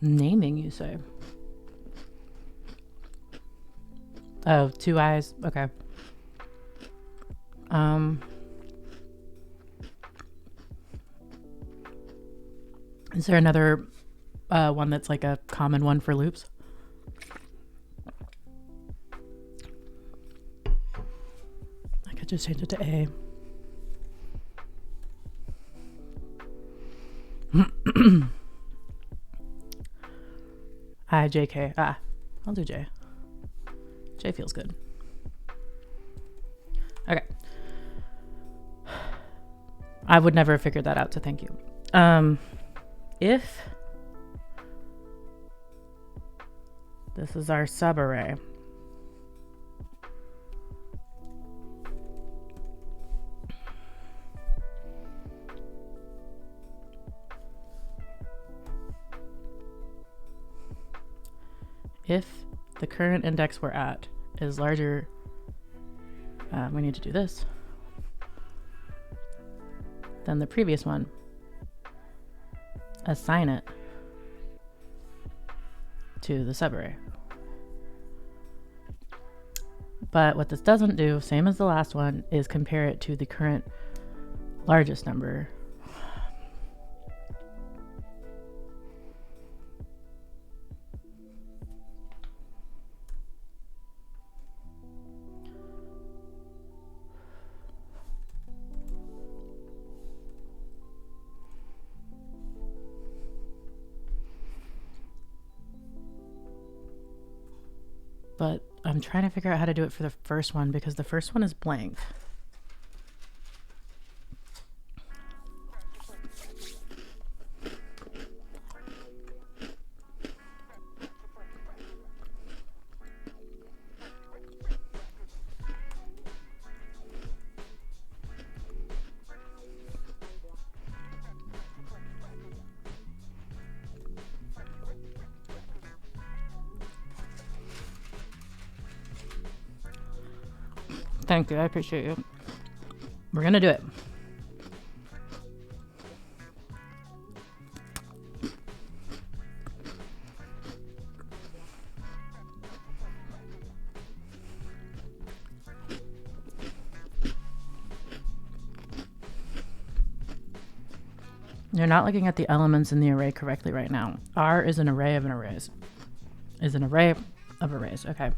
Naming, you say? Oh, 2 eyes. Okay. Is there another one that's like a common one for loops? I could just change it to A. JK. I'll do J. J feels good. Okay. I would never have figured that out, so thank you. If this is our subarray, if the current index we're at is larger, we need to do this, than the previous one, assign it to the subarray. But what this doesn't do, same as the last one, is compare it to the current largest number. but I'm trying to figure out how to do it for the first one because the first one is blank. Thank you. I appreciate you. We're going to do it. You're not looking at the elements in the array correctly right now. R is an array of an arrays. Is an array of arrays. Okay.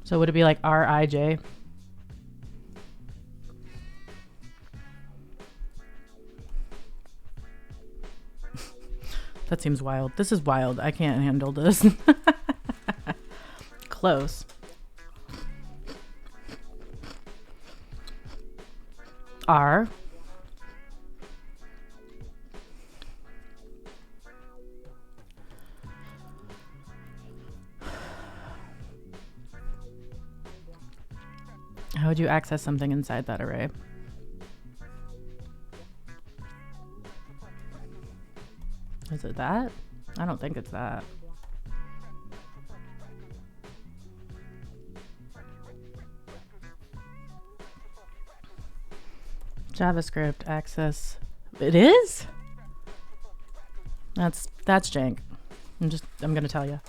So would it be like Rij? That seems wild. This is wild. I can't handle this. Close. R. How would you access something inside that array? Is it that? I don't think it's that. JavaScript access. It is? That's jank. I'm gonna tell you.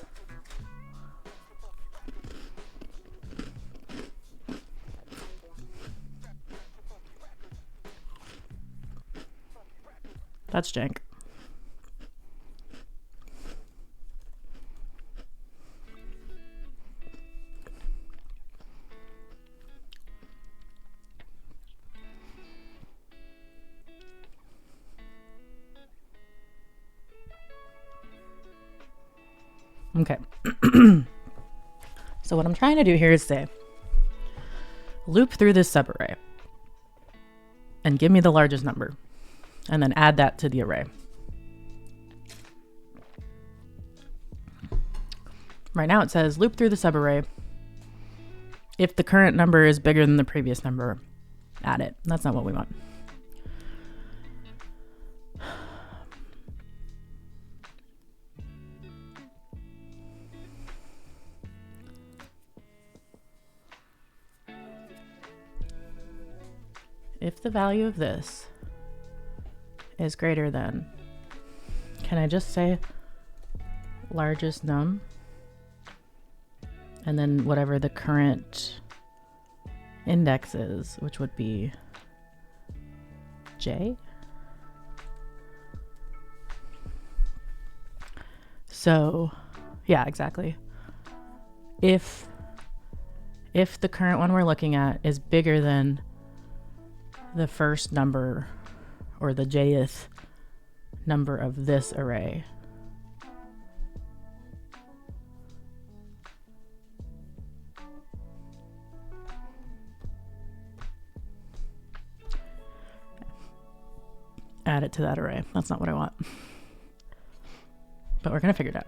That's jank. Okay. So what I'm trying to do here is say, loop through this subarray and give me the largest number, and then add that to the array. Right now it says loop through the subarray. If the current number is bigger than the previous number, add it. That's not what we want. If the value of this is greater than, can I just say largest num? And then whatever the current index is, which would be j. So, yeah, exactly. If the current one we're looking at is bigger than the first number or the jth number of this array, add it to that array. That's not what I want, but we're gonna figure it out.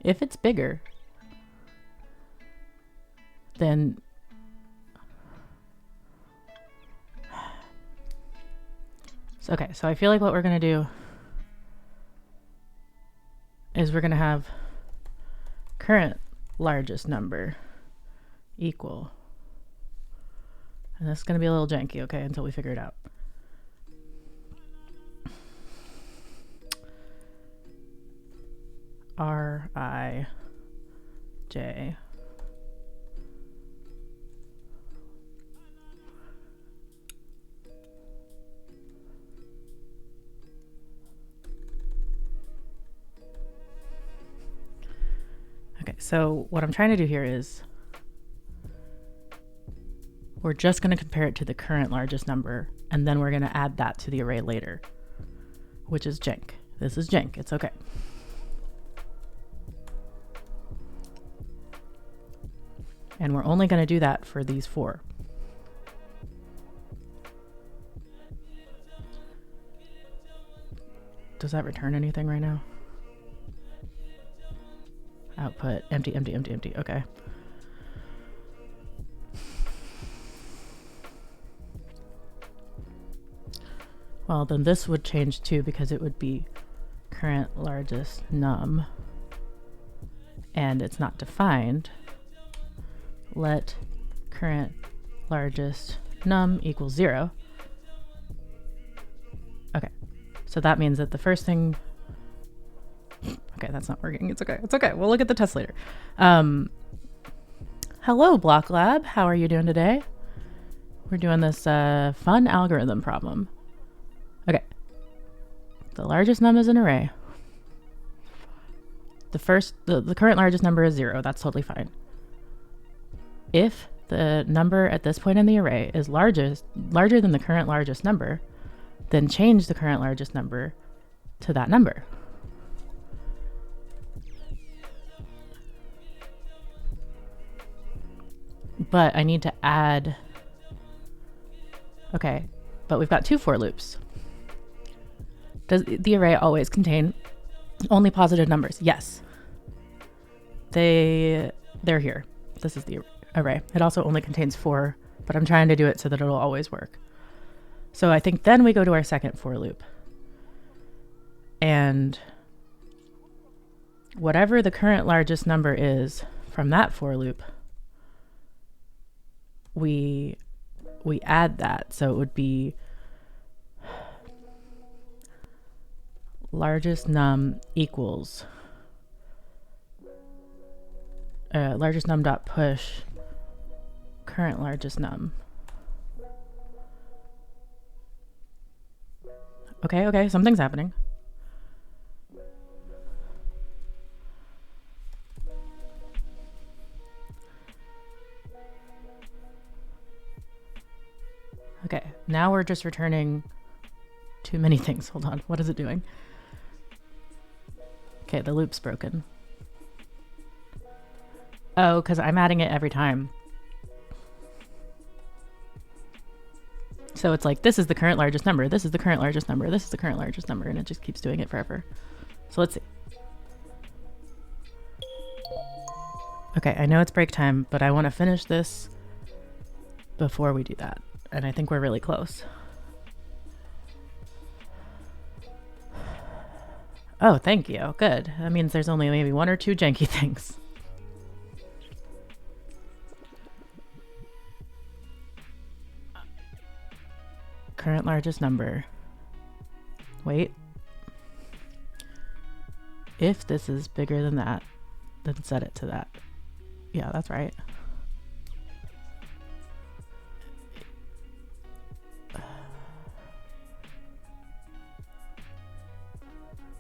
If it's bigger, then okay, so I feel like what we're gonna do is we're gonna have current largest number equal, and that's gonna be a little janky, okay, until we figure it out. Rij Okay, so what I'm trying to do here is we're just going to compare it to the current largest number And then we're going to add that to the array later, which is jank. This is jank. It's okay. And we're only going to do that for these 4. Does that return anything right now? Output, empty, empty, empty, empty. Okay. Well, then this would change too, because it would be current largest num, and it's not defined. Let current largest num equals 0. Okay, so that means that the first thing, okay, that's not working. It's okay. It's okay. We'll look at the test later. Hello, Block Lab. How are you doing today? We're doing this fun algorithm problem. Okay. The largest num is an array. The current largest number is 0. That's totally fine. If the number at this point in the array is larger than the current largest number, then change the current largest number to that number. But I need to add, okay, but we've got 2 for loops. Does the array always contain only positive numbers? Yes. They're here. This is the array. It also only contains 4, but I'm trying to do it so that it'll always work. So I think then we go to our second for loop. And whatever the current largest number is from that for loop, we add that. So it would be largest num equals largest num dot push current largest num. Okay, something's happening. Okay, now we're just returning too many things. Hold on, what is it doing? Okay, the loop's broken. Oh, because I'm adding it every time. So it's like, this is the current largest number, this is the current largest number, this is the current largest number, and it just keeps doing it forever. So let's see. Okay, I know it's break time, but I want to finish this before we do that. And I think we're really close. Oh, thank you. Good. That means there's only maybe 1 or 2 janky things. Current largest number. Wait. If this is bigger than that, then set it to that. Yeah, that's right.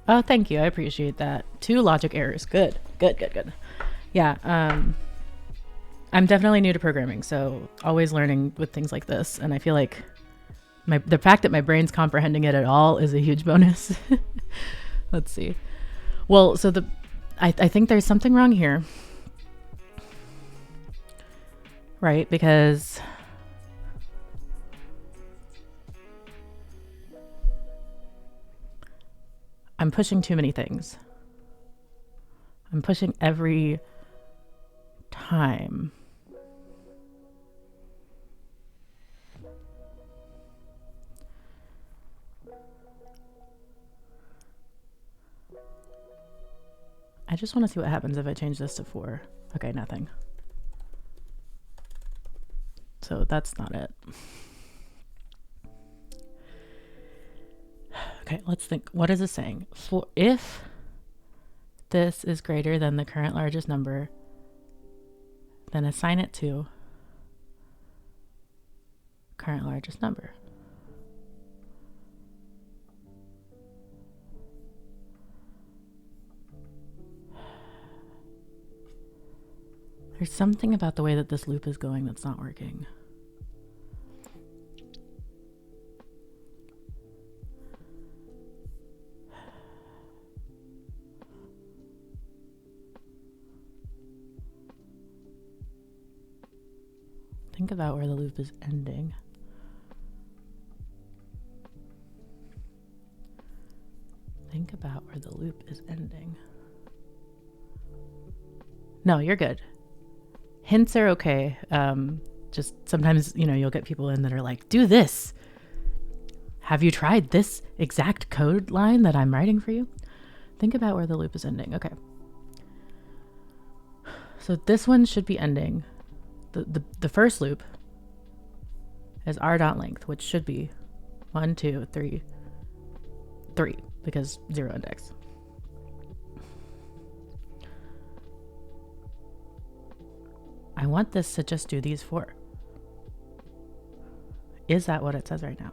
Oh, thank you. I appreciate that. 2 logic errors. Good. Yeah. I'm definitely new to programming, so always learning with things like this. And I feel like the fact that my brain's comprehending it at all is a huge bonus. Let's see. Well, so I think there's something wrong here. Right? Because I'm pushing too many things. I'm pushing every time. I just want to see what happens if I change this to 4. Okay, nothing. So that's not it. Okay, let's think. What is it saying? For if this is greater than the current largest number, then assign it to current largest number. There's something about the way that this loop is going that's not working. Think about where the loop is ending. Think about where the loop is ending. No, you're good. Hints are okay. Just sometimes, you know, you'll get people in that are like, do this. Have you tried this exact code line that I'm writing for you? Think about where the loop is ending. Okay. So this one should be ending. The first loop is r.length, which should be 1, 2, 3, 3, because 0 index. I want this to just do these 4. Is that what it says right now?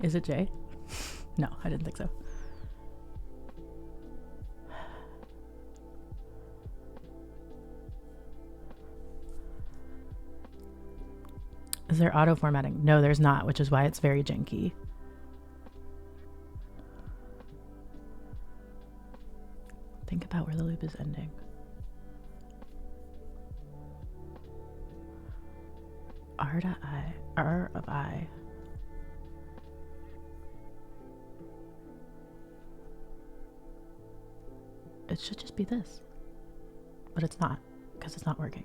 Is it J? No, I didn't think so. Is there auto formatting? No, there's not, which is why it's very janky. Think about where the loop is ending. R of I. It should just be this, but it's not, because it's not working.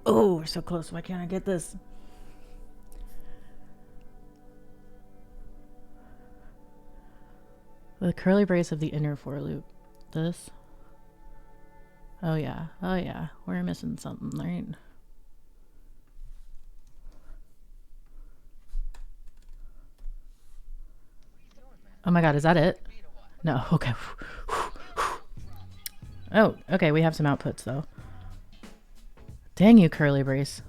Oh, we're so close. Why can't I get this? The curly brace of the inner for loop. This. Oh yeah. Oh yeah. We're missing something, right? Oh my god, is that it? No, okay. Oh, okay, we have some outputs though. Dang you, curly brace.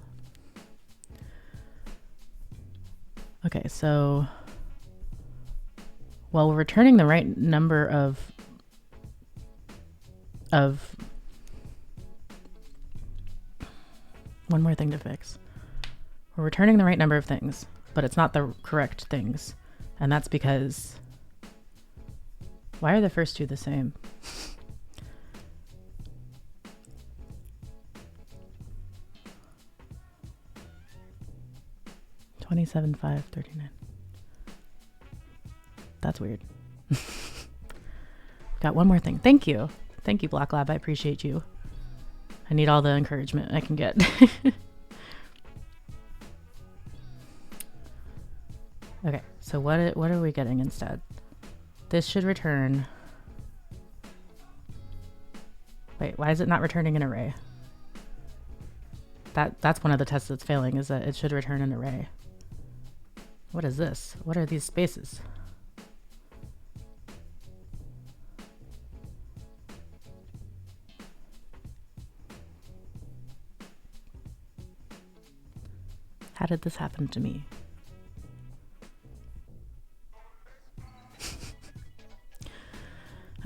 Okay, so... well, we're returning the right number of... One more thing to fix. We're returning the right number of things, but it's not the correct things. And that's because... why are the first two the same? $27,539. That's weird. Got one more thing. Thank you. Thank you, Black Lab. I appreciate you. I need all the encouragement I can get. Okay, so what are we getting instead? This should return... wait, why is it not returning an array? That's one of the tests that's failing, is that it should return an array. What is this? What are these spaces? How did this happen to me?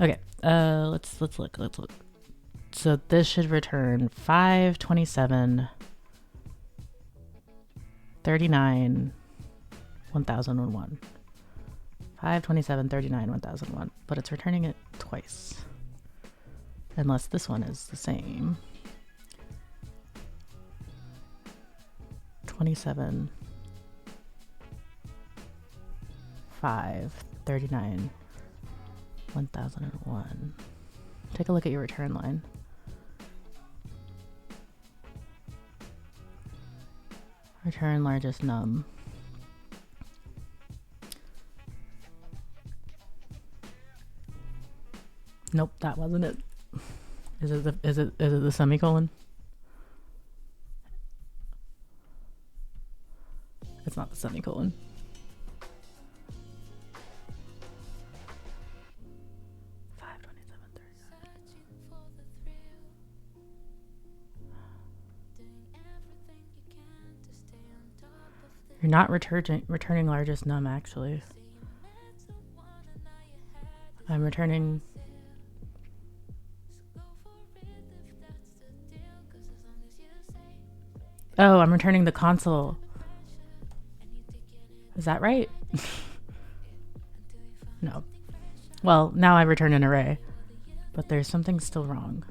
Okay, let's look. So this should return 527 39 1001. 527 39 1001, but it's returning it twice. Unless this one is the same. 27 5 39 1001. Take a look at your return line. Return largest num. Nope, that wasn't it. Is it the semicolon? It's not the semicolon. You're not returning largest num, actually. I'm returning. Oh, I'm returning the console. Is that right? No. Well, now I return an array, but there's something still wrong.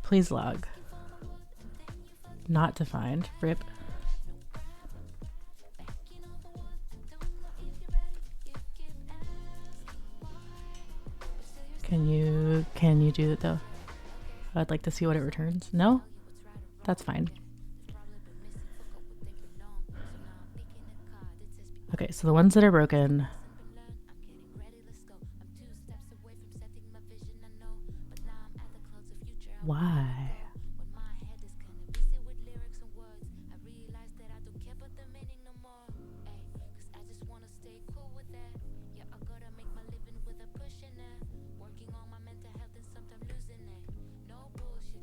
Please log. Not defined. RIP. Can you do it though? I'd like to see what it returns. No? That's fine. Okay, so the ones that are broken. Why?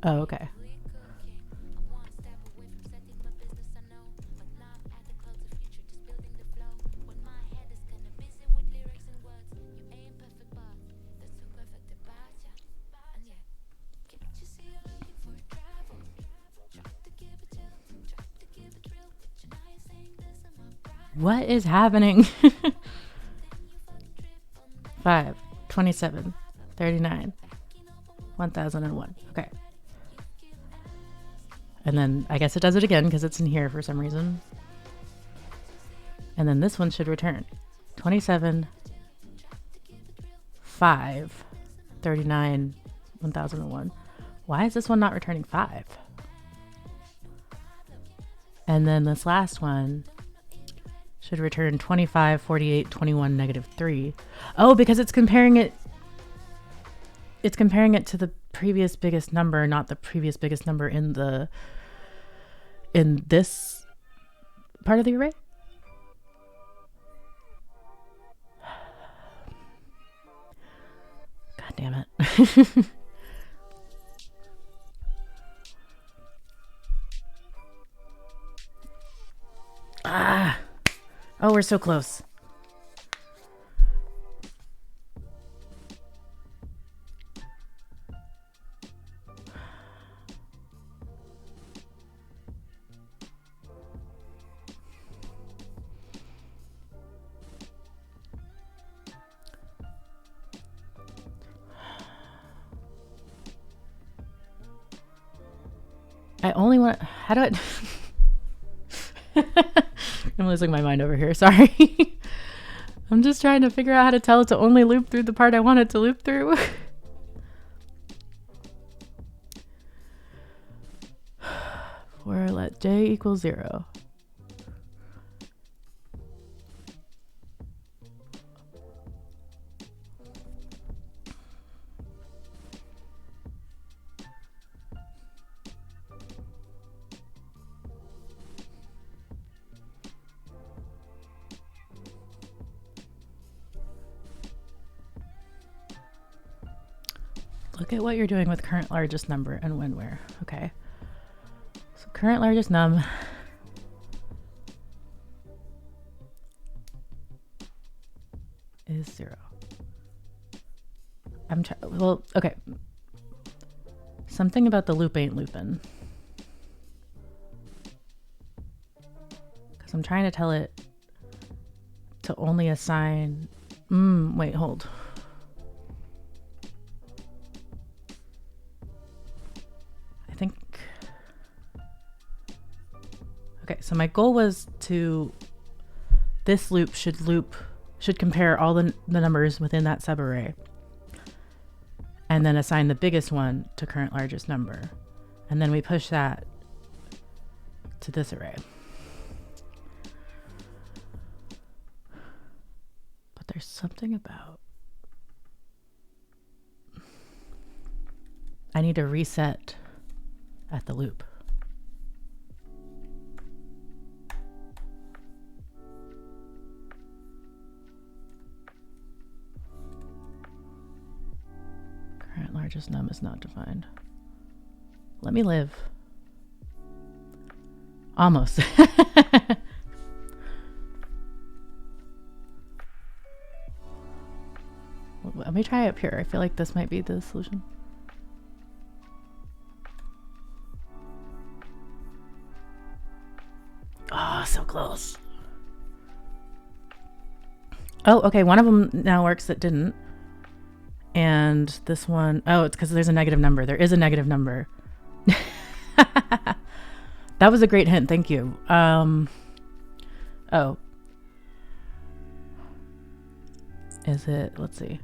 Oh, okay. What is happening? 5, 27, 39, 1001. Okay. And then I guess it does it again because it's in here for some reason. And then this one should return 27, 5, 39, 1001. Why is this one not returning 5? And then this last one should return 25, 48, 21, negative 3. Oh, because it's comparing it. It's comparing it to the previous biggest number, not the previous biggest number in this part of the array. God damn it. Ah. Oh, we're so close. I only want. How do I? I'm losing my mind over here. Sorry. I'm just trying to figure out how to tell it to only loop through the part I want it to loop through. For let j equal 0. Look at what you're doing with current largest number and when where. Okay. So current largest num is 0. Well, okay. Something about the loop ain't looping. Because I'm trying to tell it to only assign. Wait, hold. Okay, so my goal was to, this loop should compare all the numbers within that subarray and then assign the biggest one to current largest number. And then we push that to this array. But there's something about, I need to reset at the loop. Current largest num is not defined. Let me live. Almost. Let me try up here. I feel like this might be the solution. Oh, so close. Oh, okay. One of them now works that didn't. And this one, oh, it's because there's a negative number. There is a negative number. That was a great hint. Thank you. Oh. Is it, let's see.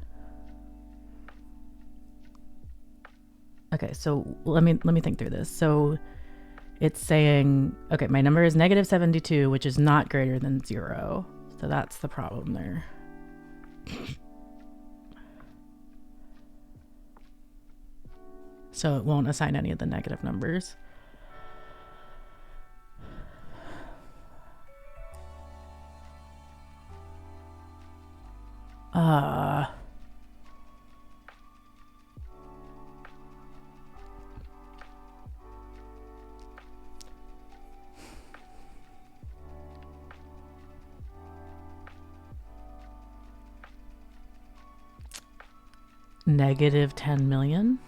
Okay, so let me think through this. So it's saying, okay, my number is -72, which is not greater than 0. So that's the problem there. So it won't assign any of the negative numbers. Negative 10 million.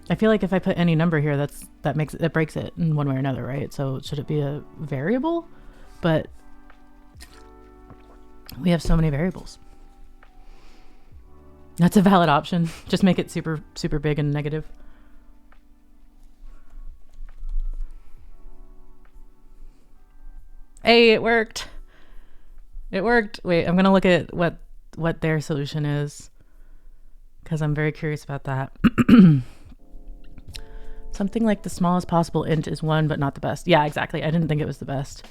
I feel like if I put any number here, that breaks it in one way or another, right? So should it be a variable? But we have so many variables. That's a valid option. Just make it super, super big and negative. Hey, it worked. It worked. Wait, I'm gonna look at what their solution is, because I'm very curious about that. Something like the smallest possible int is 1, but not the best. Yeah, exactly. I didn't think it was the best.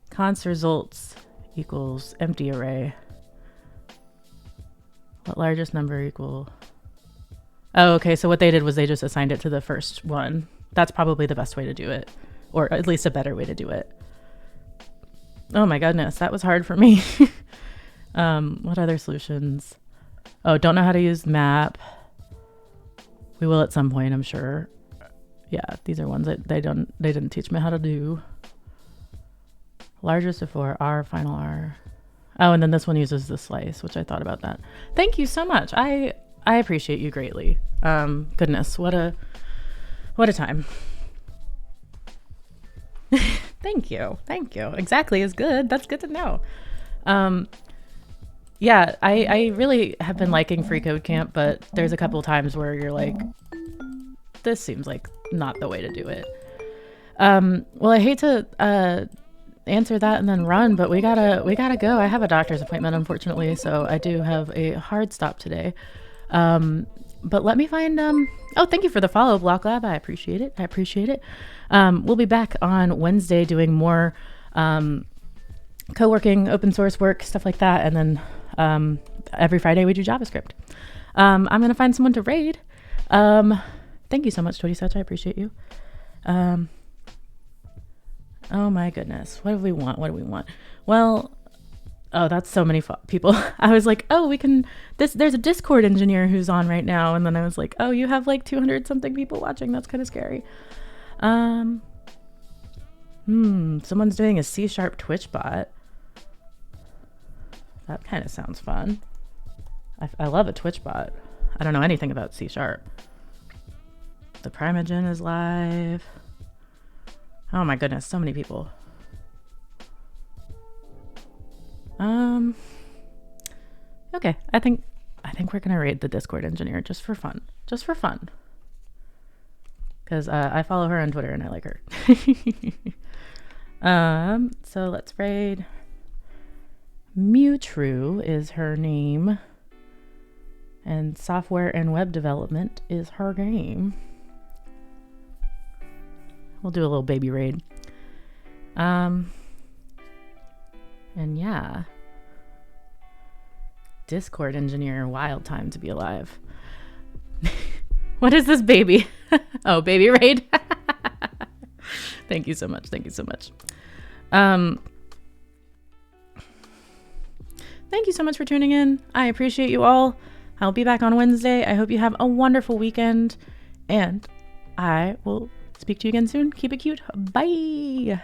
Const results equals empty array. What largest number equal? Oh, okay. So what they did was they just assigned it to the first one. That's probably the best way to do it, or at least a better way to do it. Oh my goodness, that was hard for me. What other solutions? Oh, don't know how to use map. We will at some point, I'm sure. Yeah, these are ones that they didn't teach me how to do. Largest before R, final R. Oh, and then this one uses the slice, which I thought about that. Thank you so much. I appreciate you greatly. Goodness, what a time. Thank you. Exactly is good. That's good to know. Yeah, I really have been liking Free Code Camp, but there's a couple times where you're like, this seems like not the way to do it. Well, I hate to answer that and then run, but we gotta go. I have a doctor's appointment, unfortunately, so I do have a hard stop today. But let me find oh, thank you for the follow, Block Lab. I appreciate it. We'll be back on Wednesday doing more co-working, open source work, stuff like that, and then every Friday we do JavaScript. I'm gonna find someone to raid. Thank you so much, Tony Such. I appreciate you. Oh my goodness, what do we want? Well, oh, that's so many people. I was like, oh, there's a Discord engineer who's on right now. And then I was like, oh, you have like 200 something people watching. That's kind of scary. Someone's doing a C# Twitch bot. That kind of sounds fun. I love a Twitch bot. I don't know anything about C#. The Primogen is live. Oh my goodness, so many people. Okay, I think we're gonna raid the Discord engineer just for fun. Because I follow her on Twitter and I like her. So let's raid. Mewtrue is her name, and software and web development is her game. We'll do a little baby raid. And yeah, Discord engineer, wild time to be alive. What is this baby? Oh, baby raid. Thank you so much. Thank you so much. Thank you so much for tuning in. I appreciate you all. I'll be back on Wednesday. I hope you have a wonderful weekend, and I will speak to you again soon. Keep it cute. Bye.